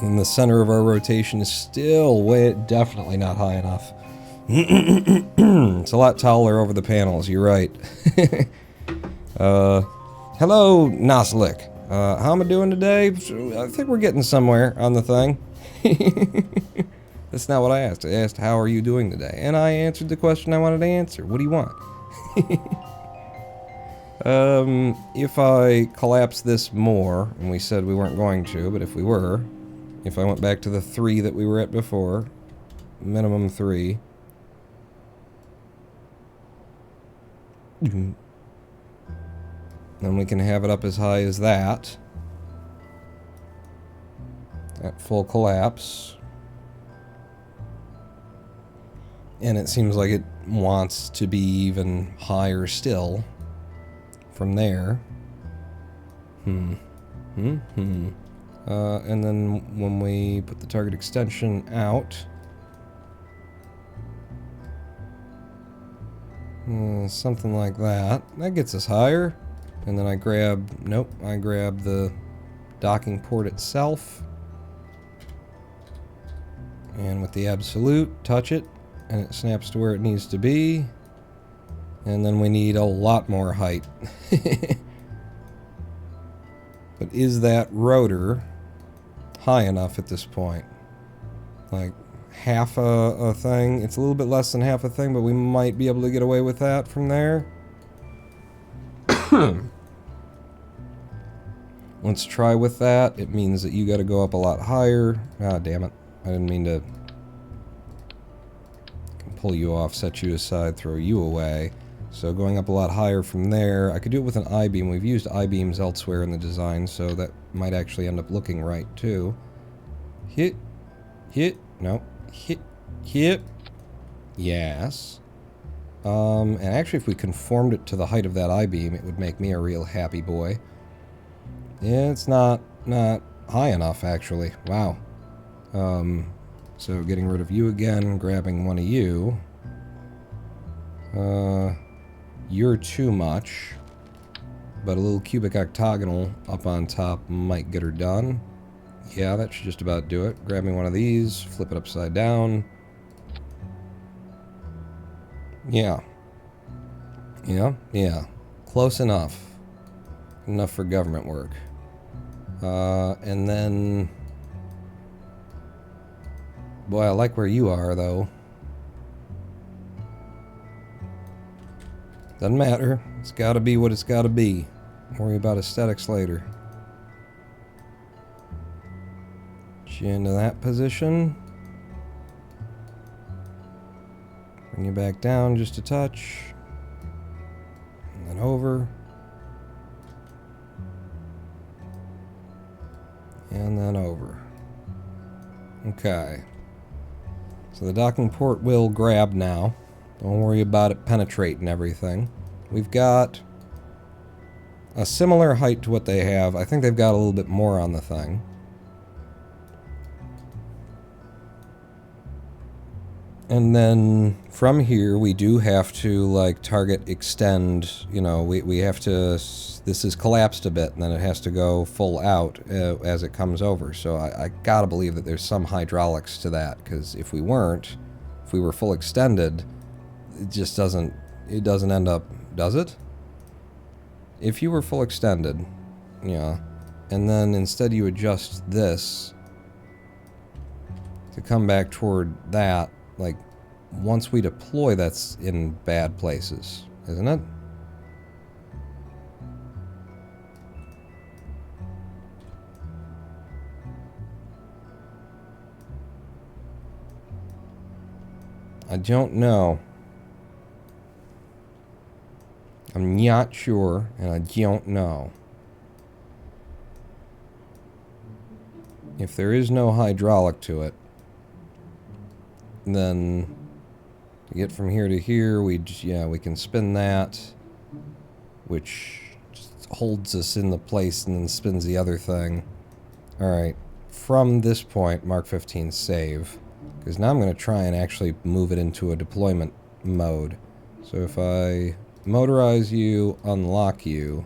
And the center of our rotation is still definitely not high enough. It's a lot taller over the panels, you're right. Hello, Noslik. How am I doing today? I think we're getting somewhere on the thing. That's not what I asked. I asked, how are you doing today? And I answered the question I wanted to answer. What do you want? If I collapse this more, and we said we weren't going to, but if we were, if I went back to the 3 that we were at before, minimum 3. Then we can have it up as high as that. At full collapse. And it seems like it wants to be even higher still from there. And then when we put the target extension out, something like that. That gets us higher. And then I grab, nope, I grab the docking port itself. And with the absolute, touch it, and it snaps to where it needs to be. And then we need a lot more height. But is that rotor high enough at this point? Like half a thing? It's a little bit less than half a thing, but we might be able to get away with that from there. Let's try with that. It means that you got to go up a lot higher. Ah, damn it. I didn't mean to... I can pull you off, set you aside, throw you away. So going up a lot higher from there. I could do it with an I-beam. We've used I-beams elsewhere in the design, so that might actually end up looking right, too. Hit. No. Hit. Yes. And actually, if we conformed it to the height of that I-beam, it would make me a real happy boy. Yeah, it's not high enough, actually. Wow. So getting rid of you again, grabbing one of you. You're too much. But a little cubic octagonal up on top might get her done. Yeah, that should just about do it. Grab me one of these, flip it upside down. Yeah. Yeah. Close enough. Enough for government work. And then... Boy, I like where you are, though. Doesn't matter. It's gotta be what it's gotta be. Worry about aesthetics later. Get you into that position. Bring you back down just a touch. And then over. And then over. Okay. So the docking port will grab now. Don't worry about it penetrating everything. We've got a similar height to what they have. I think they've got a little bit more on the thing. And then from here, we do have to, like, target extend. You know, we have to... This is collapsed a bit, and then it has to go full out as it comes over. So I gotta believe that there's some hydraulics to that, because if we weren't, if we were full extended, it just doesn't... It doesn't end up... Does it? If you were full extended, yeah, and then instead you adjust this to come back toward that, like, once we deploy, that's in bad places, isn't it? I don't know. I'm not sure, and I don't know. If there is no hydraulic to it, then to get from here to here, we can spin that, which just holds us in the place and then spins the other thing. Alright, from this point, Mark 15 save, because now I'm going to try and actually move it into a deployment mode. So if I motorize you, unlock you,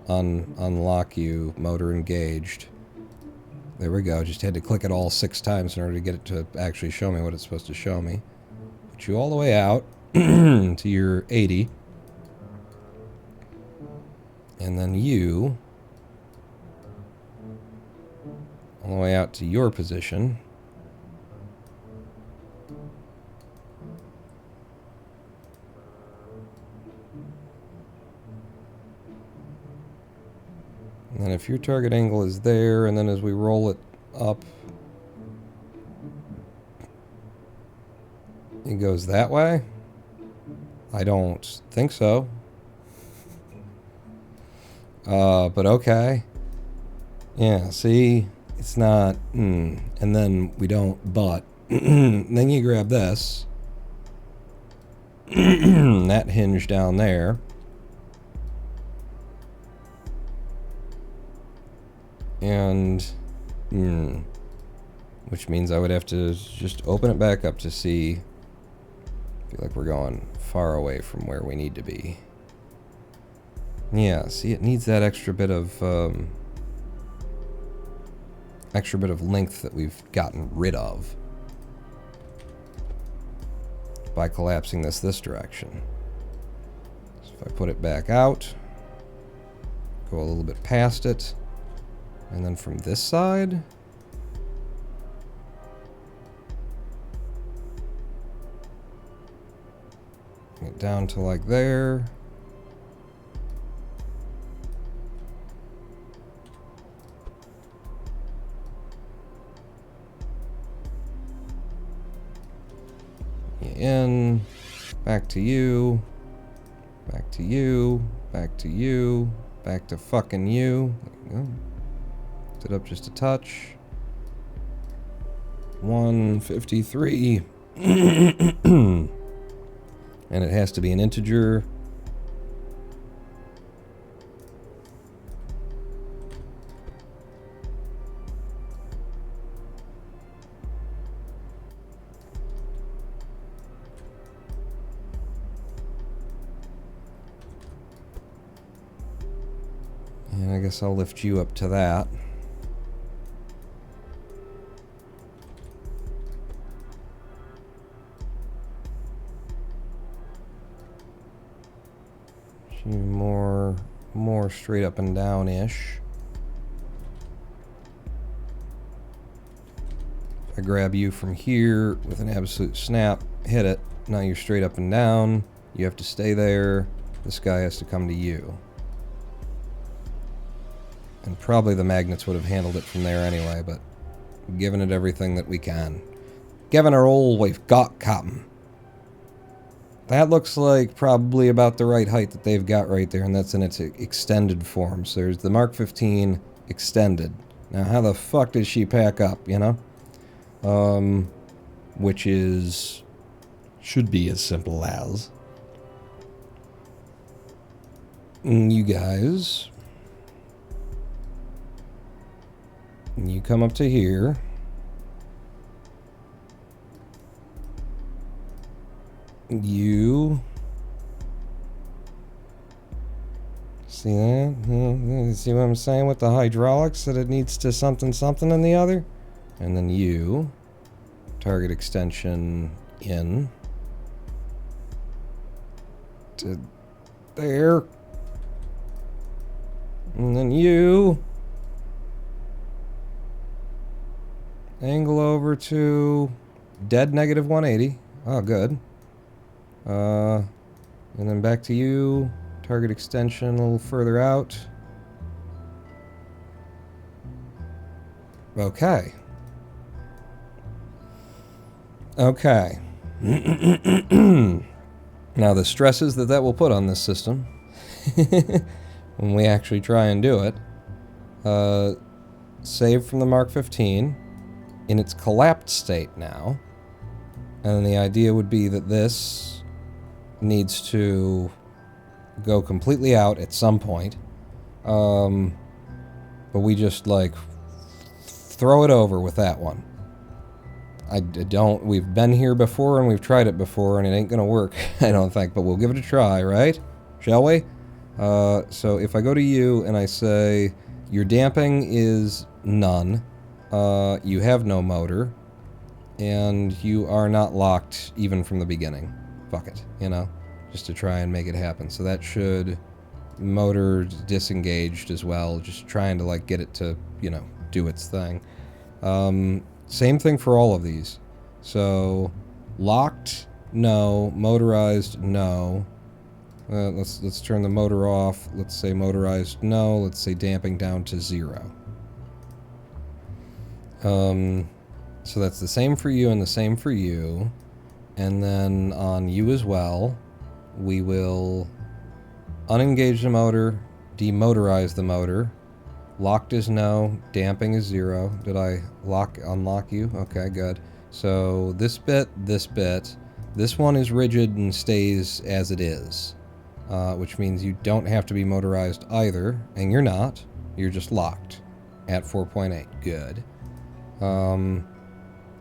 unlock you, motor engaged. There we go, just had to click it all 6 times in order to get it to actually show me what it's supposed to show me. Put you all the way out to your 80. And then you all the way out to your position. And then if your target angle is there, and then as we roll it up, it goes that way? I don't think so. But okay. Yeah, see? It's not, and then we don't, but. Then you grab this. That hinge down there. And, which means I would have to just open it back up to see. I feel like we're going far away from where we need to be. Yeah, see, it needs that extra bit of length that we've gotten rid of by collapsing this direction. So if I put it back out, go a little bit past it, and then from this side, get down to like there. In, back to you, Back to you. Back to you. Back to fucking you. There you go. Lift it up just a touch. 153. And it has to be an integer. And I guess I'll lift you up to that. More straight up and down-ish. If I grab you from here with an absolute snap, hit it. Now you're straight up and down. You have to stay there. This guy has to come to you. And probably the magnets would have handled it from there anyway, but giving it everything that we can. Giving her all we've got, Captain. That looks like probably about the right height that they've got right there, and that's in its extended form. So there's the Mark 15 extended. Now, how the fuck does she pack up, you know? Which is... should be as simple as... you guys... you come up to here... you see that? See what I'm saying with the hydraulics? That it needs to something in the other? And then you target extension in to there. And then you angle over to dead negative 180. Oh, good. And then back to you. Target extension a little further out. Okay. Okay. Now the stresses that will put on this system when we actually try and do it. Save from the Mark 15 in its collapsed state now. And the idea would be that this needs to go completely out at some point. But we just, like, throw it over with that one. We've been here before and we've tried it before and it ain't gonna work, I don't think, but we'll give it a try, right? Shall we? So if I go to you and I say, your damping is none, you have no motor, and you are not locked even from the beginning. Fuck it, you know, just to try and make it happen. So that should motor disengaged as well, just trying to like get it to, you know, do its thing. Same thing for all of these. So locked, no. Motorized, no. Let's turn the motor off. Let's say motorized, no. Let's say damping down to 0. So that's the same for you and the same for you. And then on you as well, we will unengage the motor, demotorize the motor. Locked is no, damping is 0. Did I unlock you? Okay, good. So this bit, this one is rigid and stays as it is, which means you don't have to be motorized either, and you're not. You're just locked at 4.8. Good. And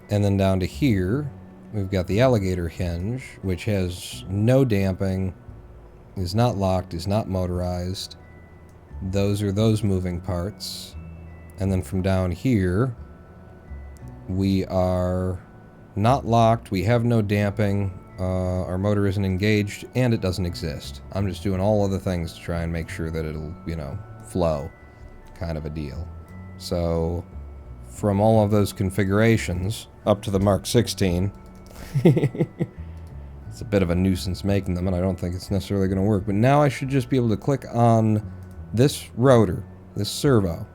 then down to here, we've got the alligator hinge, which has no damping, is not locked, is not motorized. Those are those moving parts. And then from down here, we are not locked, we have no damping, our motor isn't engaged, and it doesn't exist. I'm just doing all of the things to try and make sure that it'll, you know, flow, kind of a deal. So, from all of those configurations, up to the Mark 16, it's a bit of a nuisance making them, and I don't think it's necessarily going to work. But now I should just be able to click on this rotor, this servo,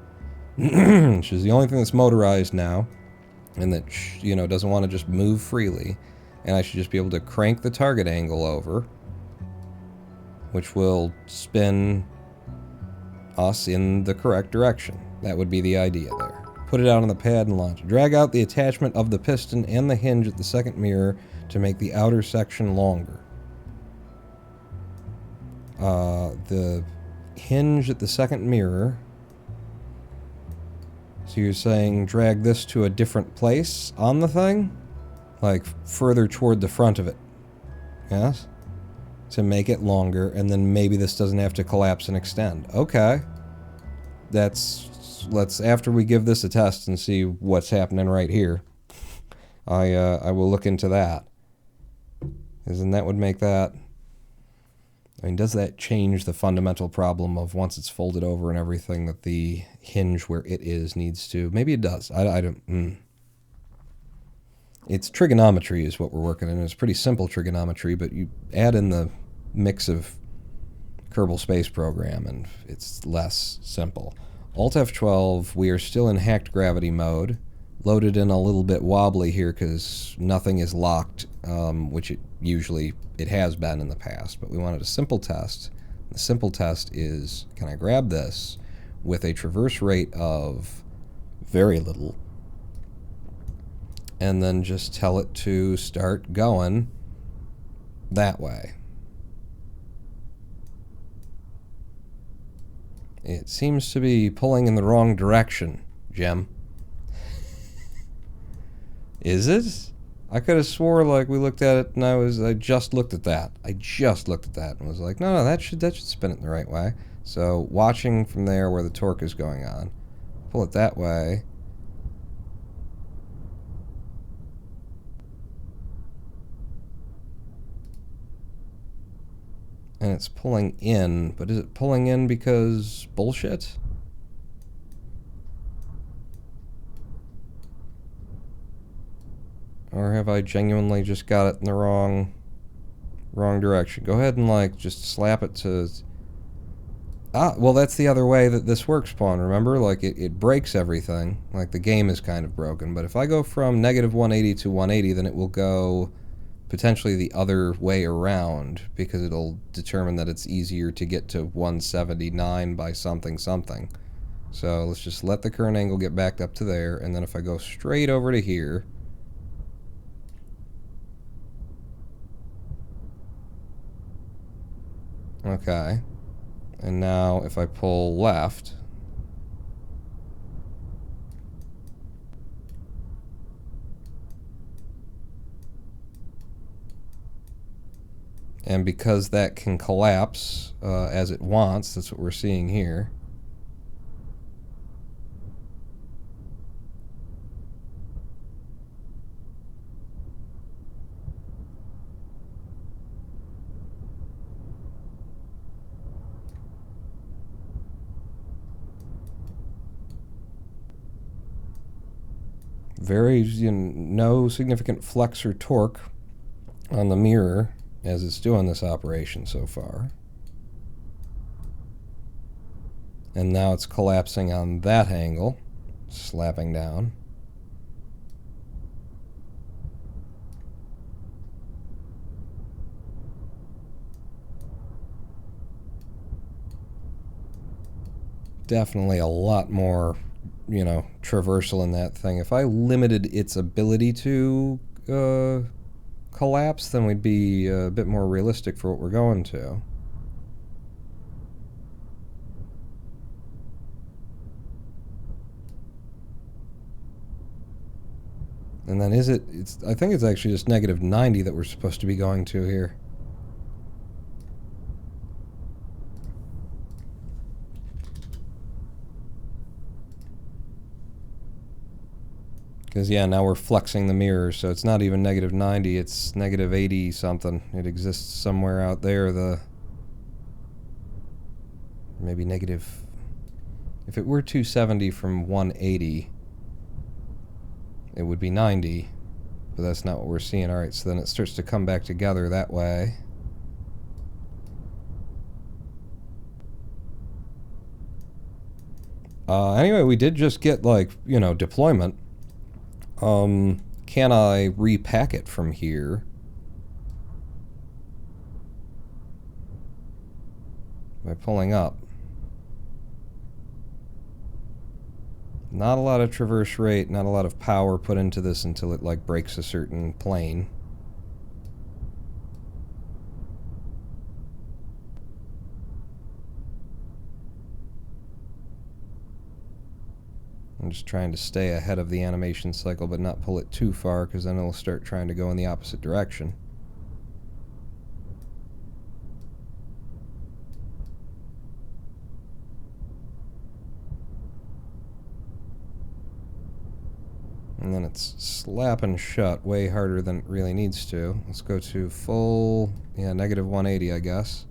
which is the only thing that's motorized now, and that, you know, doesn't want to just move freely. And I should just be able to crank the target angle over. which will spin us in the correct direction. That would be the idea there. Put it out on the pad and launch. Drag out the attachment of the piston and the hinge at the second mirror to make the outer section longer. The hinge at the second mirror. So you're saying drag this to a different place on the thing? Like further toward the front of it. Yes? To make it longer, and then maybe this doesn't have to collapse and extend. Okay. Let's, after we give this a test and see what's happening right here, I will look into that. Because then that would make that... I mean, does that change the fundamental problem of once it's folded over and everything that the hinge where it is needs to... Maybe it does. I don't... It's trigonometry is what we're working in. It's pretty simple trigonometry, but you add in the mix of Kerbal Space Program and it's less simple. Alt F12, we are still in hacked gravity mode. Loaded in a little bit wobbly here because nothing is locked, which it has been in the past, but we wanted a simple test. The simple test is, can I grab this with a traverse rate of very little, and then just tell it to start going that way. It seems to be pulling in the wrong direction, Jim. Is it? I could have swore like we looked at it and I just looked at that. I just looked at that and was like, no, that should spin it in the right way. So watching from there where the torque is going on, pull it that way. And it's pulling in, but is it pulling in because bullshit? Or have I genuinely just got it in the wrong direction? Go ahead and like just slap it to... Ah, well that's the other way that this works, Pawn, remember? Like it breaks everything. Like the game is kind of broken. But if I go from negative 180 to 180, then it will go potentially the other way around because it'll determine that it's easier to get to 179 by something. So let's just let the current angle get backed up to there, and then if I go straight over to here, okay, and now if I pull left, and because that can collapse as it wants, that's what we're seeing here. No significant flex or torque on the mirror as it's doing this operation so far. And now it's collapsing on that angle, slapping down. Definitely a lot more, traversal in that thing. If I limited its ability to collapse, then we'd be a bit more realistic for what we're going to. And then I think it's actually just negative 90 that we're supposed to be going to here. Because, yeah, now we're flexing the mirror, so it's not even negative 90, it's negative 80 something. It exists somewhere out there, maybe negative... If it were 270 from 180, it would be 90, but that's not what we're seeing. Alright, so then it starts to come back together that way. Anyway, we did just get, deployment. Can I repack it from here? by pulling up. Not a lot of traverse rate, not a lot of power put into this until it like breaks a certain plane. I'm just trying to stay ahead of the animation cycle but not pull it too far, because then it'll start trying to go in the opposite direction. And then it's slapping shut way harder than it really needs to. Let's go to full, yeah, negative 180, I guess.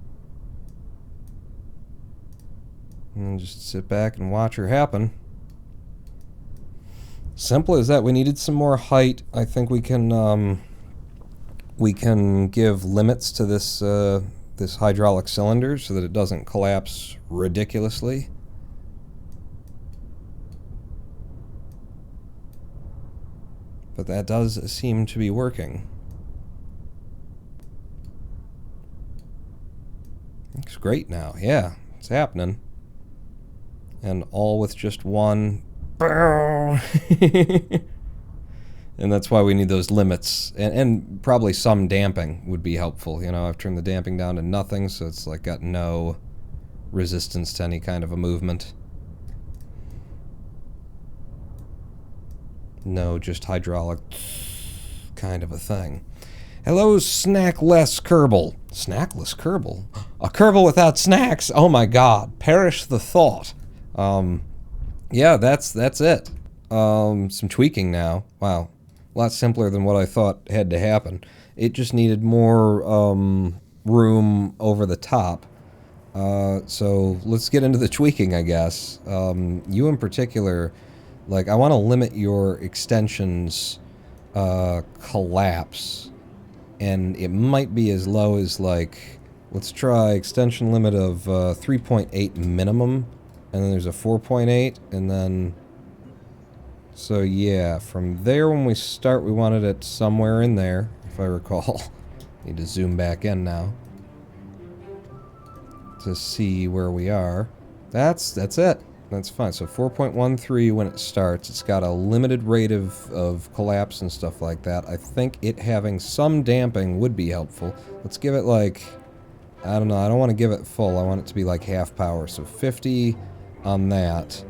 And just sit back and watch her happen. Simple as that. We needed some more height. I think we can give limits to this this hydraulic cylinder so that it doesn't collapse ridiculously. But that does seem to be working. Looks great now. Yeah, it's happening. And all with just one. And that's why we need those limits. And probably some damping would be helpful. You know, I've turned the damping down to nothing, so it's like got no resistance to any kind of a movement. No, just hydraulic kind of a thing. Hello, snackless Kerbal. Snackless Kerbal? A Kerbal without snacks? Oh my god. Perish the thought. Yeah, that's it. Some tweaking now. Wow. A lot simpler than what I thought had to happen. It just needed more room over the top. So let's get into the tweaking, I guess. You in particular, like, I want to limit your extensions collapse. And it might be as low as, like, let's try extension limit of 3.8 minimum. And then there's a 4.8, and then... So yeah, from there when we start, we wanted it somewhere in there, if I recall. Need to zoom back in now to see where we are. That's it. That's fine. So 4.13 when it starts. It's got a limited rate of collapse and stuff like that. I think it having some damping would be helpful. Let's give it like... I don't know. I don't want to give it full. I want it to be like half power. So 50 on that.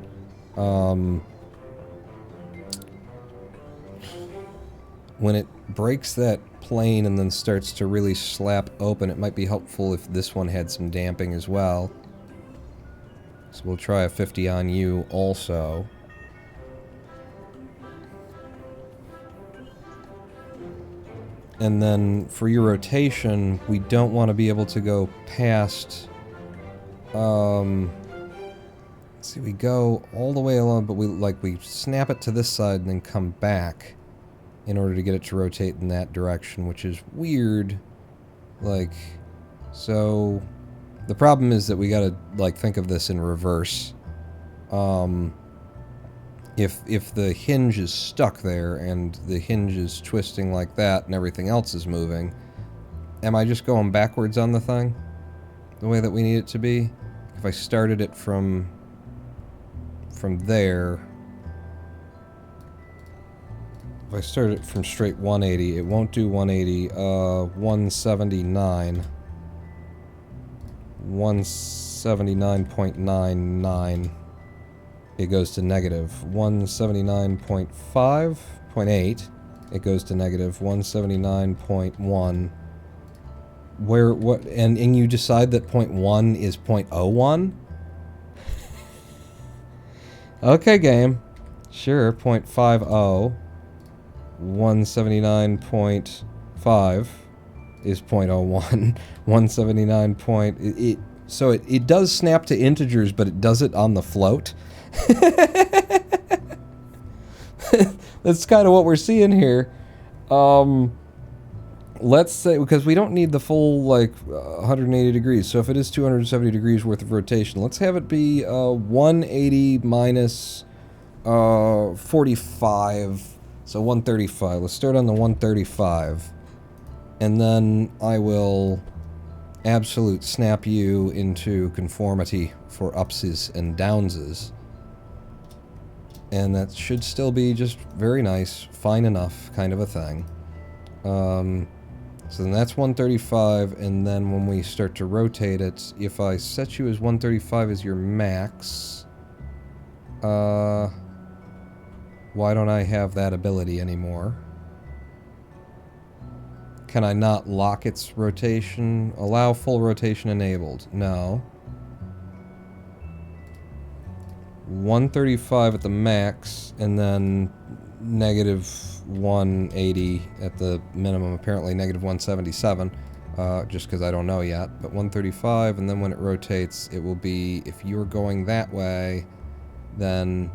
When it breaks that plane and then starts to really slap open, it might be helpful if this one had some damping as well. So we'll try a 50 on you also. And then for your rotation, we don't want to be able to go past... let's see, we go all the way along, but we snap it to this side and then come back in order to get it to rotate in that direction, which is weird. Like, so the problem is that we gotta, like, think of this in reverse. If the hinge is stuck there and the hinge is twisting like that and everything else is moving, am I just going backwards on the thing? The way that we need it to be? If I started it from there... If I start it from straight 180, it won't do 180, 179. 179.99. It goes to negative. 179.5.8. It goes to negative. 179.1. Where, what, and you decide that 0.1 is 0.01? Okay, game. Sure, 0.50. 179.5 is 0.01. 179 point... So it does snap to integers, but it does it on the float. That's kind of what we're seeing here. Let's say, because we don't need the full, like, 180 degrees. So if it is 270 degrees worth of rotation, let's have it be 180 minus 45... So 135. Let's start on the 135. And then I will absolute snap you into conformity for upses and downses. And that should still be just very nice, fine enough kind of a thing. So then that's 135, and then when we start to rotate it, if I set you as 135 as your max, why don't I have that ability anymore? Can I not lock its rotation? Allow full rotation enabled. No. 135 at the max, and then negative 180 at the minimum, apparently negative 177, just because I don't know yet. But 135, and then when it rotates, it will be, if you're going that way, then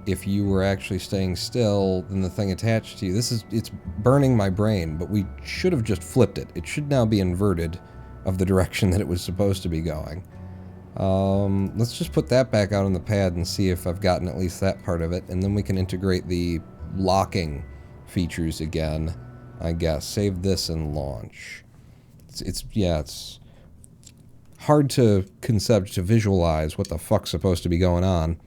if you were actually staying still, then the thing attached to you, it's burning my brain, but we should have just flipped it. It should now be inverted of the direction that it was supposed to be going. Let's just put that back out on the pad and see if I've gotten at least that part of it, and then we can integrate the locking features again, I guess. Save this and launch. It's hard to visualize what the fuck's supposed to be going on.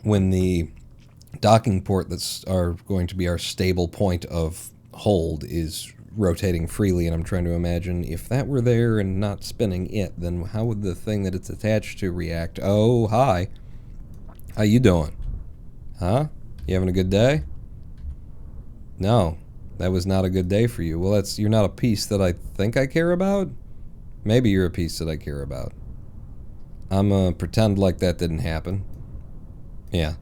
When the docking port that's going to be our stable point of hold is rotating freely, and I'm trying to imagine if that were there and not spinning it, then how would the thing that it's attached to react? Oh, hi. How you doing? Huh? You having a good day? No, that was not a good day for you. Well, you're not a piece that I think I care about? Maybe you're a piece that I care about. I'm gonna pretend like that didn't happen. Yeah.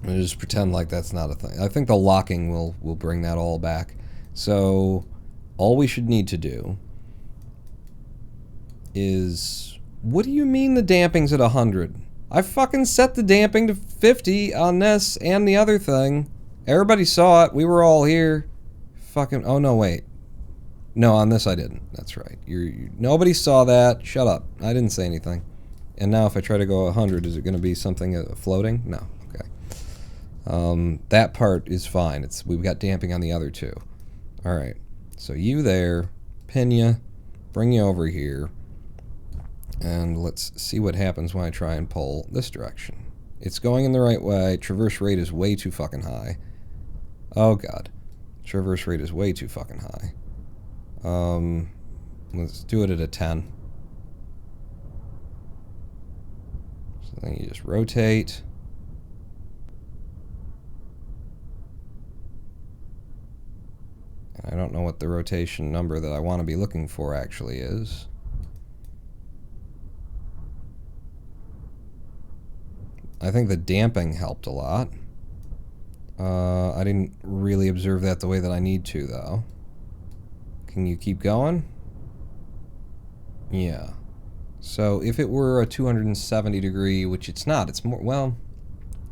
Just pretend like that's not a thing. I think the locking will bring that all back. So all we should need to do is... What do you mean the damping's at 100? I fucking set the damping to 50 on this and the other thing. Everybody saw it. We were all here. Fucking... Oh, no, wait. No, on this I didn't. That's right. Nobody saw that. Shut up. I didn't say anything. And now if I try to go 100, is it going to be something floating? No. That part is fine. We've got damping on the other two. Alright. So you there. Pin you. Bring you over here. And let's see what happens when I try and pull this direction. It's going in the right way. Traverse rate is way too fucking high. Oh god. Traverse rate is way too fucking high. Let's do it at a 10. So then you just rotate. I don't know what the rotation number that I want to be looking for actually is. I think the damping helped a lot. I didn't really observe that the way that I need to, though. Can you keep going? Yeah. So if it were a 270 degree, which it's not, it's more, well,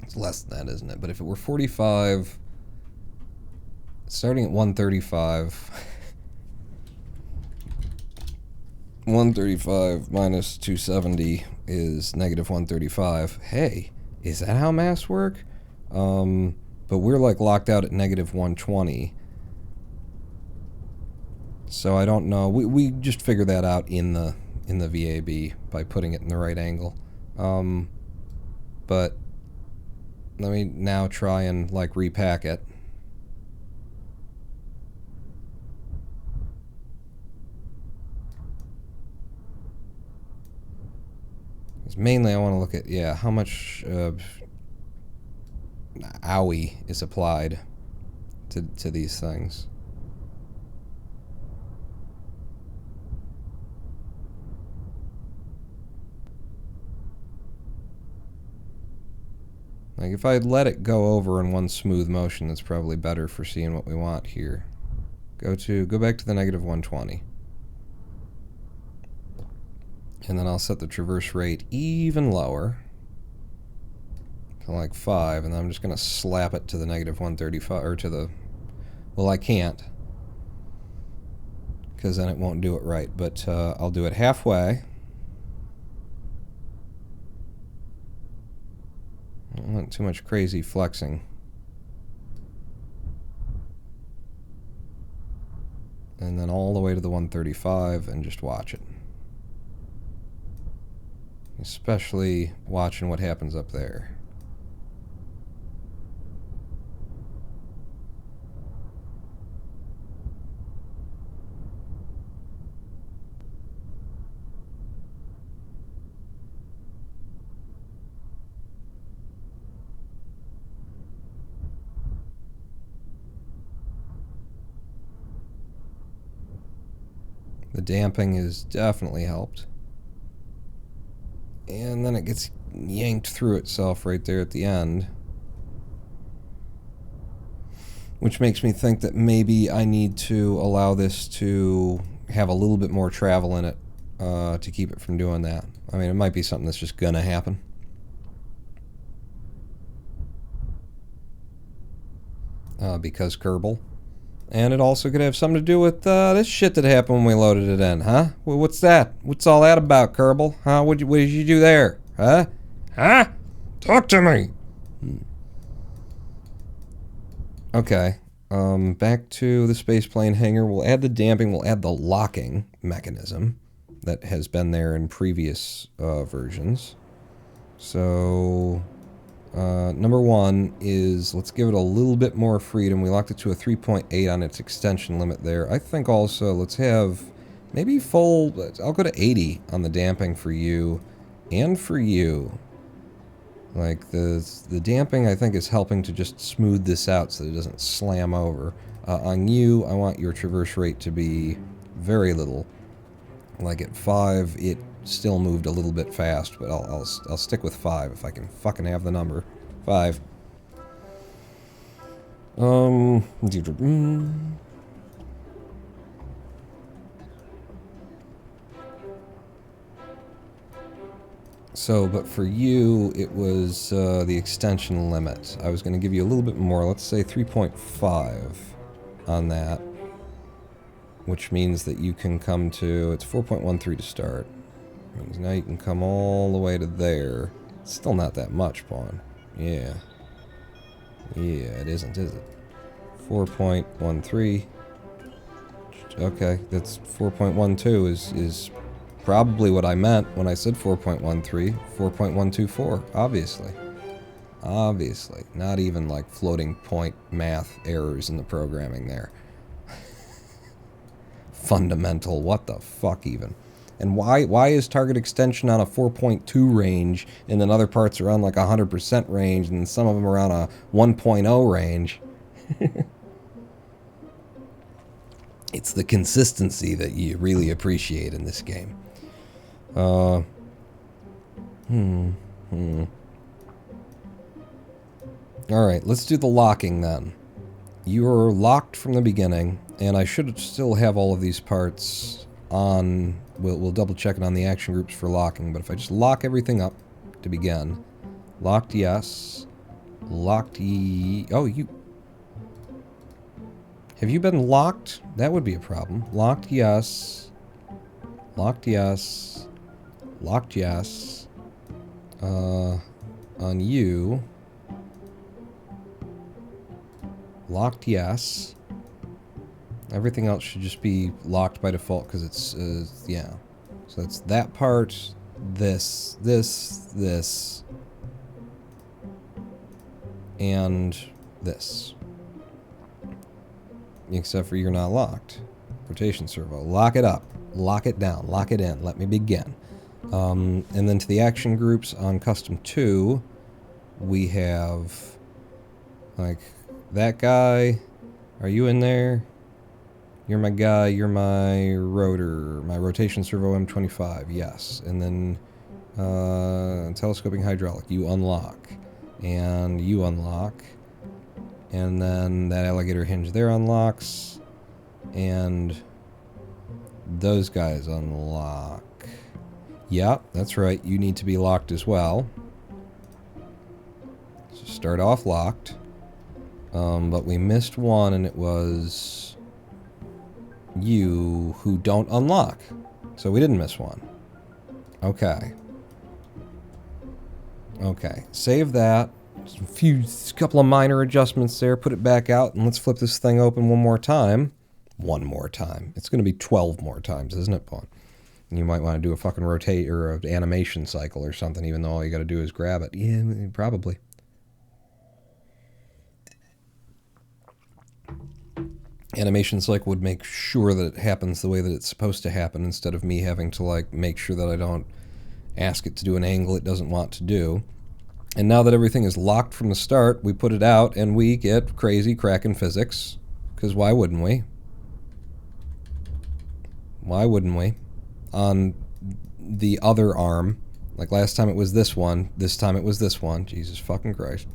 it's less than that, isn't it? But if it were 45... Starting at 135, 135 minus 270 is negative 135. Hey, is that how maths work? But we're like locked out at negative 120. So I don't know. We just figure that out in the VAB by putting it in the right angle. But let me now try and like repack it. Mainly I want to look at, yeah, how much owie is applied to these things. Like if I let it go over in one smooth motion, that's probably better for seeing what we want here. Go back to the negative 120. And then I'll set the traverse rate even lower to like 5, and then I'm just going to slap it to the negative 135, or to the, well, I can't, because then it won't do it right, but I'll do it halfway. I don't want too much crazy flexing. and then all the way to the 135 and just watch it. Especially watching what happens up there. The damping has definitely helped. And then it gets yanked through itself right there at the end. Which makes me think that maybe I need to allow this to have a little bit more travel in it to keep it from doing that. I mean, it might be something that's just gonna happen. Because Kerbal. And it also could have something to do with this shit that happened when we loaded it in, huh? Well, what's that? What's all that about, Kerbal? Huh? What did you do there? Huh? Huh? Talk to me! Okay. Back to the spaceplane hangar. We'll add the damping. We'll add the locking mechanism that has been there in previous versions. So... number one is, let's give it a little bit more freedom. We locked it to a 3.8 on its extension limit there. I think also, let's have maybe full, I'll go to 80 on the damping for you and for you. Like, the damping, I think, is helping to just smooth this out so that it doesn't slam over. On you, I want your traverse rate to be very little. Like at 5, it still moved a little bit fast, but I'll stick with 5 if I can fucking have the number. 5. So, but for you, it was the extension limit. I was going to give you a little bit more, let's say 3.5 on that, which means that you can come to, it's 4.13 to start. Means now you can come all the way to there. It's still not that much, Pawn. Yeah. Yeah, it isn't, is it? 4.13. Okay, that's 4.12 is probably what I meant when I said 4.13. 4.124, obviously. Obviously. Not even like floating point math errors in the programming there. Fundamental, what the fuck even? And why is target extension on a 4.2 range and then other parts are on like a 100% range and some of them are on a 1.0 range? It's the consistency that you really appreciate in this game. Alright, let's do the locking then. You are locked from the beginning, and I should still have all of these parts on. We'll double check it on the action groups for locking, but if I just lock everything up to begin. Locked, yes. Locked, oh, you... Have you been locked? That would be a problem. Locked, yes. Locked, yes. Locked, yes. On you. Locked, yes. Everything else should just be locked by default because it's, yeah. So that's that part, this, and this. Except for you're not locked. Rotation servo. Lock it up. Lock it down. Lock it in. Let me begin. And then to the action groups on Custom 2, we have, like, that guy. Are you in there? You're my guy, you're my rotor, my rotation servo M25, yes. And then telescoping hydraulic, you unlock. And you unlock. And then that alligator hinge there unlocks. And those guys unlock. Yeah, that's right, you need to be locked as well. So start off locked. But we missed one, and it was you who don't unlock. So we didn't miss one. Okay. Okay. Save that. Couple of minor adjustments there. Put it back out, and let's flip this thing open one more time. one more time. It's going to be 12 more times, isn't it, Pawn? You might want to do a fucking rotate or an animation cycle or something, even though all you got to do is grab it. Yeah, probably. Animation cycle would make sure that it happens the way that it's supposed to happen, instead of me having to like make sure that I don't ask it to do an angle it doesn't want to do. And now that everything is locked from the start, we put it out and we get crazy Kraken physics. Because why wouldn't we? Why wouldn't we? On the other arm, like last time it was this one, this time it was this one. Jesus fucking Christ.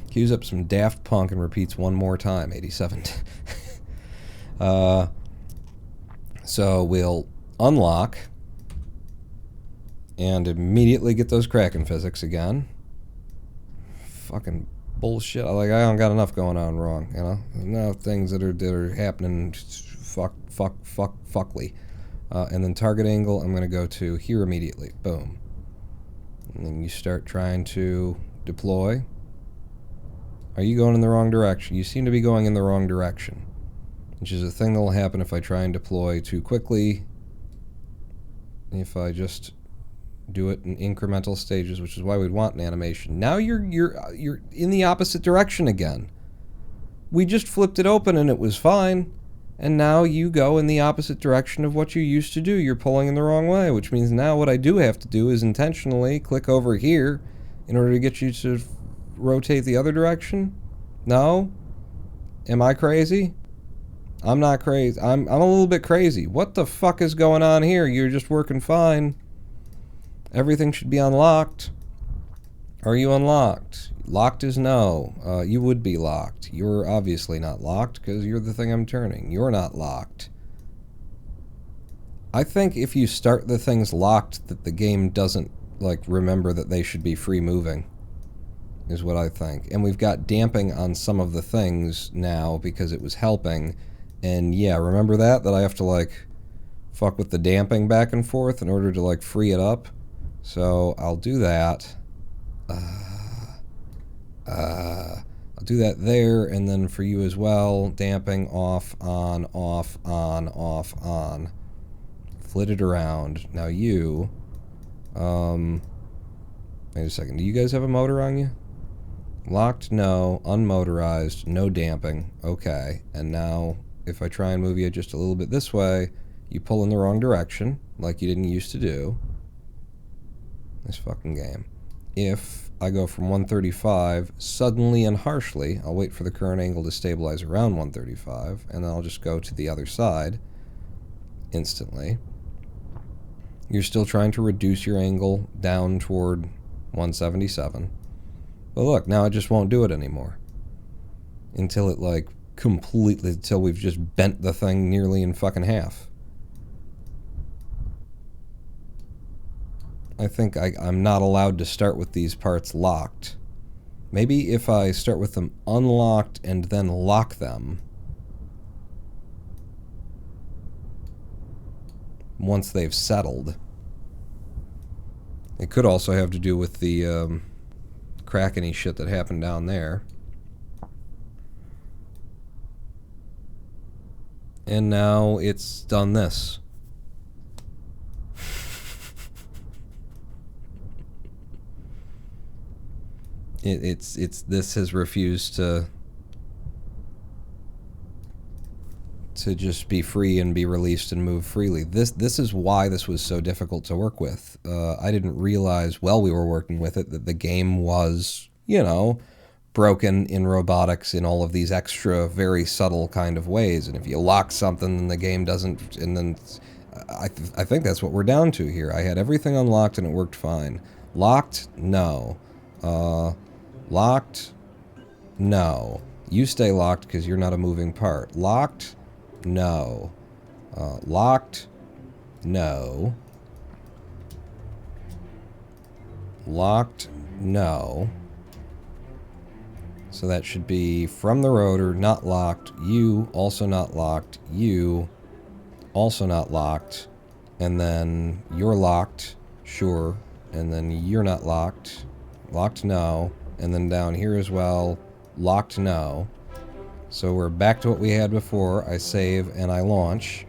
Cues up some Daft Punk and repeats one more time. 87. So we'll unlock and immediately get those Kraken physics again. Fucking bullshit. I don't got enough going on wrong, you know? No things that are happening fuckly. And then target angle, I'm going to go to here immediately. Boom. And then you start trying to deploy. Are you going in the wrong direction? You seem to be going in the wrong direction, which is a thing that will happen if I try and deploy too quickly. If I just do it in incremental stages, which is why we'd want an animation. Now you're in the opposite direction again. We just flipped it open and it was fine. And now you go in the opposite direction of what you used to do. You're pulling in the wrong way, which means now what I do have to do is intentionally click over here in order to get you to rotate the other direction. No? Am I crazy? I'm not crazy. I'm a little bit crazy. What the fuck is going on here? You're just working fine. Everything should be unlocked. Are you unlocked? Locked is no. You would be locked. You're obviously not locked because you're the thing I'm turning. You're not locked. I think if you start the things locked, that the game doesn't like remember that they should be free moving, is what I think. And we've got damping on some of the things now because it was helping. And yeah, remember that I have to like fuck with the damping back and forth in order to like free it up. So I'll do that. I'll do that there, and then for you as well, damping off, on, off, on, off, on. Flit it around. Now you, wait a second, do you guys have a motor on you? Locked, no. Unmotorized, no damping. Okay, and now if I try and move you just a little bit this way, you pull in the wrong direction, like you didn't used to do. This fucking game. If I go from 135, suddenly and harshly, I'll wait for the current angle to stabilize around 135, and then I'll just go to the other side instantly. You're still trying to reduce your angle down toward 177. But look, now it just won't do it anymore. Until it, like, completely, until we've just bent the thing nearly in fucking half. I think I'm not allowed to start with these parts locked. Maybe if I start with them unlocked and then lock them, once they've settled. It could also have to do with the Kraken-y shit that happened down there. And now it's done this. This has refused to just be free and be released and move freely. This is why this was so difficult to work with. I didn't realize while we were working with it that the game was, you know, broken in robotics in all of these extra, very subtle kind of ways. And if you lock something, then the game doesn't. And then I think that's what we're down to here. I had everything unlocked and it worked fine. Locked? No. Locked? No. You stay locked because you're not a moving part. Locked? No. Locked? No. Locked? No. So that should be from the rotor, not locked. You, also not locked. You, also not locked. And then you're locked, sure. And then you're not locked. Locked, no. And then down here as well, locked, no. So we're back to what we had before. I save and I launch.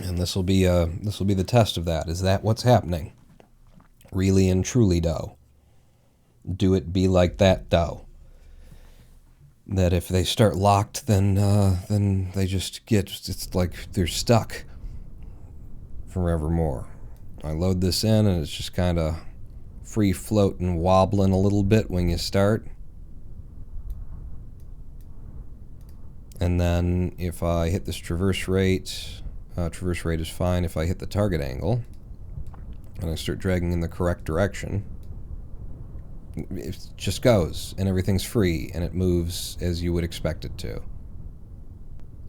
And this will be the test of that. Is that what's happening? Really and truly, dough. Do it be like that, dough. That if they start locked, then they just get, it's like they're stuck forevermore. I load this in and it's just kind of free floating, wobbling a little bit when you start. And then if I hit this traverse rate is fine. If I hit the target angle and I start dragging in the correct direction, it just goes and everything's free and it moves as you would expect it to.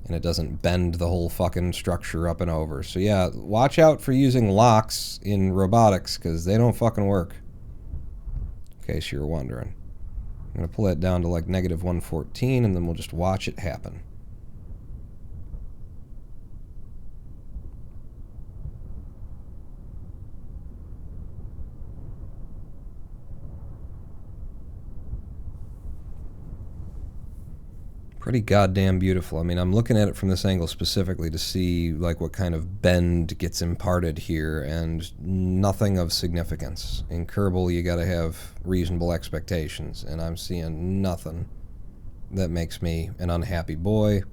And it doesn't bend the whole fucking structure up and over. So yeah, watch out for using locks in robotics because they don't fucking work. In case you were wondering. I'm going to pull that down to like -114 and then we'll just watch it happen. Pretty goddamn beautiful. I mean, I'm looking at it from this angle specifically to see like what kind of bend gets imparted here, and nothing of significance. In Kerbal, you gotta have reasonable expectations, and I'm seeing nothing that makes me an unhappy boy.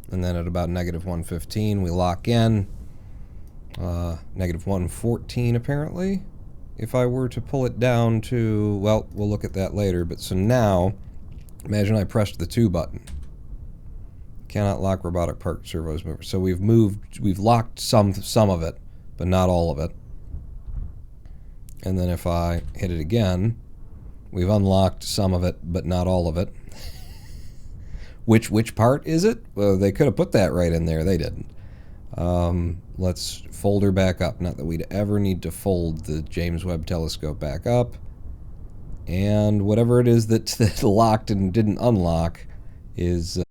And then at about -115, we lock in. -114 apparently. If I were to pull it down to, well, we'll look at that later. But so now, imagine I pressed the 2 button. Cannot lock robotic park servos mover. So we've locked some of it, but not all of it. And then if I hit it again, we've unlocked some of it, but not all of it. Which part is it? Well, they could have put that right in there. They didn't. Let's fold her back up. Not that we'd ever need to fold the James Webb telescope back up. And whatever it is that locked and didn't unlock is